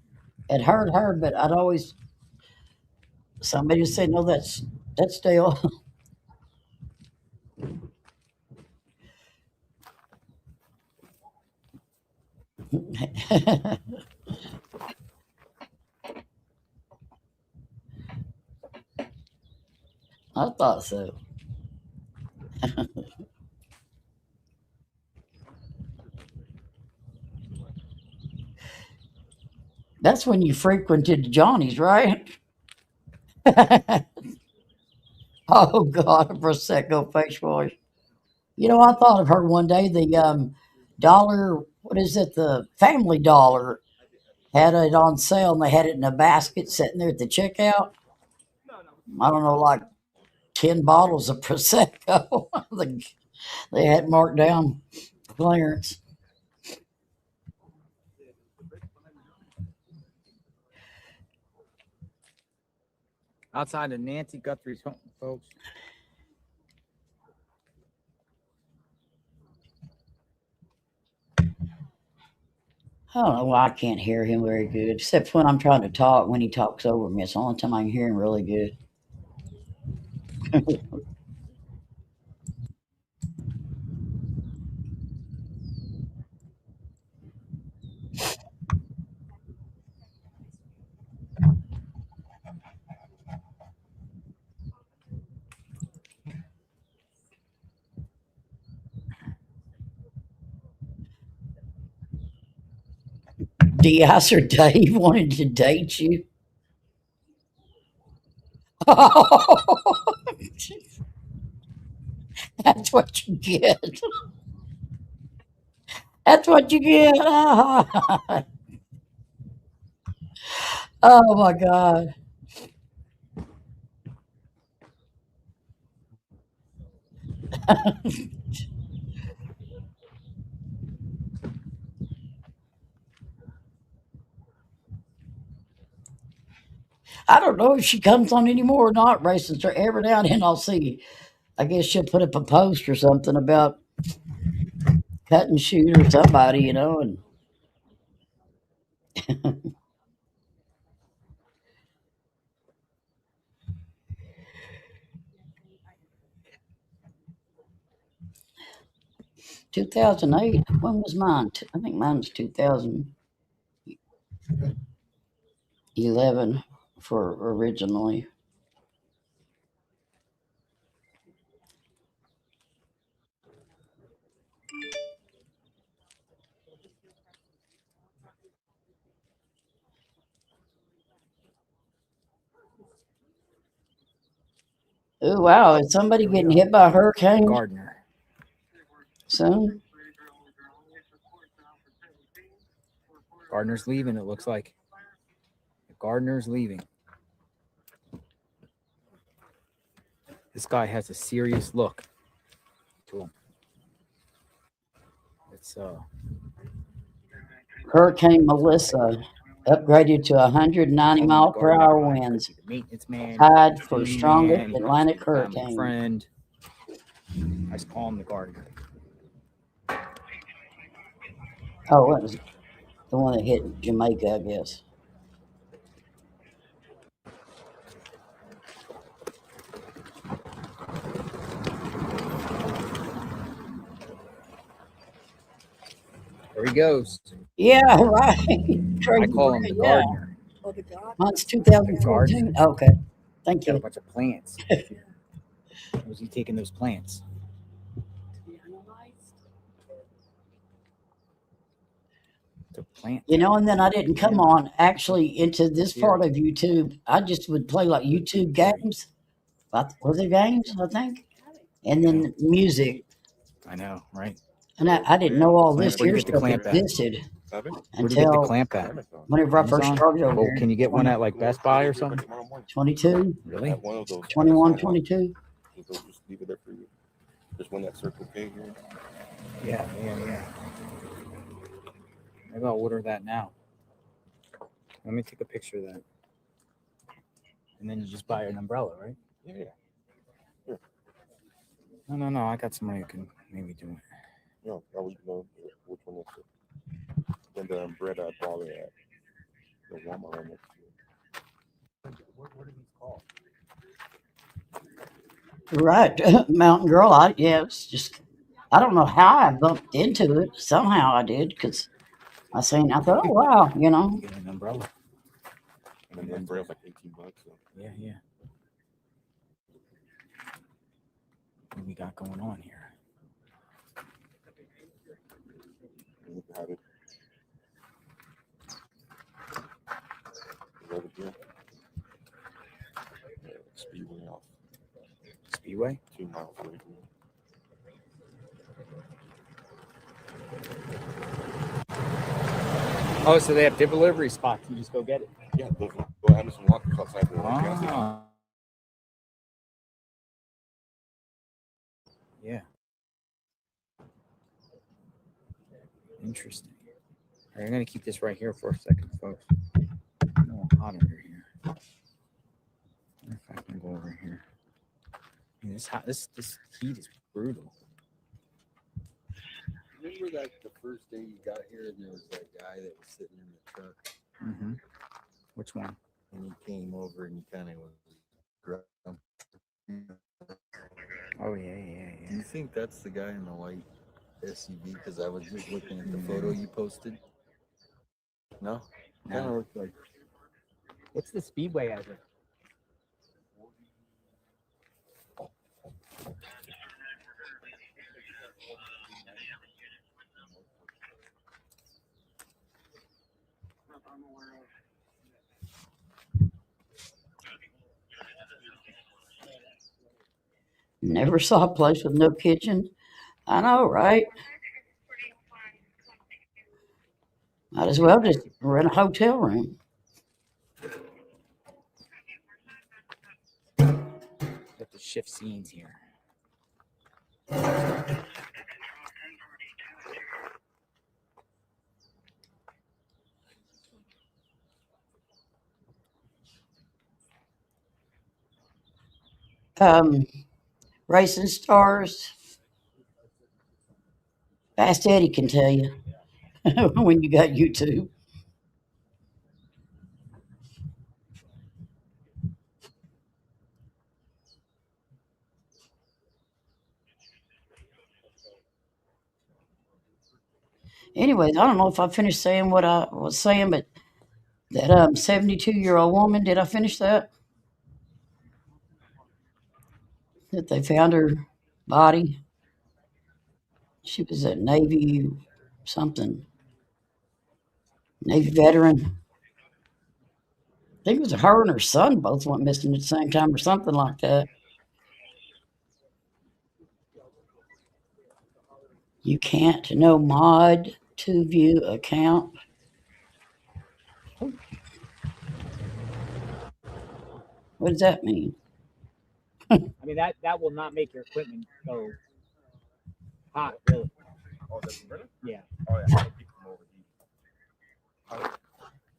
had heard her, but I'd always, somebody would say, no, that's Dale. I thought so. That's when you frequented Johnny's, right? Oh God, a Prosecco face wash. I thought of her one day. The dollar, what is it? The Family Dollar had it on sale, and they had it in a basket sitting there at the checkout. I don't know, like 10 bottles of Prosecco. They had marked down clearance. Outside of Nancy Guthrie's home, folks. I don't know why I can't hear him very good, except when I'm trying to talk, when he talks over me. It's the only time I can hear him really good. Diaz or Dave wanted to date you. That's what you get. That's what you get. Oh my God. I don't know if she comes on anymore or not, Racing. So every now and then I'll see. I guess she'll put up a post or something about cut and shoot or somebody, and 2008. When was mine? I think mine was 2011 for originally. Oh wow! Is somebody getting hit by a hurricane Gardner. soon? Gardner's leaving, it looks like. Gardner's leaving. This guy has a serious look to him. It's Hurricane Melissa upgraded to 190 mile per hour winds. The maintenance man, Tied for handyman, strongest he's Atlantic a family hurricane. friend. I just call him the Gardner. Oh, it was the one that hit Jamaica, I guess. There he goes. Yeah, right. I call him the Yeah. Gardner. Oh, the God. Mine's 2014. Okay. Thank Got a you. bunch of plants. Was he taking those plants? The plant. You know, and then I didn't come on actually into this part of YouTube. I just would play like YouTube games. Was it games, I think? And then music. I know, right? And I didn't know all this Where do you here get the stuff clamp at? existed Where do you get the until clamp at? whenever I first Amazon? started over Well, here. can you get one at like Best Buy or something? 22, Really? 21, 22. Just leave it there for you. There's one that Circle K here. Yeah. Maybe I'll order that now. Let me take a picture of that. And then you just buy an umbrella, right? Yeah. No. I got somebody who can maybe do it. No, I would know which one is it. Then the umbrella probably at the Walmart one next to you. What are these called? Right. Mountain Girl. It's just, I don't know how I bumped into it. Somehow I did because I thought, oh, wow, you know. Get an umbrella. And the umbrella's like $18. So. Yeah. What we got going on here? You can have it. Over here. Speedway off. Speedway? 2 miles away from here. Oh, so they have delivery spots. You just go get it. Yeah, go have some walkers outside the gas station. Yeah. Interesting. All right, I'm going to keep this right here for a second, folks. A little hot under here. If I can go over here. I mean, this heat is brutal. Remember that the first day you got here, and there was that guy that was sitting in the truck, Mm-hmm. Which one? and he came over and he kind of was grumpy. Oh, yeah. Do you think that's the guy in the white SUV? Because I was just looking at the photo you posted. No? Kind of looked like. What's the Speedway address? Never saw a place with no kitchen. I know, right? Might as well just rent a hotel room. Got to shift scenes here. Racing stars. Fast Eddie can tell you when you got YouTube. Anyways, I don't know if I finished saying what I was saying, but that 72-year-old woman, did I finish that? That they found her body. She was a Navy something, Navy veteran. I think it was her and her son both went missing at the same time or something like that. You can't no mod to view account. What does that mean? I mean that will not make your equipment go hot, really. Oh, doesn't really? Yeah. Oh, yeah. I keep them overheat.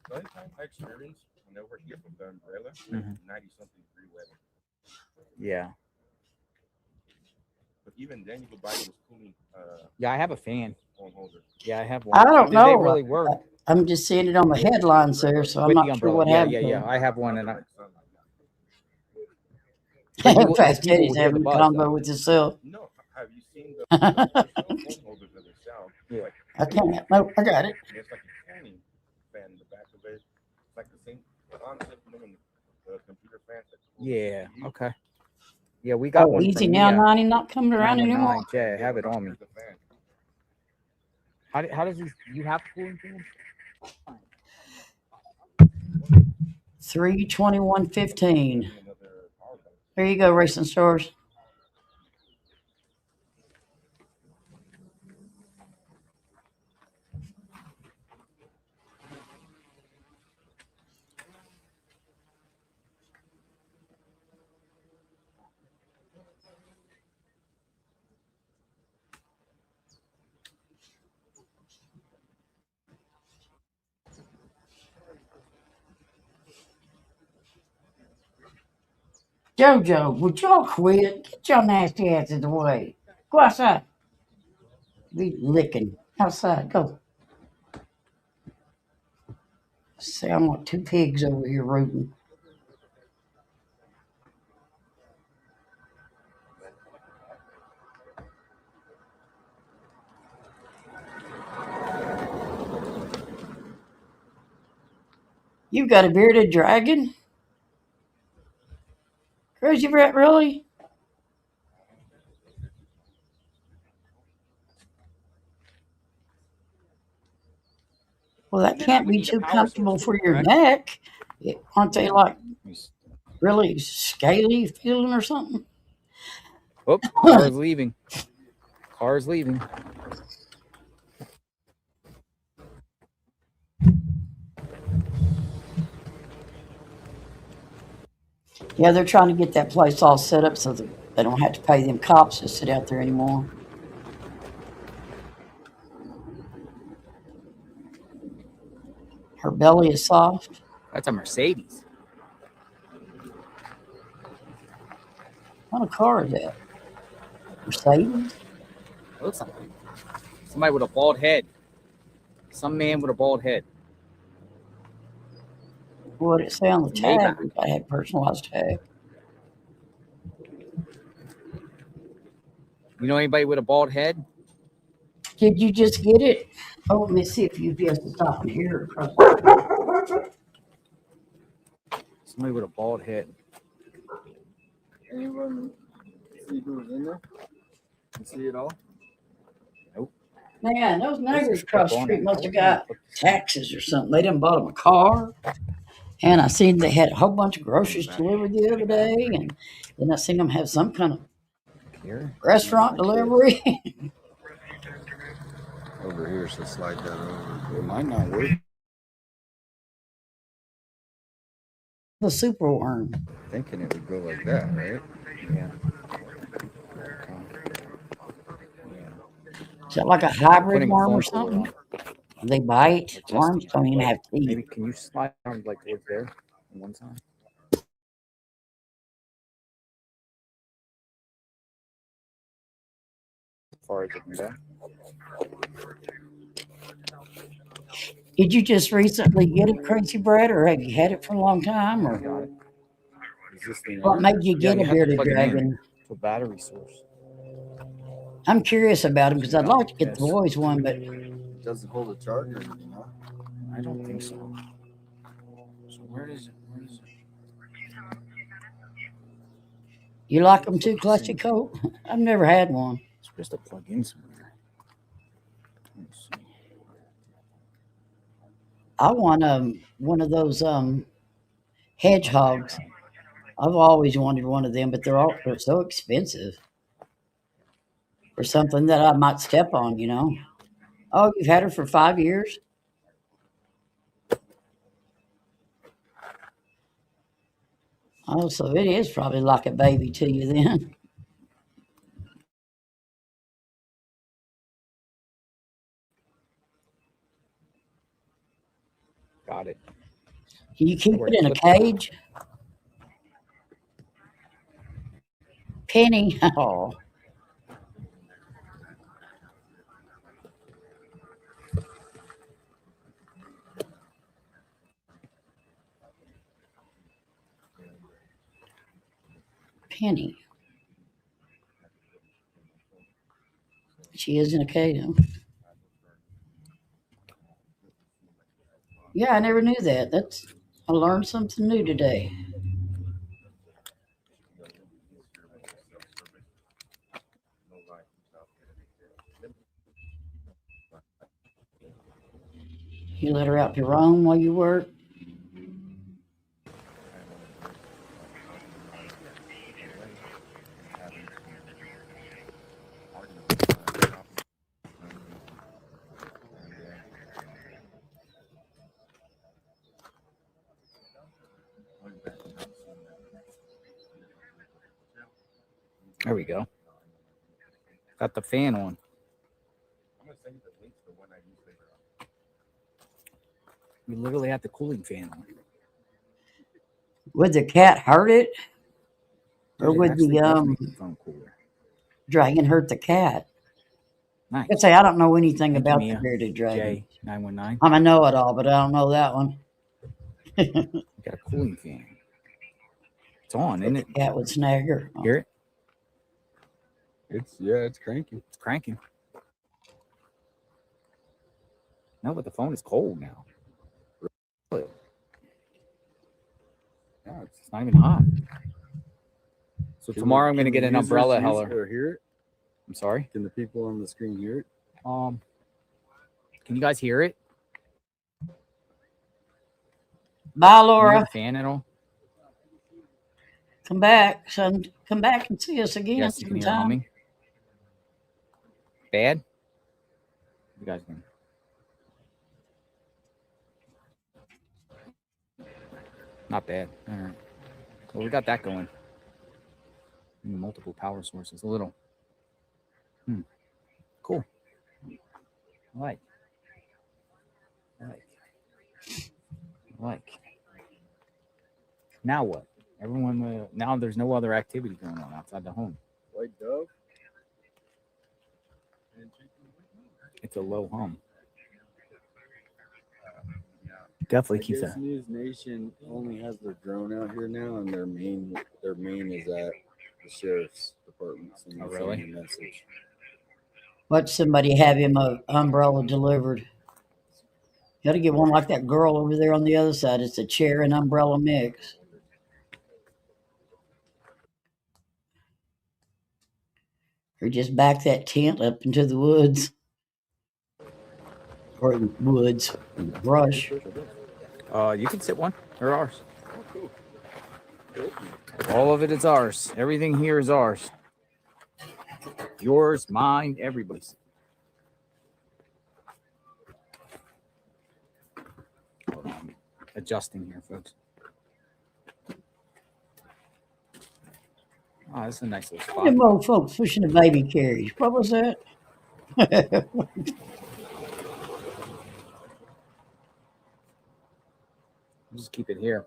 The only time I experienced when they were here from the umbrella, 90-something degree weather. Yeah. But even then, you could buy those cooling Yeah, I have a fan. phone holders. Yeah, I have one. I don't Do know. they really work? I'm just seeing it on the headlines there, so I'm With the not sure umbrella. what Yeah, happened. yeah, yeah. I have one, and I. Fast people Teddy's will hear having the a buzz, combo though. with himself. No, have you seen the phone holders that they sell? Yeah. Like, I can't. No, I got it. it's like a cooling fan in the back of it. It's like the same concept in the computer fans. That cool Yeah. you. Okay. Yeah, we got Oh, one easy from now, Mia. 90 not coming around anymore. 919J. I have it on me. The fan. How does this? You have cooling fans? 321.15. Another power bank. There you go, Racing Stars. JoJo, would y'all quit? Get your nasty ass in the way. Go outside. Be licking. Outside, go. Sound like two pigs over here rooting. You've got a bearded dragon? Crazy Rat, really? Well, that Then I can't would be need a too power comfortable source for too, your correct? neck. Aren't they like really scaly feeling or something? Oh, car's leaving. Car's leaving. Yeah, they're trying to get that place all set up so that they don't have to pay them cops to sit out there anymore. Her belly is soft. That's a Mercedes. What kind of car is that? Mercedes? Looks like somebody with a bald head. Some man with a bald head. What did it say on the It's a tag? Maybach. I had personalized tag. You know anybody with a bald head? Did you just get it? Oh, let me see if UPS is stopping here. Somebody with a bald head. Anyone see who's in there? You see it all? Man, those neighbors Kept across the on street it. must have got taxes or something. They done bought them a car. And I seen they had a whole bunch of groceries delivered the other day. And then I seen them have some kind of Here. restaurant delivery. Over here, so slide that over. It might not work. The super worm. Thinking it would go like that, right? Yeah. Is that like a hybrid Putting a worm or phone cooler something? on. They bite. Adjusting Worms it, don't even like, have teeth. Maybe can you slide down like towards there on one side? As far as it can go. Did you just recently get it, Crazy Brad, or have you had it for a long time? Or Got it. Is this thing what on? made you Yeah, get you a have to bearded plug it in. dragon? To a battery source. I'm curious about them because I'd like to get the Yes. boys one, but doesn't hold a charge or anything, huh? I don't think so. So where is it? You like them too, Clutchy Coat? I've never had one. It's supposed to plug in somewhere. Let's see. I want one of those hedgehogs. I've always wanted one of them, but they're so expensive for something that I might step on, you know. Oh, you've had her for 5 years? Oh, so it is probably like a baby to you then. Got it. Can you keep Where it in a flip it. cage? Penny. Oh. Penny. She is in a cage. Huh? Yeah, I never knew that. I learned something new today. You let her out to roam while you work? There we go. Got the fan on. We literally have the cooling fan on. Would the cat hurt it? Or It would actually does the make the phone cooler. dragon hurt the cat? Nice. I'd say I don't know anything Thank you, about the Mia. bearded dragon. J919. I'm a know-it-all, but I don't know that one. We got a cooling fan. It's on, isn't it? Cat would snag her. Hear it? It's cranky. It's cranking. No, but the phone is cold now. Yeah, it's not even hot. So tomorrow I'm going to get an umbrella hauler. Or hear it? I'm sorry. Can the people on the screen hear it? Can you guys hear it? Bye, Can you hear Laura. the fan at all? Come back, son. Come back and see us again Yes, you can hear sometime. humming. Bad? You guys can. Not bad. All right. Well, we got that going. Multiple power sources. A little. Cool. I like. Now what? Everyone. Now there's no other activity going on outside the home. White dove? It's a low hum. Definitely keeps that. News Nation only has their drone out here now, and their main is at the sheriff's department. So Oh, really? a message. Watch somebody have him a umbrella delivered. You got to get one like that girl over there on the other side. It's a chair and umbrella mix. Or just back that tent up into the woods. Or woods, brush. You can sit one. They're ours. All of it is ours. Everything here is ours. Yours, mine, everybody's. Hold on. Adjusting here, folks. Oh, that's a nice little spot. Them old folks pushing a baby carriage. What was that? Just keep it here.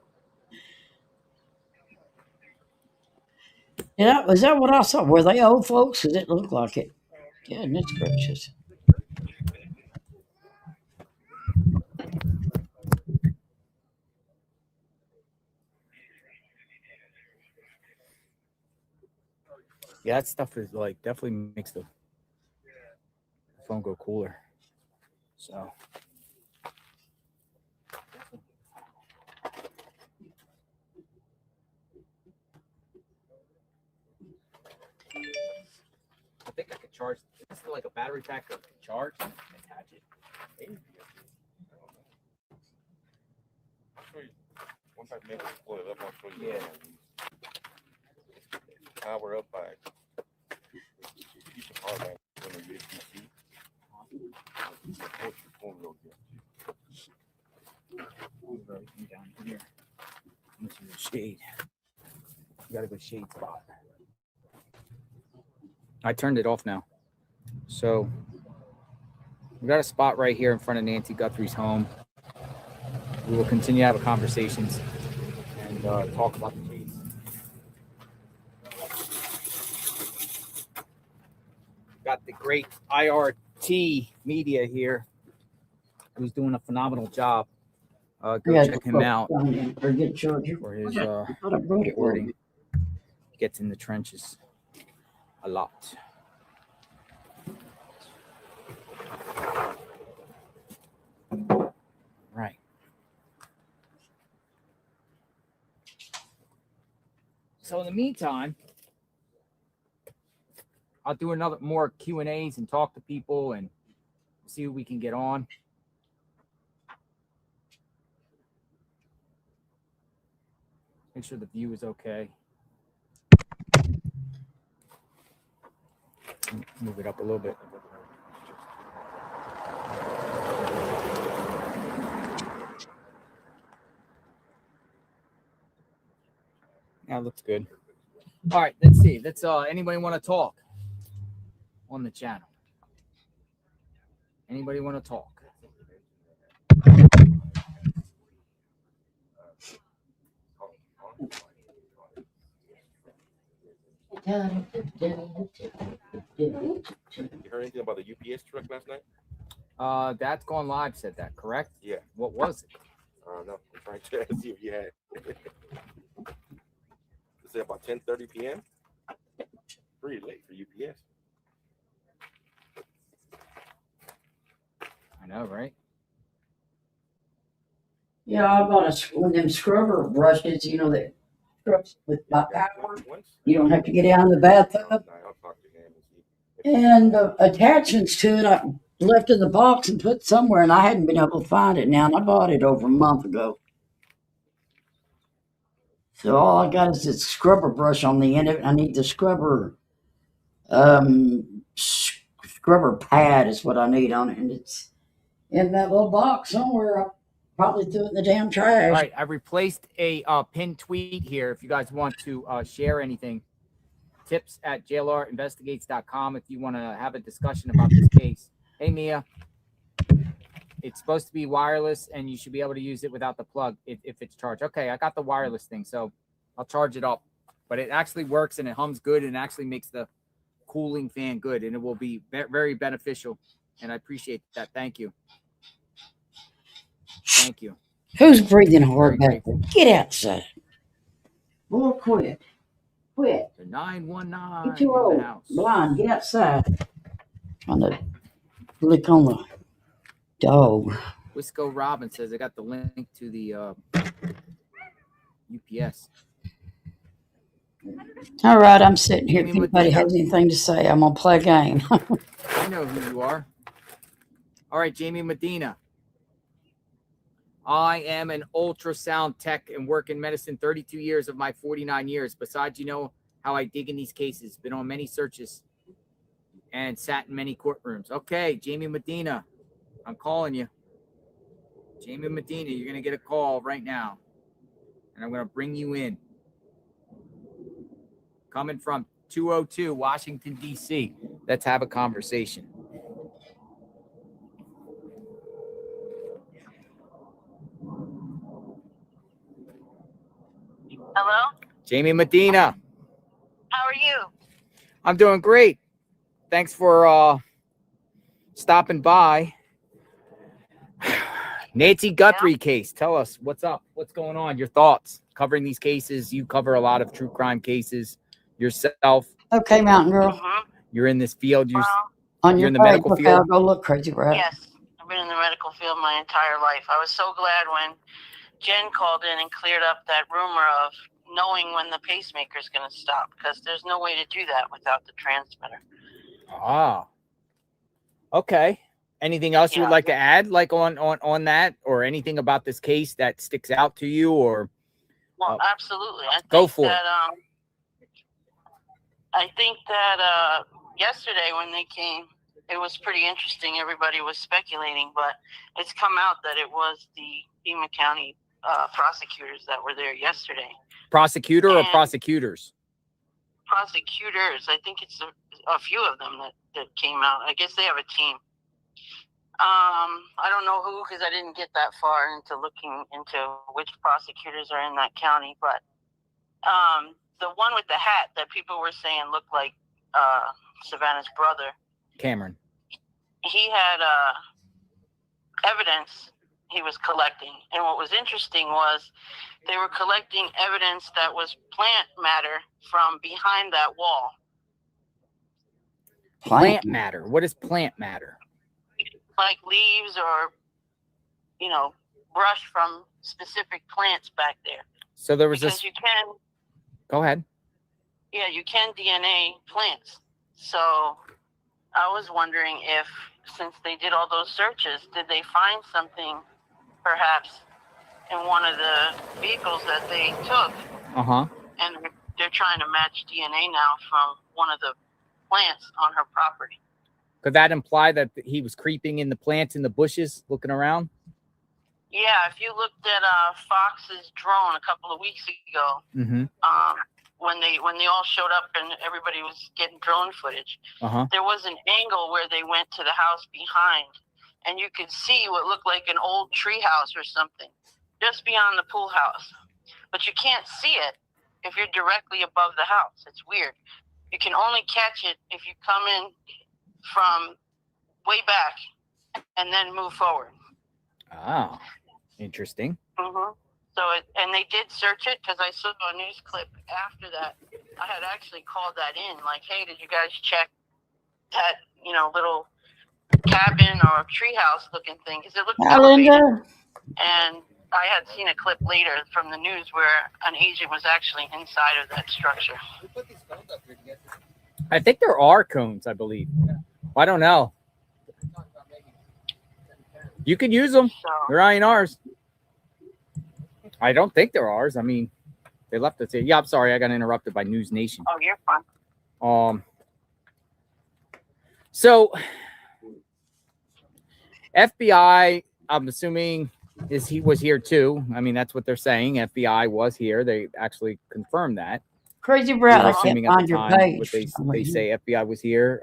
Yeah, was that what I saw? Were they old folks? Because it looked like it. Goodness gracious. Yeah, that stuff is like definitely makes the phone go cooler. So. I think I could charge this is like a battery pack of charge and attach it. Maybe. I'll show you. Once I make it split up, I'll show you. Yeah. Power up by keep the power back on the USB-C. Support your phone real good. Down here. This is a shade. You got a good shade spot. I turned it off now. So we got a spot right here in front of Nancy Guthrie's home. We will continue to have conversations and talk about the case. Got the great IRT media here, who's doing a phenomenal job. Go check him out Or get Georgia. for his I thought I brought it with reporting. me. He gets in the trenches a lot. Right. So in the meantime, I'll do another more Q&As and talk to people and see what we can get on. Make sure the view is okay. Move it up a little bit. Yeah, looks good. All right, let's see. Let's anybody want to talk on the channel? Anybody want to talk? You heard anything about the UPS truck last night? That's Gone Live said that, correct? Yeah. What was it? No, I'm trying to see if you had. It's about 10:30 p.m. Pretty late for UPS. I know, right? Yeah, I bought one of them scrubber brushes, you know, that scrubs with my power. You don't have to get out in the bathtub. I'll talk to him and see. And the attachments to it, I left in the box and put somewhere, and I hadn't been able to find it now. And I bought it over a month ago. So all I got is this scrubber brush on the end of it. I need the scrubber, scrubber pad is what I need on it, and it's in that little box somewhere. I'll probably threw it in the damn trash. All right, I replaced a pinned tweet here. If you guys want to share anything, tips@jlrinvestigates.com. If you want to have a discussion about this case. Hey, Mia. It's supposed to be wireless, and you should be able to use it without the plug if it's charged. Okay, I got the wireless thing, so I'll charge it up. But it actually works, and it hums good, and actually makes the cooling fan good, and it will be very beneficial, and I appreciate that. Thank you. Thank you. Who's breathing hard Very back there? Get outside. Boy, quit. Quit. The 919 Get too in the old. house. Blind. Get outside. Trying to lick on the dog. Wisco Robin says I got the link to the UPS. All right, I'm sitting here. If Jamie anybody Medina. has anything to say, I'm going to play a game. I know who you are. All right, Jamie Medina. I am an ultrasound tech and work in medicine 32 years of my 49 years. Besides, you know how I dig in these cases. Been on many searches and sat in many courtrooms. Okay, Jamie Medina, I'm calling you. Jamie Medina, you're going to get a call right now. And I'm going to bring you in. Coming from 202 Washington, D.C. Let's have a conversation. Hello? Jamie Medina. How are you? I'm doing great. Thanks for stopping by. Nancy Guthrie case. Tell us what's up. What's going on? Your thoughts covering these cases. You cover a lot of true crime cases yourself. Okay, Mountain Girl. Mm-hmm. You're in this field. Well, On You're your in the medical page, field? I'll go look crazy, right? yes. been in the medical field my entire life. I was so glad when Jen called in and cleared up that rumor of knowing when the pacemaker is going to stop, because there's no way to do that without the transmitter. Ah. Okay. Anything else you would like to add, like on that, or anything about this case that sticks out to you, or? Well, absolutely. Go for it. I think that yesterday when they came, it was pretty interesting. Everybody was speculating, but it's come out that it was the Pima County prosecutors that were there yesterday. Prosecutor or prosecutors? Prosecutors. I think it's a few of them that came out. I guess they have a team. I don't know who, because I didn't get that far into looking into which prosecutors are in that county, but the one with the hat that people were saying looked like Savannah's brother, Cameron. He had evidence he was collecting, and what was interesting was they were collecting evidence that was plant matter from behind that wall. Plant matter. What is plant matter? Like leaves or, brush from specific plants back there. So there was because you can. Go ahead. Yeah, you can DNA plants. So I was wondering if, since they did all those searches, did they find something perhaps in one of the vehicles that they took? And they're trying to match DNA now from one of the plants on her property. Could that imply that he was creeping in the plants in the bushes, looking around? Yeah, if you looked at Fox's drone a couple of weeks ago, when they all showed up and everybody was getting drone footage, there was an angle where they went to the house behind, and you could see what looked like an old tree house or something just beyond the pool house. But you can't see it if you're directly above the house. It's weird. You can only catch it if you come in from way back and then move forward. Oh, interesting. So and they did search it, because I saw a news clip after that. I had actually called that in, like, hey, did you guys check that, little cabin or treehouse looking thing? Because it looked elevated. And I had seen a clip later from the news where an agent was actually inside of that structure. I think there are cones, I believe. I don't know. You could use them. They're ain't ours. I don't think they're ours. I mean, they left us here. Yeah, I'm sorry. I got interrupted by News Nation. Oh, you're fine. So FBI, I'm assuming he was here too. I mean, that's what they're saying. FBI was here. They actually confirmed that. Crazy Brad, I Assuming can't at find the your time, page. what they say FBI was here.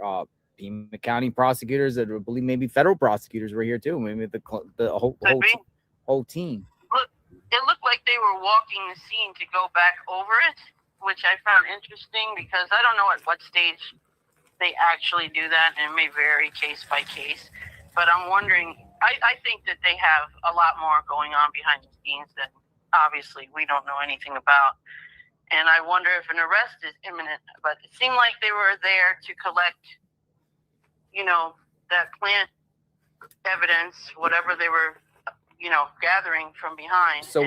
Pima County prosecutors, I believe maybe federal prosecutors were here too. Maybe the whole team. It looked like they were walking the scene to go back over it, which I found interesting, because I don't know at what stage they actually do that, and it may vary case by case. But I'm wondering, I think that they have a lot more going on behind the scenes that obviously we don't know anything about. And I wonder if an arrest is imminent. But it seemed like they were there to collect, that plant evidence, whatever they were, gathering from behind. So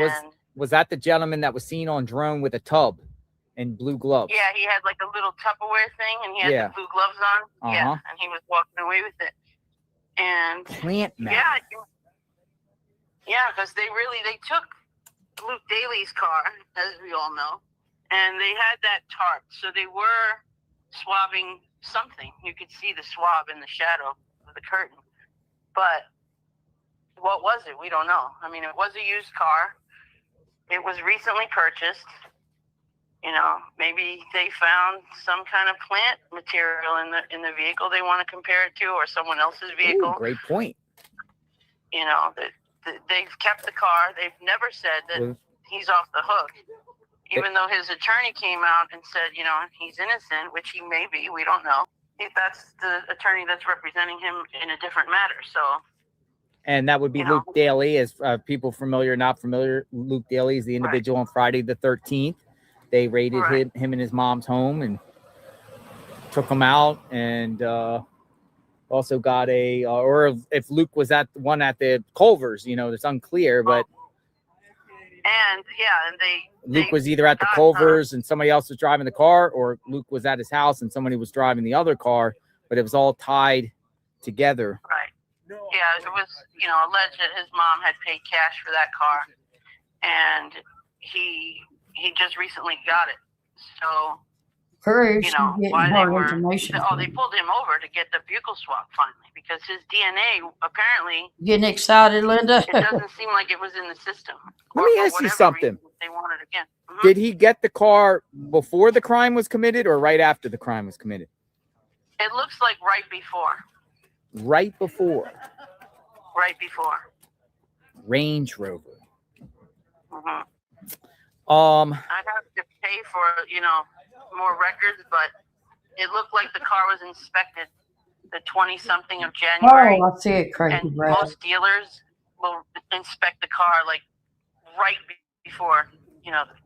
was that the gentleman that was seen on drone with a tub and blue gloves? Yeah, he had like a little Tupperware thing, and he had the blue gloves on. Yeah, and he was walking away with it. And plant matter. Yeah, because they took Luke Daly's car, as we all know, and they had that tarp, so they were swabbing something. You could see the swab in the shadow of the curtain, but what was it? We don't know. I mean, it was a used car. It was recently purchased. Maybe they found some kind of plant material in the vehicle they want to compare it to, or someone else's vehicle. Ooh, great point. They've kept the car. They've never said that he's off the hook, even though his attorney came out and said, he's innocent, which he may be. We don't know. If that's the attorney that's representing him in a different matter. So. And that would be Luke Daly, as people familiar or not familiar. Luke Daly is the individual on Friday the 13th. They raided him and his mom's home and took him out and also got or if Luke was at the one at the Culvers, it's unclear, but. And Luke was either at the Culvers and somebody else was driving the car, or Luke was at his house and somebody was driving the other car, but it was all tied together. Right. Yeah, it was, alleged that his mom had paid cash for that car, and he just recently got it. So, why they were, they pulled him over to get the buccal swab finally, because his DNA apparently getting excited, Linda. It doesn't seem like it was in the system. Let me ask you something. They want it again. Mm-hmm. Did he get the car before the crime was committed or right after the crime was committed? It looks like right before. Right before. Right before. Range Rover. Mm-hmm. I'd have to pay for, more records, but it looked like the car was inspected the 20-something of January. Oh, I see it, crazy. And most dealers will inspect the car like right before,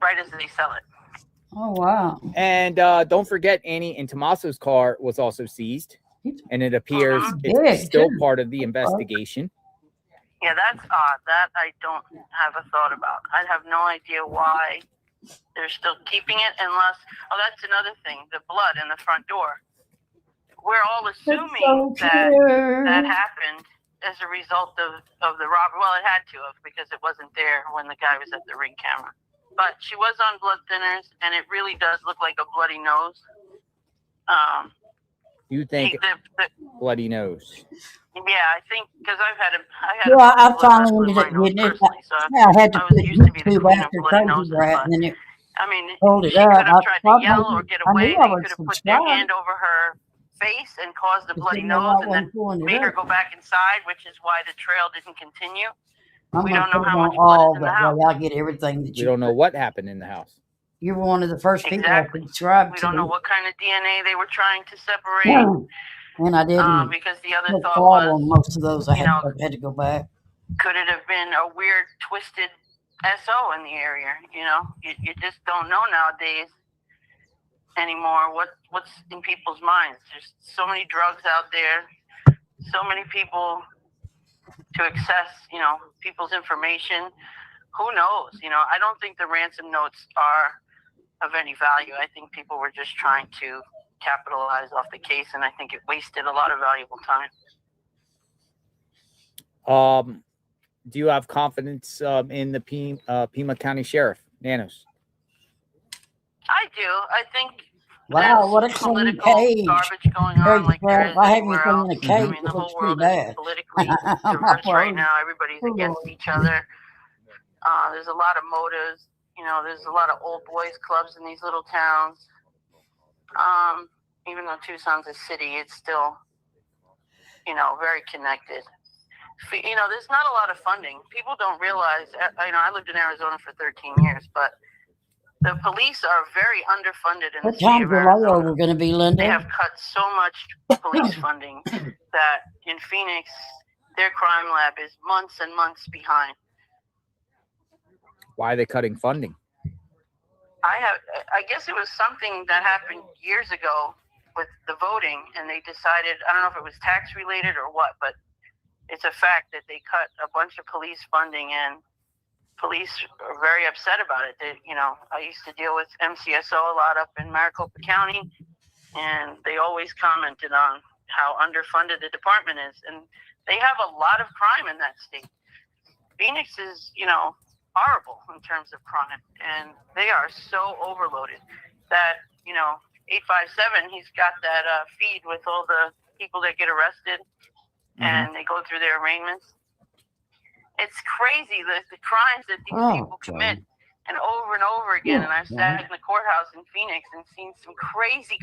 right as they sell it. Oh, wow. And don't forget, Annie and Tommaso's car was also seized, and it appears it's still part of the investigation. Yeah, that's odd. That I don't have a thought about. I have no idea why they're still keeping it, unless, that's another thing, the blood in the front door. We're all assuming that happened as a result of the robbery. Well, it had to have, because it wasn't there when the guy was at the ring camera. But she was on blood thinners, and it really does look like a bloody nose. You think bloody nose? Yeah, I think, because I had I finally ended up I had to put YouTube after Crazy Rat, and then it hold it she up. could have tried to yell or get away. They I could have put their hand over her face and caused the bloody nose, and then made her go back inside, which is why the trail didn't continue. We don't know how much blood is in the house. I get everything that we don't know what happened in the house. You're one of the first people I subscribed to. We don't know what kind of DNA they were trying to separate. And I didn't. Because the other thought was, on most of those, I had to go back. Could it have been a weird, twisted SO in the area? You just don't know nowadays anymore what's in people's minds. There's so many drugs out there, so many people to access, people's information. Who knows? I don't think the ransom notes are of any value. I think people were just trying to capitalize off the case, and I think it wasted a lot of valuable time. Do you have confidence in the Pima County Sheriff, Nanos? I do. I think wow, what a clean cage. Garbage going on like there is I haven't anywhere been else. in a cage. I mean, the It whole looks world pretty is bad. politically diverse right now. Everybody's against each other. There's a lot of motives. There's a lot of old boys clubs in these little towns. Even though Tucson's a city, it's still, very connected. There's not a lot of funding. People don't realize, I lived in Arizona for 13 years, but the police are very underfunded in the state of Arizona. We're going to be, Linda? They have cut so much police funding that in Phoenix, their crime lab is months and months behind. Why are they cutting funding? I guess it was something that happened years ago with the voting, and they decided, I don't know if it was tax related or what, but it's a fact that they cut a bunch of police funding, and police are very upset about it. I used to deal with MCSO a lot up in Maricopa County, and they always commented on how underfunded the department is, and they have a lot of crime in that state. Phoenix is, horrible in terms of crime, and they are so overloaded that 857, he's got that feed with all the people that get arrested, and they go through their arraignments. It's crazy the crimes that these people commit, and over again. And I've sat in the courthouse in Phoenix and seen some crazy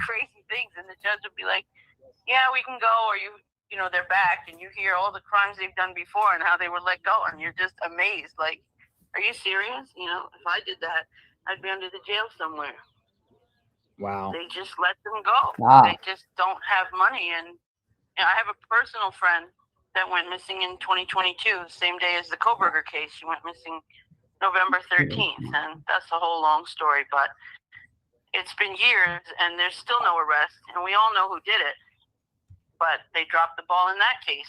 things, and the judge will be like, yeah, we can go, or they're back, and you hear all the crimes they've done before and how they were let go, and you're just amazed, like, are you serious? If I did that, I'd be under the jail somewhere. Wow. They just let them go. Wow. They just don't have money. And I have a personal friend that went missing in 2022, same day as the Koberger case. She went missing November 13th, and that's a whole long story. But it's been years, and there's still no arrest, and we all know who did it. but they dropped the ball in that case.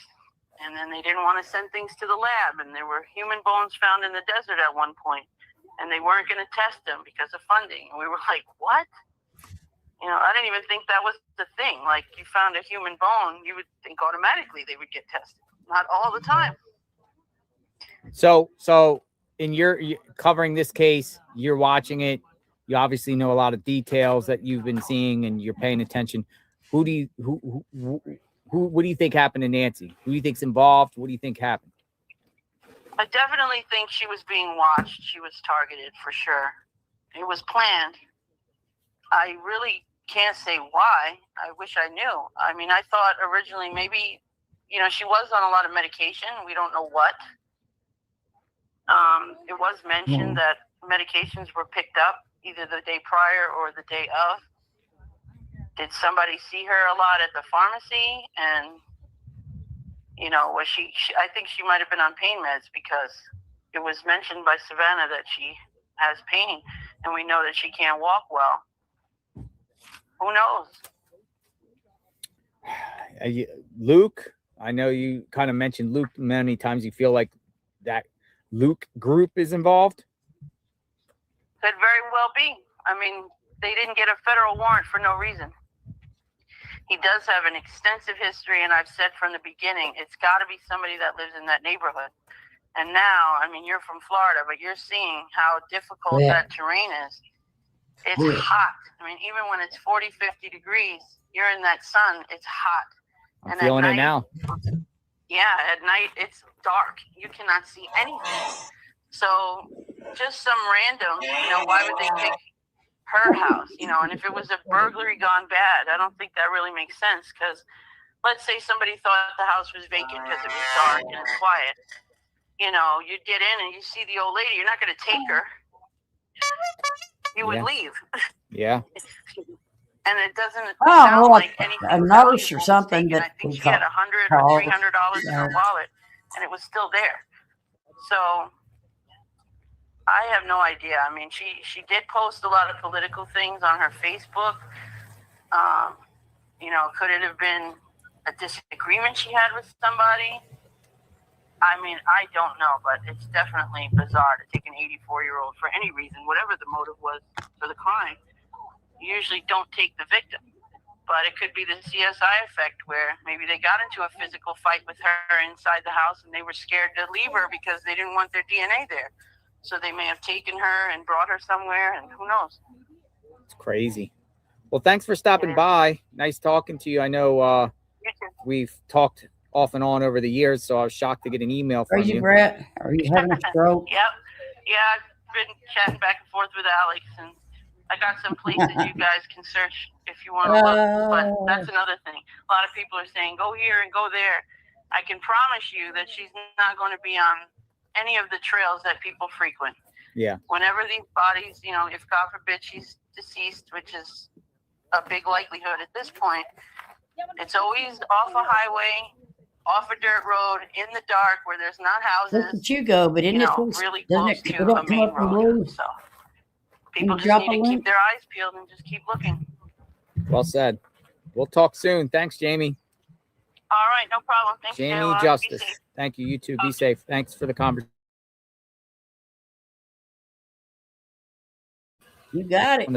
And then they didn't want to send things to the lab, and there were human bones found in the desert at one point, and they weren't going to test them because of funding. And we were like, what? I didn't even think that was the thing. Like, you found a human bone, you would think automatically they would get tested. Not all the time. So in your covering this case, you're watching it. You obviously know a lot of details that you've been seeing, and you're paying attention. What do you think happened to Nancy? Who do you think's involved? What do you think happened? I definitely think she was being watched. She was targeted for sure. It was planned. I really can't say why. I wish I knew. I mean, I thought originally maybe, she was on a lot of medication. We don't know what. It was mentioned that medications were picked up either the day prior or the day of. Did somebody see her a lot at the pharmacy? And, was she I think she might have been on pain meds, because it was mentioned by Savannah that she has pain, and we know that she can't walk well. Who knows? Luke, I know you kind of mentioned Luke many times. You feel like that Luke group is involved? Could very well be. I mean, they didn't get a federal warrant for no reason. He does have an extensive history, and I've said from the beginning, it's got to be somebody that lives in that neighborhood. And now, I mean, you're from Florida, but you're seeing how difficult that terrain is. It's hot. I mean, even when it's 40, 50 degrees, you're in that sun, it's hot. I'm feeling it now. Yeah, at night, it's dark. You cannot see anything. So just some random, why would they pick her house? And if it was a burglary gone bad, I don't think that really makes sense, because let's say somebody thought the house was vacant because it was dark and it's quiet. You'd get in and you see the old lady. You're not going to take her. You would leave. Yeah. And it doesn't sound like anything. A nurse or something that I think she had $100 or $300 in her wallet, and it was still there. So I have no idea. I mean, she did post a lot of political things on her Facebook. Could it have been a disagreement she had with somebody? I mean, I don't know, but it's definitely bizarre to take an 84-year-old for any reason, whatever the motive was for the crime. You usually don't take the victim, but it could be the CSI effect, where maybe they got into a physical fight with her inside the house and they were scared to leave her because they didn't want their DNA there. So they may have taken her and brought her somewhere, and who knows? It's crazy. Well, thanks for stopping by. Nice talking to you. I know we've talked off and on over the years, so I was shocked to get an email from you. Brett? Are you having a stroke? Yep. Yeah, I've been chatting back and forth with Alex, and I got some places you guys can search if you want to look. But that's another thing. A lot of people are saying, go here and go there. I can promise you that she's not going to be on any of the trails that people frequent. Yeah. Whenever these bodies, if God forbid she's deceased, which is a big likelihood at this point, it's always off a highway, off a dirt road, in the dark, where there's not houses. Look at you go, but isn't it really close to a main road. So people just need to keep their eyes peeled and just keep looking. Well said. We'll talk soon. Thanks, Jamie. All right, no problem. Thanks, Jamie Justice. Thank you. You too. Be safe. Thanks for the conversation. You got it.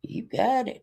You got it.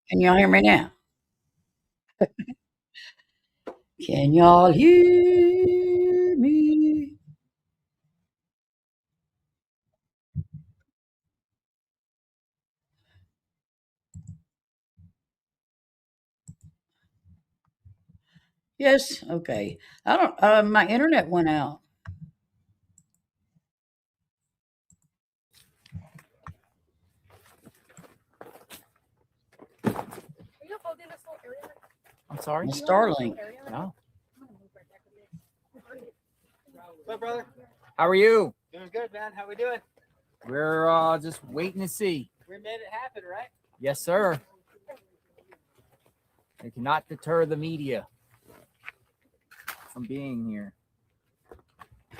Can y'all hear me now? Can y'all hear me? Yes. Okay. I don't. My internet went out. Are you holding this whole area? I'm sorry. My Starlink. No. What's up, brother? How are you? Doing good, man. How we doing? We're just waiting to see. We made it happen, right? Yes, sir. They cannot deter the media from being here.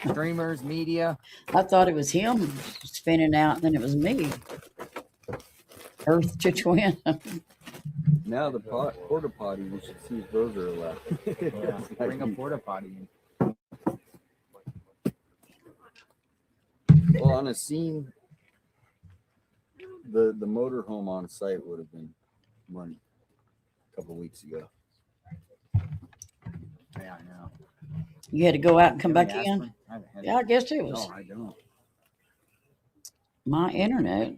Streamers, media. I thought it was him spinning out, and then it was me. Earth to twin. Now the porta potty, we should see if those are allowed. Yeah, bring a porta potty in. Well, on a scene, the motorhome on site would have been money a couple weeks ago. Yeah, I know. You had to go out and come Have back you in. asked for- I haven't had Yeah, I guess it was No, I don't. my internet.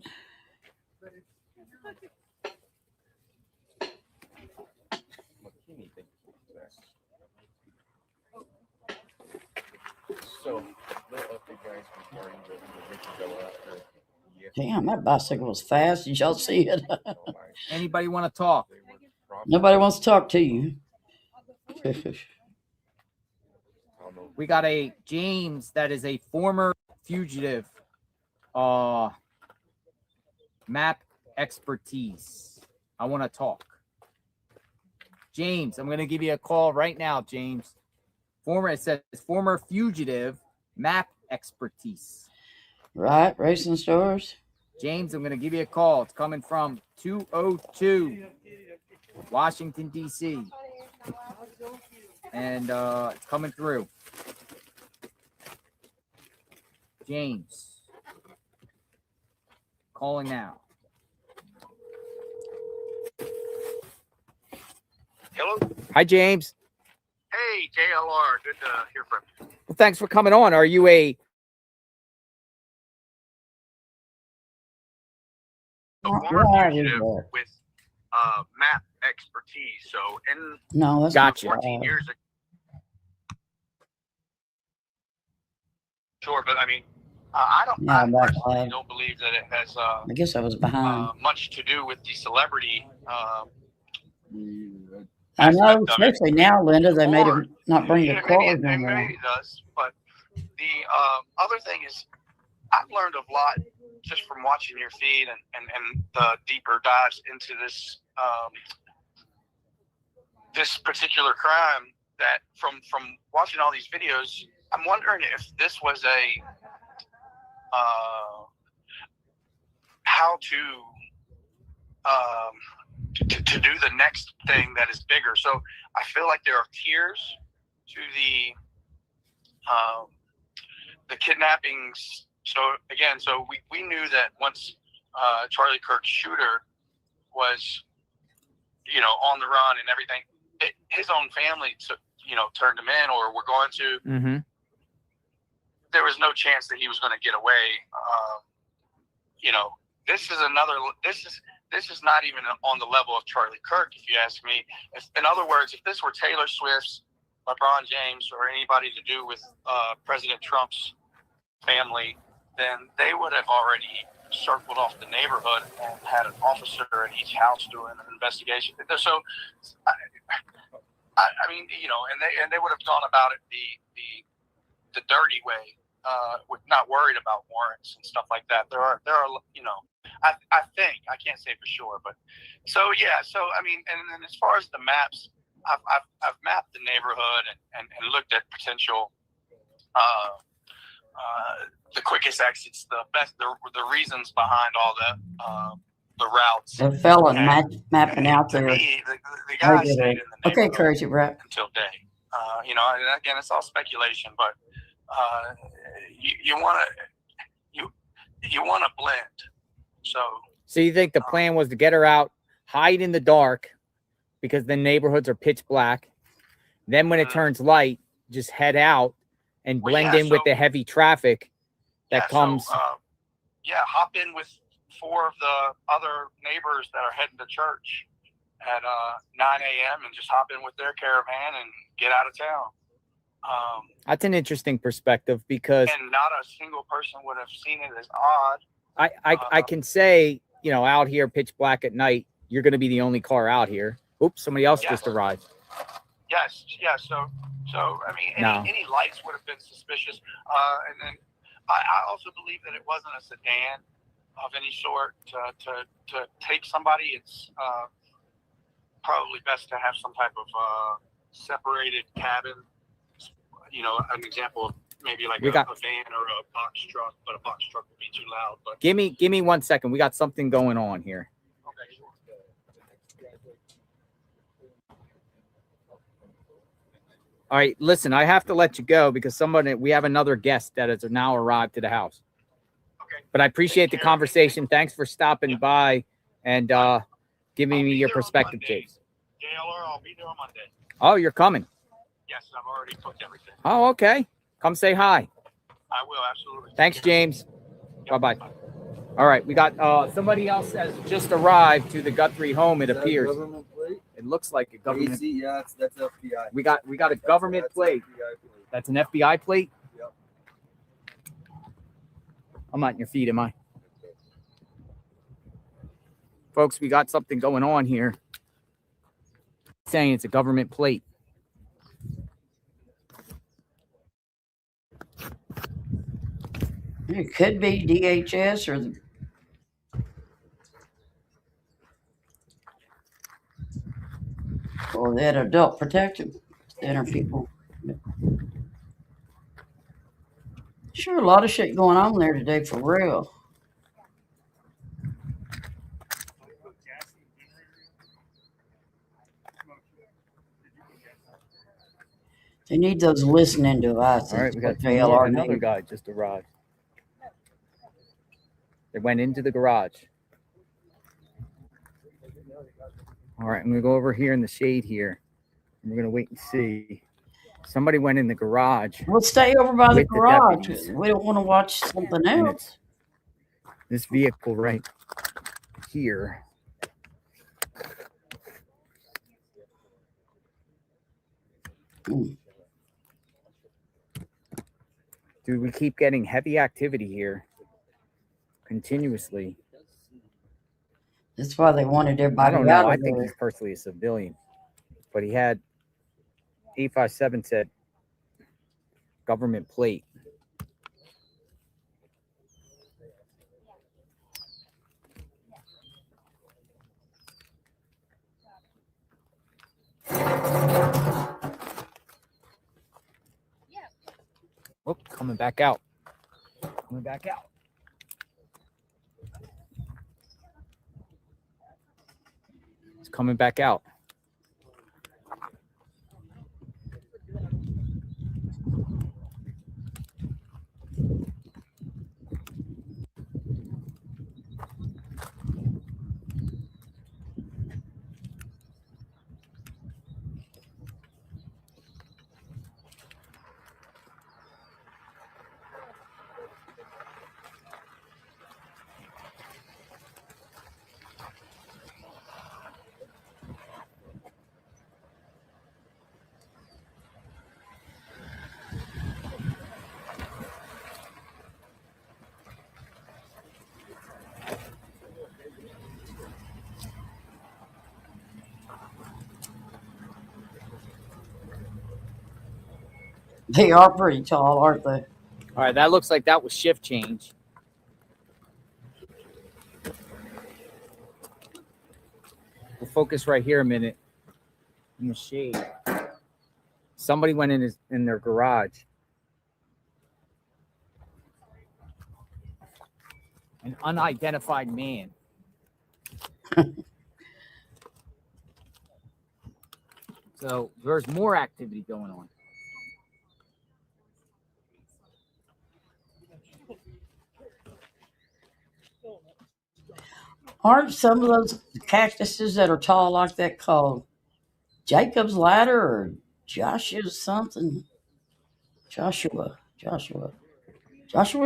So, they'll update guys regarding the go after. Damn, that bicycle was fast. Did y'all see it? Anybody want to talk? Nobody wants to talk to you. We got a James that is a former fugitive. Map expertise. I want to talk. James, I'm going to give you a call right now, James. It says former fugitive map expertise. Right, racing stars. James, I'm going to give you a call. It's coming from 202 Washington, D.C. And it's coming through. James. Calling now. Hello. Hi, James. Hey, JLR. Good to hear from you. Well, thanks for coming on. Are you a Former Why is fugitive that? with map expertise. So, in No, that's Gotcha. not 14 years ago. Sure, but I mean, I Yeah, back personally live. don't believe that it has I guess I was behind. much to do with the celebrity I know, aspect of it. especially now, Linda, they made him not bring the Yeah, cars no maybe more. it does, but the other thing is, I've learned a lot just from watching your feed and the deeper dives into this this particular crime. That from watching all these videos, I'm wondering if this was a how to do the next thing that is bigger. So I feel like there are tiers to the kidnappings. So again, so we knew that once Charlie Kirk's shooter was, on the run and everything, his own family turned him in, or were going to. Mm-hmm. There was no chance that he was going to get away. This is not even on the level of Charlie Kirk, if you ask me. In other words, if this were Taylor Swift's, LeBron James, or anybody to do with President Trump's family, then they would have already circled off the neighborhood and had an officer at each house doing an investigation. So, I mean, and they would have gone about it the dirty way, with not worried about warrants and stuff like that. There are I think, I can't say for sure, but so yeah. So I mean, and then as far as the maps, I've mapped the neighborhood and looked at potential the quickest exits, the best, the reasons behind all the routes. The felon mapping out To there. me, the guy stayed in the Okay, neighborhood Crazy Brett. until day. And again, it's all speculation, but you want to blend. So you think the plan was to get her out, hide in the dark because the neighborhoods are pitch black. Then when it turns light, just head out and blend in with the heavy traffic that comes. So, hop in with 4 of the other neighbors that are heading to church at 9 a.m. and just hop in with their caravan and get out of town. That's an interesting perspective because and not a single person would have seen it as odd. I can say, out here pitch black at night, you're going to be the only car out here. Oops, somebody else just arrived. Yes. So I mean, any lights would have been suspicious. And then I also believe that it wasn't a sedan of any sort to take somebody. It's probably best to have some type of separated cabin. An example of maybe like a van or a box truck, but a box truck would be too loud. But give me 1 second. We got something going on here. Okay, sure. All right, listen, I have to let you go because we have another guest that has now arrived to the house. Okay. But I appreciate the conversation. Thanks for stopping by and giving me your perspective, James. JLR, I'll be there on Monday. Oh, you're coming. Yes, I've already booked everything. Oh, okay. Come say hi. I will, absolutely. Thanks, James. Yep. Bye-bye. All right, we got somebody else has just arrived to the Guthrie home, it appears. Government plate? It looks like a government. AC, yeah, that's FBI. We got a government plate. That's an FBI plate? Yep. I'm not in your feet, am I? Folks, we got something going on here. Saying it's a government plate. It could be DHS or that Adult Protective Center people. Sure, a lot of shit going on there today for real. They need those listening devices. All right, we got JLR another guy just arrived. They went into the garage. All right, I'm going to go over here in the shade here. We're going to wait and see. Somebody went in the garage. We'll stay over by the with the garage. deputies. We don't want to watch something And else. it's this vehicle right here. Dude, we keep getting heavy activity here continuously. That's why they wanted I everybody don't know. out I of think there. he's personally a civilian, but he had 857 said government plate. Oh, coming back out. Coming back out. It's coming back out. They are pretty tall, aren't they? All right, that looks like that was shift change. We'll focus right here a minute in the shade. Somebody went in their garage. An unidentified man. So there's more activity going on. Aren't some of those cactuses that are tall like that called Jacob's ladder or Joshua's something? Joshua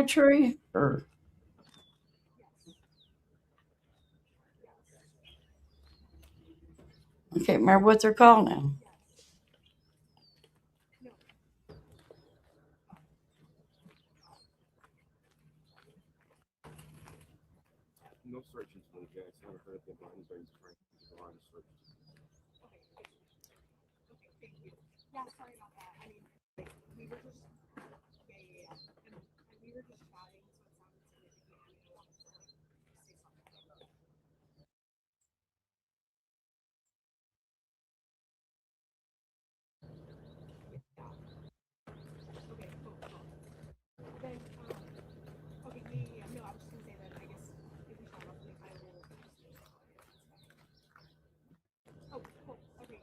tree or I can't remember what they're called now. No searching for the gas. I haven't heard anything about anybody's friends. There's a lot of searches. Yeah, sorry about that. I mean, like, we were just, yeah. And we were just chatting, so it sounded significant. I wanted to, like, say something. Okay, cool. Then, okay, yeah. No, I was just gonna say that I guess if we talk about it, I will just say something. Oh, cool. Okay,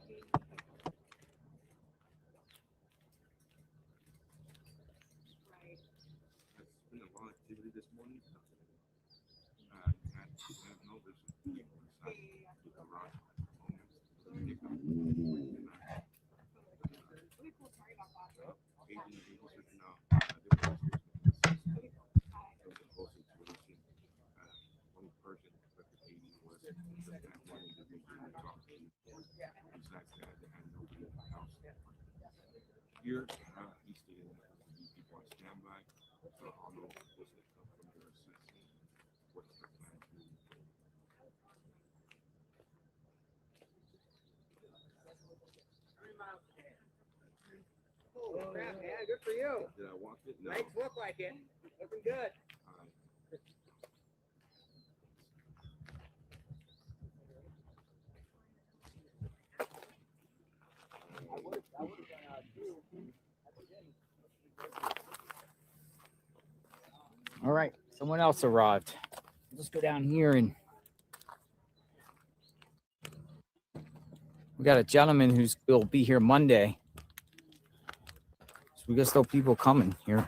right. There's been a lot of activity this morning. I had no vision. Here, he stayed in people on standby, so I'll know what's going to come from their assessment, what's their plan to do. Oh, crap, man. Good for you. Did I walk it? No. Legs look like it. Looking good. All right, someone else arrived. Let's go down here and we got a gentleman who's will be here Monday. So we got still people coming here.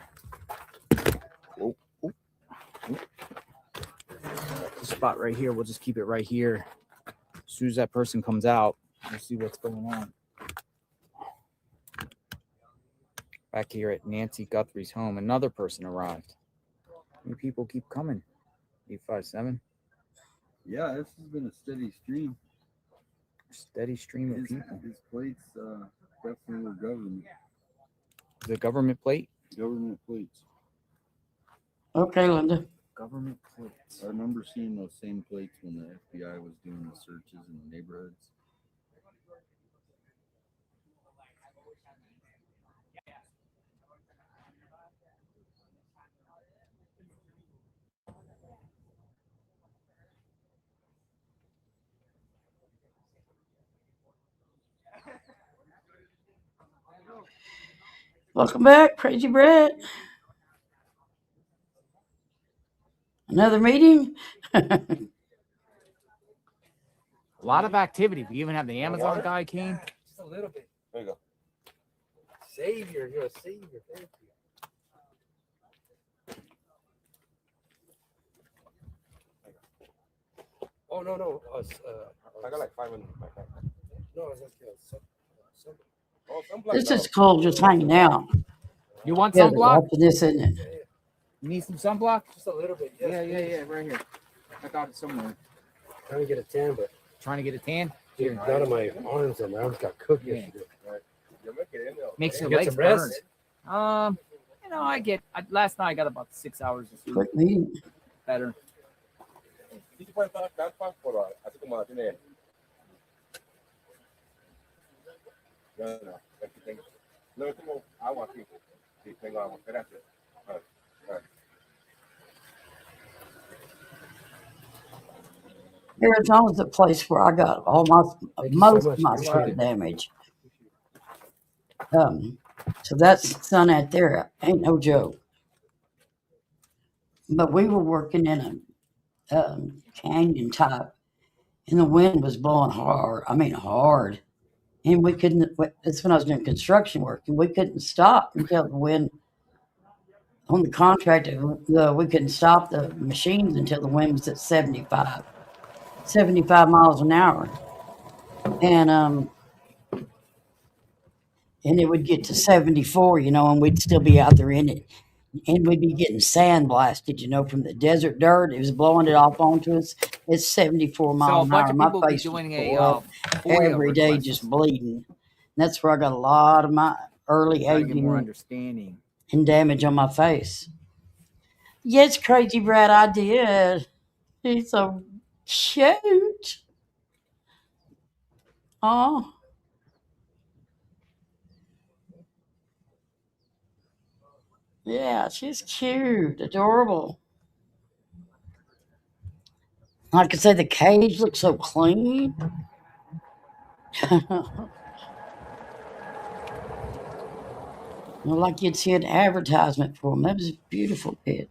This spot right here, we'll just keep it right here. As soon as that person comes out, we'll see what's going on. Back here at Nancy Guthrie's home, another person arrived. Many people keep coming. 857. Yeah, this has been a steady stream. Steady stream of people. His plates definitely were government. The government plate? Government plates. Okay, Linda. Government plates. I remember seeing those same plates when the FBI was doing the searches in the neighborhoods. Welcome back, Crazy Brett. Another meeting? A lot of activity. We even have the Amazon guy came. Just a little bit. There you go. Savior, you're a savior. Thank you. Oh, no. I got like 5 in my pack. No, it's like Oh, This is cold just hanging out. You want Yeah, sunblock? after this, isn't it? You need some sunblock? just a little bit. Yes, Yeah, right here. I got it somewhere. Trying to get a tan, but Trying to get a tan? dude, none of my arms and my arms got cooked yesterday. Makes your Get legs some rest? burn. Last night I got about 6 hours of sleep. Quick meeting. Better. No, tengo agua aquí. Sí, tengo agua. Gracias. Arizona's the place where I got all most of my sun damage. So that sun out there ain't no joke. But we were working in a canyon type, and the wind was blowing hard. I mean, hard. And we couldn't, that's when I was doing construction work, and we couldn't stop until the wind, on the contract, we couldn't stop the machines until the wind was at 75. 75 miles an hour. And it would get to 74, and we'd still be out there in it. And we'd be getting sandblasted, from the desert dirt. It was blowing it off onto us. It's 74 So a miles an bunch hour. of My people be face was doing full a up FOIA every day, request. just bleeding. And that's where I got a lot of my early Gotta get more aging understanding. and damage on my face. Yes, crazy Brad, I did. He's so cute. Oh, yeah, she's cute, adorable. Like I said, the cage looks so clean. Like you'd see an advertisement for them. That was a beautiful pet.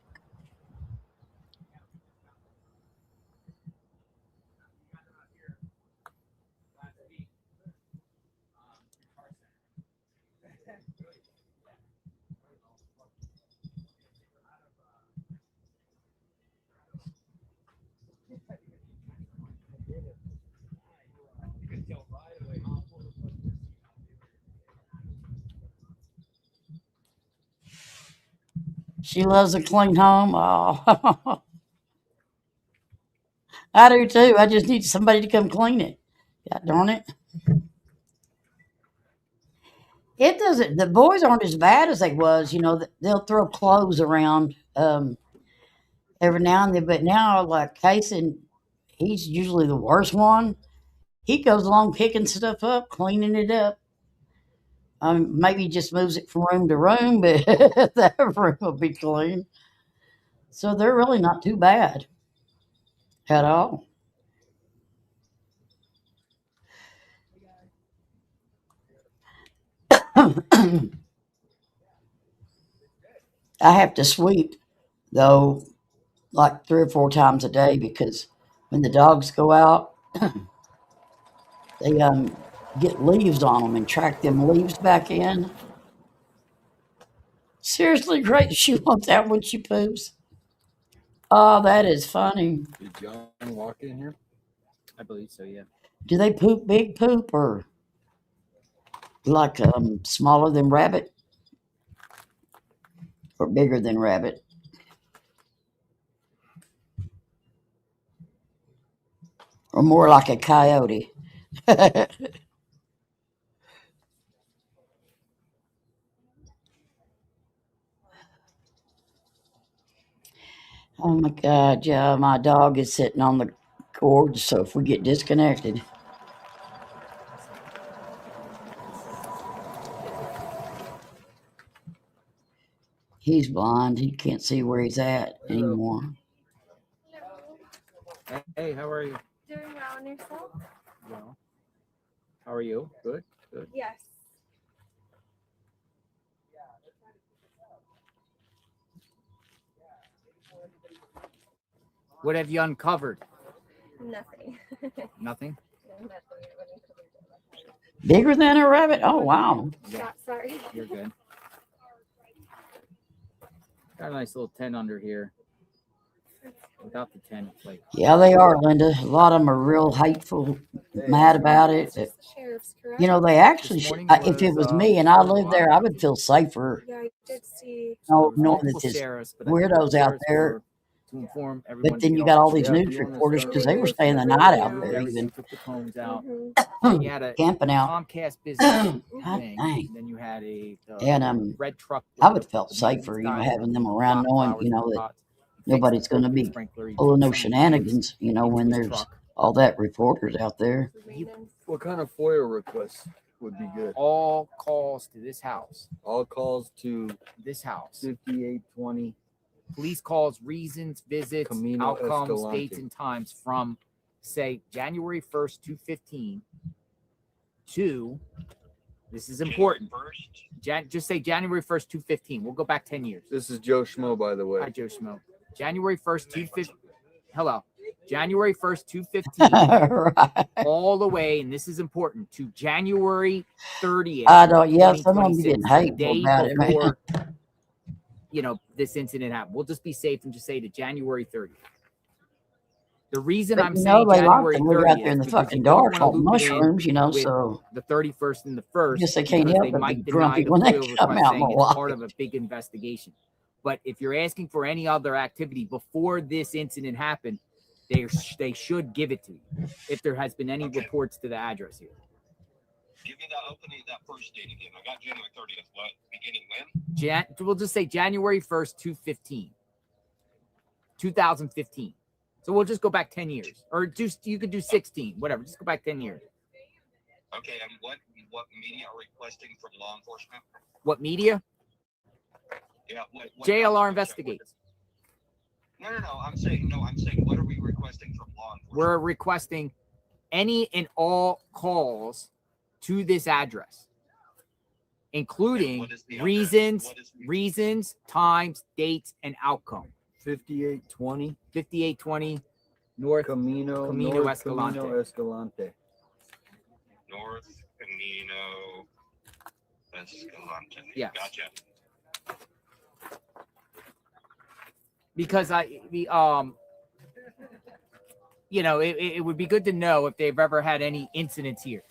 She loves a clean home. Oh, I do too. I just need somebody to come clean it. God darn it. It doesn't. The boys aren't as bad as they was. They'll throw clothes around every now and then. But now, like Kason, he's usually the worst one. He goes along picking stuff up, cleaning it up. Maybe just moves it from room to room, but that room will be clean. So they're really not too bad at all. I have to sweep, though, like 3 or 4 times a day because when the dogs go out, they get leaves on them and track them leaves back in. Seriously, great. She wants that when she poops. Oh, that is funny. Did John walk in here? I believe so, yeah. Do they poop big poop or like smaller than rabbit or bigger than rabbit? Or more like a coyote? Oh my God, yeah, my dog is sitting on the cord, so if we get disconnected. He's blind. He can't see where he's at anymore. Hey, how are you? Doing well on yourself? Well, how are you? Good, good. Yes. What have you uncovered? Nothing. Nothing? Bigger than a rabbit? Oh, wow. Yeah, sorry. You're good. Got a nice little tent under here. Without the tent, it's like, Yeah, they are, Linda. A lot of them are real hateful, mad about it. It's just the sheriff's, correct? They actually, This morning if it was, was me and I lived there, I would feel safer Yeah, I did see. knowing that multiple there's sheriffs, but I think weirdos the out sheriffs there. were to inform everyone But to then get you got off all the these street. news reporters because they were staying the Yeah. night out Moved there, everything, even took the cones out. Mm-hmm. You had a camping out. Comcast business God thing. dang. Then you had a And red truck. I with would the- felt the safer, maintenance guy having them around, dropped knowing, flowers in that pots. He fixed nobody's the going to be sprinkler. He pulling no took some plants shenanigans, into when his there's truck. all that reporters out there. What kind of FOIA requests would be good? All calls to this house. All calls to This house. 5820. Police calls, reasons, visits, Camino outcomes, Escalante. dates, and times from, say, January 1st, 2015 to, this is important, just say January 1st, 2015. We'll go back 10 years. This is Joe Schmo, by the way. Hi, Joe Schmo. January 1st, 2015. Hello. January 1st, 2015, Right. all the way, and this is important, to January 30th. I don't, yeah, some of them 2026, getting the hateful day about it. before, this incident happened. We'll just be safe and just say to January 30th. The reason But I'm you saying know, they like January to look out there 30th in the because you fucking don't dark want to like loop it in mushrooms, you know, with so the 31st and the I 1st guess they can't because help they but be might grumpy deny the when they FOIL come request out saying in the it's part light. of a big investigation. But if you're asking for any other activity before this incident happened, they should give it to you if there has been any reports to the address here. Give me the opening, that first date again. I got January 30th. What? Beginning when? We'll just say January 1st, 2015. So we'll just go back 10 years. Or you could do 16, whatever. Just go back 10 years. Okay, and what media are requesting from law enforcement? What media? Yeah, what JLR investigates. No. I'm saying what are we requesting from law enforcement? We're requesting any and all calls to this address, including reasons, times, dates, and outcome. 5820 North Camino Escalante. North Camino Escalante. Yes. Gotcha. Because it would be good to know if they've ever had any incidents here.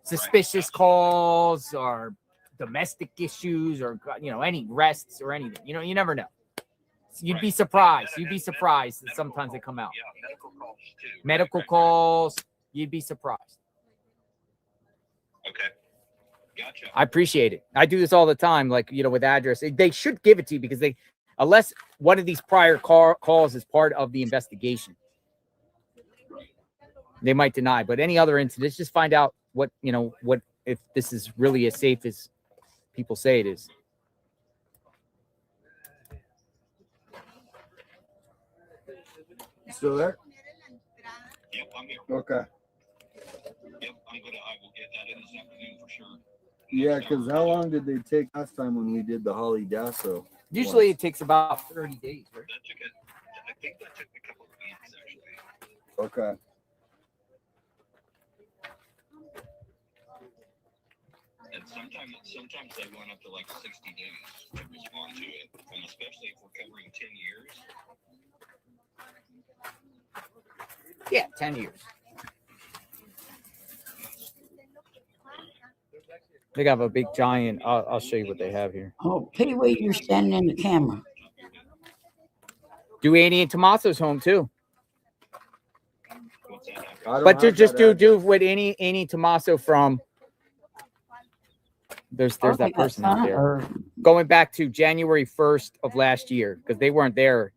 Suspicious calls or domestic issues or, any arrests or anything. You never know. You'd be surprised. You'd be surprised that sometimes they come out. Yeah, medical calls too. Medical calls. You'd be surprised. Okay. Gotcha. I appreciate it. I do this all the time, with address. They should give it to you because unless one of these prior calls is part of the investigation, they might deny. But any other incidents, just find out what if this is really as safe as people say it is. You still there? Yep, I'm here. Okay. Yep, I will get that in this afternoon for sure. Yeah, because how long did they take last time when we did the Holly Dasso? Usually it takes about 30 days, right? I think that took a couple of weeks actually. Okay. And sometimes they went up to like 60 days to respond to it, and especially if we're covering 10 years. Yeah, 10 years. They have a big giant. I'll show you what they have here. Oh, Pee Wee, you're standing in the camera. Do Annie and Tommaso's home too. But just do with Annie Tommaso from. There's that person out there. Going back to January 1st of last year because they weren't there.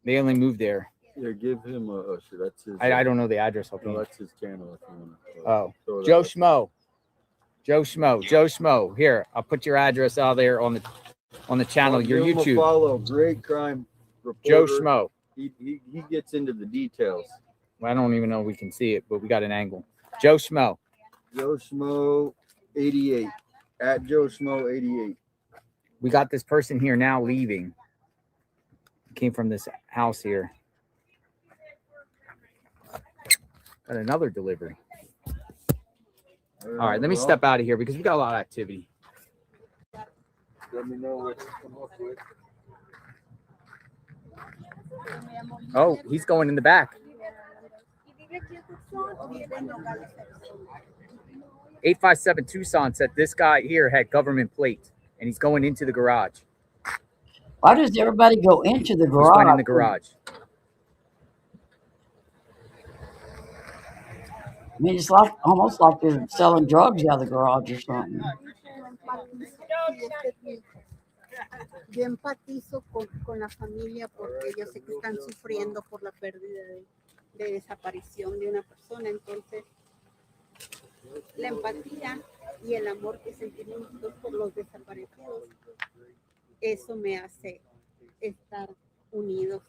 They only moved there. Yeah, give him a sure, that's his. I don't know the address. No, that's his channel. If you want to, Joe Schmo. Here, I'll put your address out there on the channel. Your YouTube. Follow great crime reporter. Joe Schmo. He gets into the details. Well, I don't even know if we can see it, but we got an angle. Joe Schmo. Joe Schmo 88 at Joe Schmo 88. We got this person here now leaving. Came from this house here. Got another delivery. All right, let me step out of here because we got a lot of activity. Let me know what you come up with. Oh, he's going in the back. 857 Tucson said this guy here had government plate, and he's going into the garage. Why does everybody go into the garage? He's going in the garage. I mean, it's almost like they're selling drugs out of the garage or something. Yo empatizo con la familia porque yo sé que están sufriendo por la pérdida de desaparición de una persona. Entonces, la empatía y el amor que sentimos por los desaparecidos, eso me hace estar unidos.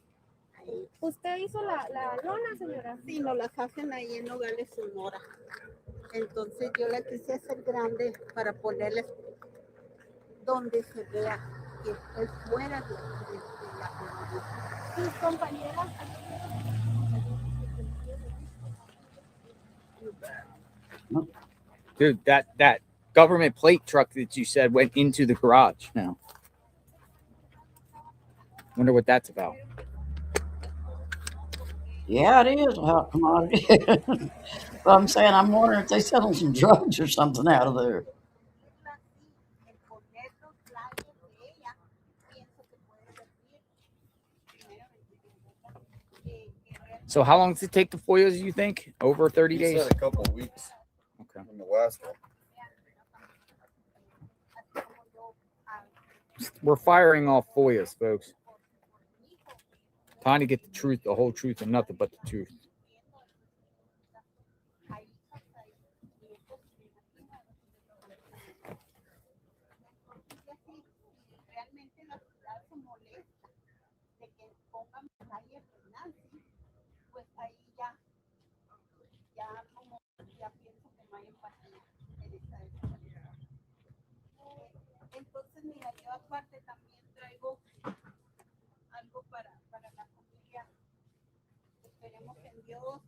Ahí. ¿Usted hizo la lona, señora? Sí, nos las hacen ahí en Nogales, Sonora. Entonces yo la quise hacer grande para ponerles donde se vea que es fuera de la comunidad. Sus compañeras. Dude, that government plate truck that you said went into the garage now. Wonder what that's about. Yeah, it is a hot commodity. But I'm saying, I'm wondering if they selling some drugs or something out of there. El poner los flyers de ella, pienso que puede servir, So how long does it take to FOIA, you think? Over 30 He days? said a couple of weeks. Okay. In the last one. We're firing off FOIAs, folks. Trying to get the truth, the whole truth, and nothing but the truth. realmente la ciudad se molesta de que pongan flyers de Nancy, pues ahí ya como ya pienso que no hay empatía en esta desaparición. Entonces, mira, yo aparte también traigo algo para la familia. Esperemos en Dios